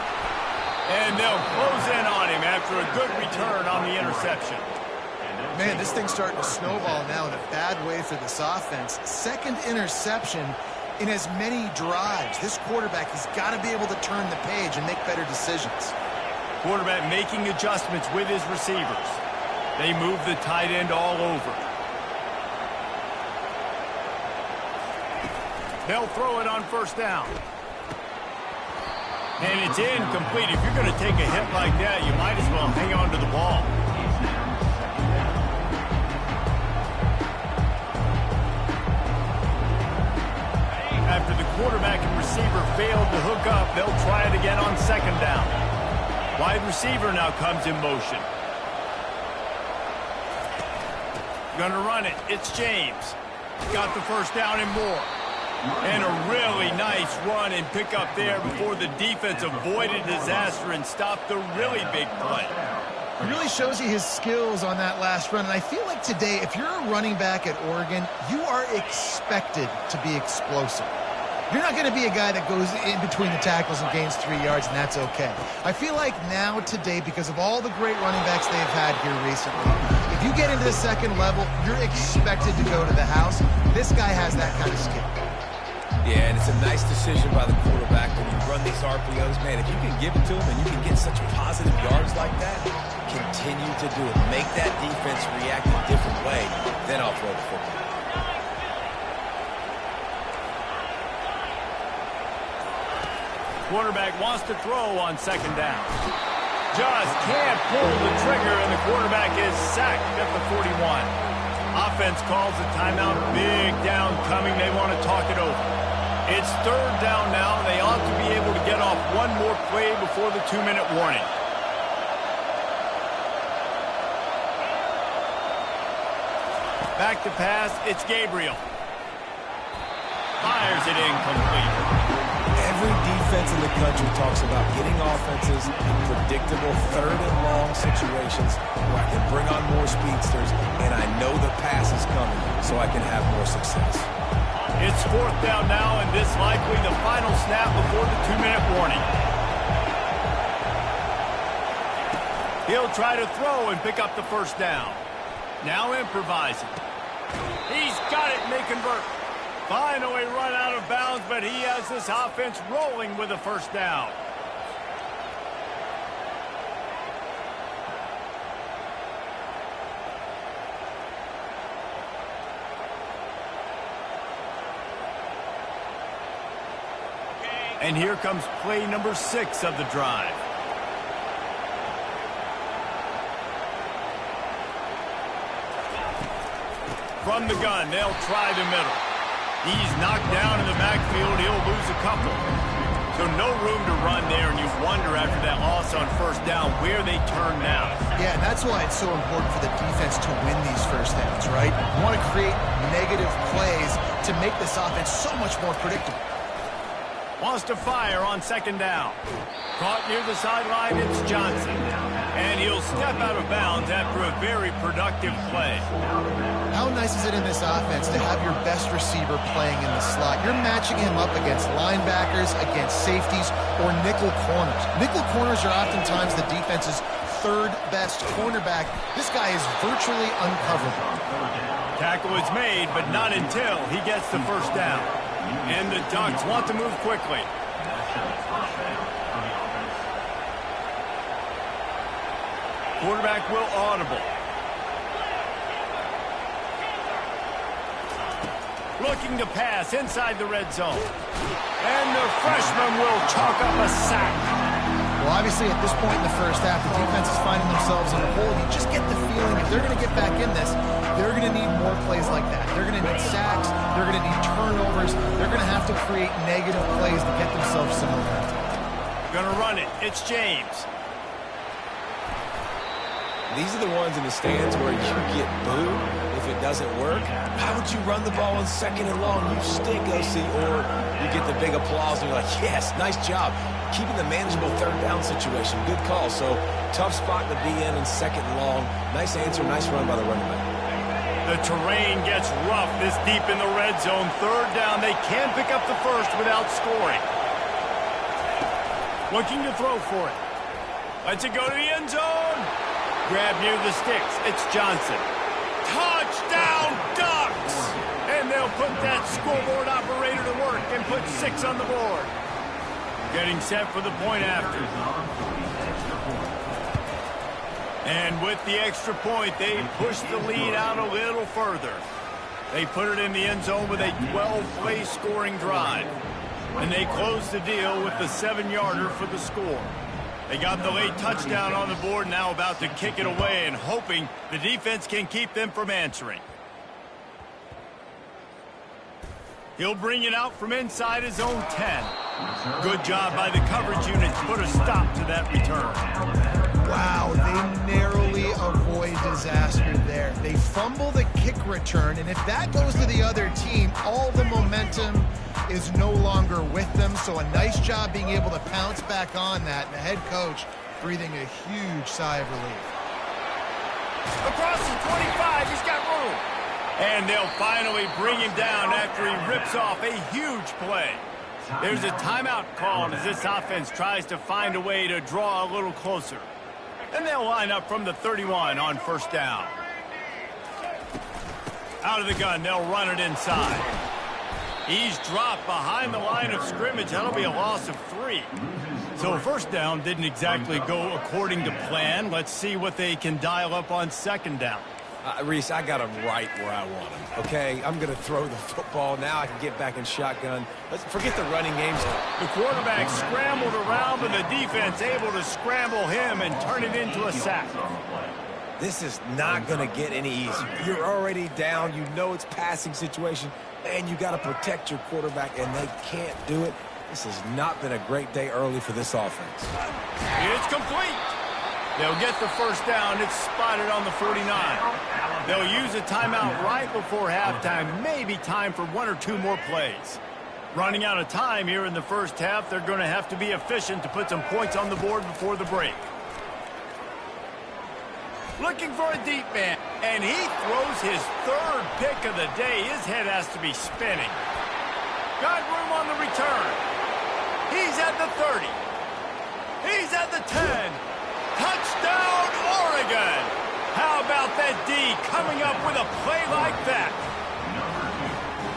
A: And they'll close in on him after a good return on the interception.
C: Man, this thing's starting to snowball now in a bad way for this offense. Second interception in as many drives. This quarterback has got to be able to turn the page and make better decisions.
A: Quarterback making adjustments with his receivers. They move the tight end all over. They'll throw it on 1st down. And it's incomplete. If you're going to take a hit like that, you might as well hang on to the ball. After the quarterback and receiver failed to hook up, they'll try it again on 2nd down. Wide receiver now comes in motion. Gonna run it. It's James. Got the 1st down and more. And a really nice run and pick up there before the defense avoided disaster and stopped the really big play.
C: It really shows you his skills on that last run. And I feel like today, if you're a running back at Oregon, you are expected to be explosive. You're not going to be a guy that goes in between the tackles and gains 3 yards, and that's okay. I feel like now, today, because of all the great running backs they've had here recently, if you get into the 2nd level, you're expected to go to the house. This guy has that kind of skill.
B: Yeah, and it's a nice decision by the quarterback when you run these RPOs. Man, if you can give it to him and you can get such positive yards like that, continue to do it. Make that defense react a different way, then I'll throw the football.
A: Quarterback wants to throw on 2nd down. Just can't pull the trigger, and the quarterback is sacked at the 41. Offense calls a timeout. Big down coming. They want to talk it over. It's third down now. They ought to be able to get off one more play before the 2-minute warning. Back to pass, it's Gabriel. Fires it incomplete.
B: Every defense in the country talks about getting offenses in predictable third and long situations where I can bring on more speedsters and I know the pass is coming so I can have more success.
A: It's fourth down now, and this likely the final snap before the 2-minute warning. He'll try to throw and pick up the first down. Now improvising. He's got it and they convert. Finally run out of bounds, but he has this offense rolling with a first down. And here comes play number 6 of the drive. From the gun, they'll try the middle. He's knocked down in the backfield. He'll lose a couple. So no room to run there, and you wonder after that loss on first down where they turn now.
C: Yeah, and that's why it's so important for the defense to win these first downs, right? You want to create negative plays to make this offense so much more predictable.
A: Wants to fire on second down. Caught near the sideline, it's Johnson. And he'll step out of bounds after a very productive play.
C: How nice is it in this offense to have your best receiver playing in the slot? You're matching him up against linebackers, against safeties, or nickel corners. Nickel corners are oftentimes the defense's third best cornerback. This guy is virtually uncoverable.
A: Tackle is made, but not until he gets the first down. And the Ducks want to move quickly. Quarterback will audible. Looking to pass inside the red zone. And the freshman will chalk up a sack.
C: Well, obviously, at this point in the first half, the defense is finding themselves in a hole. You just get the feeling if they're going to get back in this, they're going to need more plays like that. They're going to need sacks. They're going to need turnovers. They're going to have to create negative plays to get themselves some momentum.
A: Going to run it. It's James.
B: These are the ones in the stands where you get booed if it doesn't work. Why would you run the ball on second and long? You stink, OC. Or you get the big applause and you're like, yes, nice job. Keeping the manageable third down situation. Good call. So tough spot to be in second and long. Nice answer, nice run by the running back.
A: The terrain gets rough this deep in the red zone. Third down, they can pick up the first without scoring. Looking to throw for it. Lets it go to the end zone. Grab near the sticks. It's Johnson. Touchdown, Ducks! And they'll put that scoreboard operator to work and put 6 on the board. Getting set for the point after. And with the extra point, they push the lead out a little further. They put it in the end zone with a 12-play scoring drive. And they close the deal with the 7-yarder for the score. They got the late touchdown on the board, now about to kick it away and hoping the defense can keep them from answering. He'll bring it out from inside his own 10. Good job by the coverage unit to put a stop to that return.
C: Wow, they narrowly avoid disaster there. They fumble the kick return, and if that goes to the other team, all the momentum is no longer with them. So a nice job being able to pounce back on that, and the head coach breathing a huge sigh of relief.
A: Across the 25, he's got room. And they'll finally bring him down after he rips off a huge play. There's a timeout called as this offense tries to find a way to draw a little closer. And they'll line up from the 31 on first down. Out of the gun, they'll run it inside. He's dropped behind the line of scrimmage. That'll be a loss of 3. So first down didn't exactly go according to plan. Let's see what they can dial up on second down.
B: Reese, I got him right where I want him. Okay, I'm going to throw the football. Now I can get back in shotgun. Let's forget the running games.
A: The quarterback scrambled around, but the defense able to scramble him and turn it into a sack.
B: This is not going to get any easier. You're already down. You know it's passing situation. and you got to protect your quarterback, and they can't do it. This has not been a great day early for this offense.
A: It's complete. They'll get the first down. It's spotted on the 49. They'll use a timeout right before halftime. Maybe time for 1 or 2 more plays. Running out of time here in the first half, they're going to have to be efficient to put some points on the board before the break. Looking for a deep man, and he throws his 3rd pick of the day. His head has to be spinning. Got room on the return. He's at the 30. He's at the 10. Touchdown, Oregon! How about that D coming up with a play like that?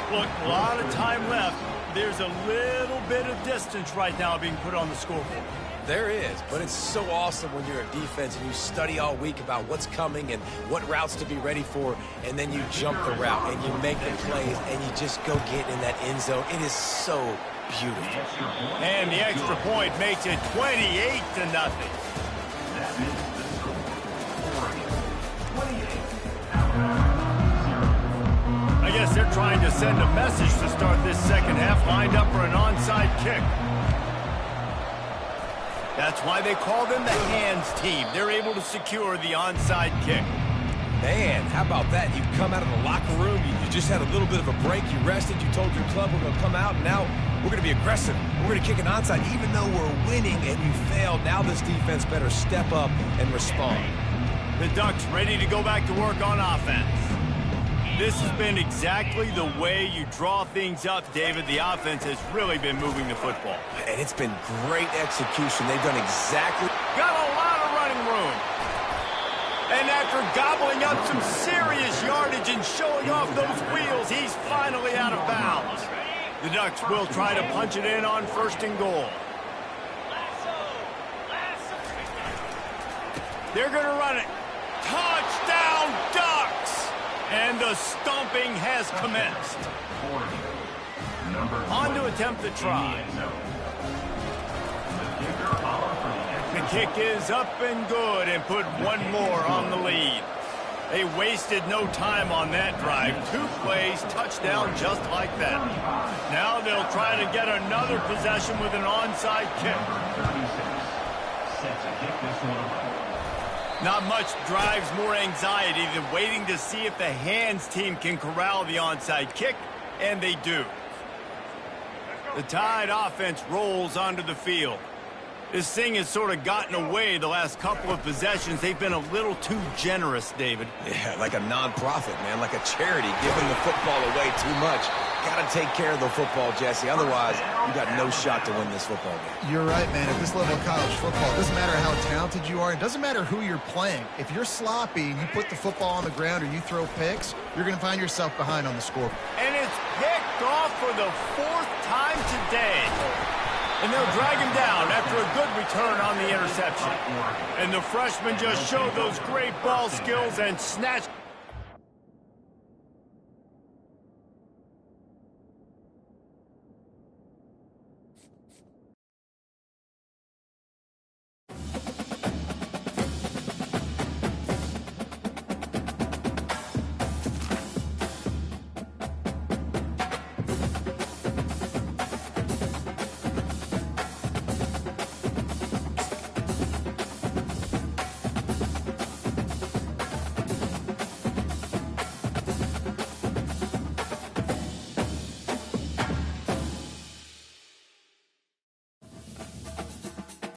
A: Look, a lot of time left. There's a little bit of distance right now being put on the scoreboard.
B: There is, but it's so awesome when you're a defense and you study all week about what's coming and what routes to be ready for, and then you jump the route and you make the plays and you just go get in that end zone. It is so beautiful.
A: And the extra point makes it 28-0.
D: That is the score. Oregon, 28.
A: I guess they're trying to send a message to start this second half, lined up for an onside kick. That's why they call them the hands team. They're able to secure the onside kick.
B: Man, how about that? You come out of the locker room, you just had a little bit of a break, you rested, you told your club we're going to come out, and now we're going to be aggressive. We're going to kick an onside. Even though we're winning and you failed, now this defense better step up and respond.
A: The Ducks ready to go back to work on offense. This has been exactly the way you draw things up, David. The offense has really been moving the football.
B: And it's been great execution. They've done exactly...
A: Got a lot of running room. And after gobbling up some serious yardage and showing off those wheels, he's finally out of bounds. The Ducks will try to punch it in on 1st and goal. They're going to run it. Touchdown, Ducks! And the stomping has commenced. On to attempt the try. The kick is up and good and put 1 more on the lead. They wasted no time on that drive. 2 plays, touchdown just like that. Now they'll try to get another possession with an onside kick. Not much drives more anxiety than waiting to see if the hands team can corral the onside kick, and they do. The Tide offense rolls onto the field. This thing has sort of gotten away the last couple of possessions. They've been a little too generous, David.
B: Yeah, like a non-profit, man, like a charity, giving the football away too much. Got to take care of the football, Jesse. Otherwise, you got no shot to win this football game.
C: You're right, man. At this level of college football, it doesn't matter how talented you are. It doesn't matter who you're playing. If you're sloppy and you put the football on the ground or you throw picks, you're going to find yourself behind on the scoreboard.
A: And it's picked off for the 4th time today. And they'll drag him down after a good return on the interception. And the freshman just showed those great ball skills and snatched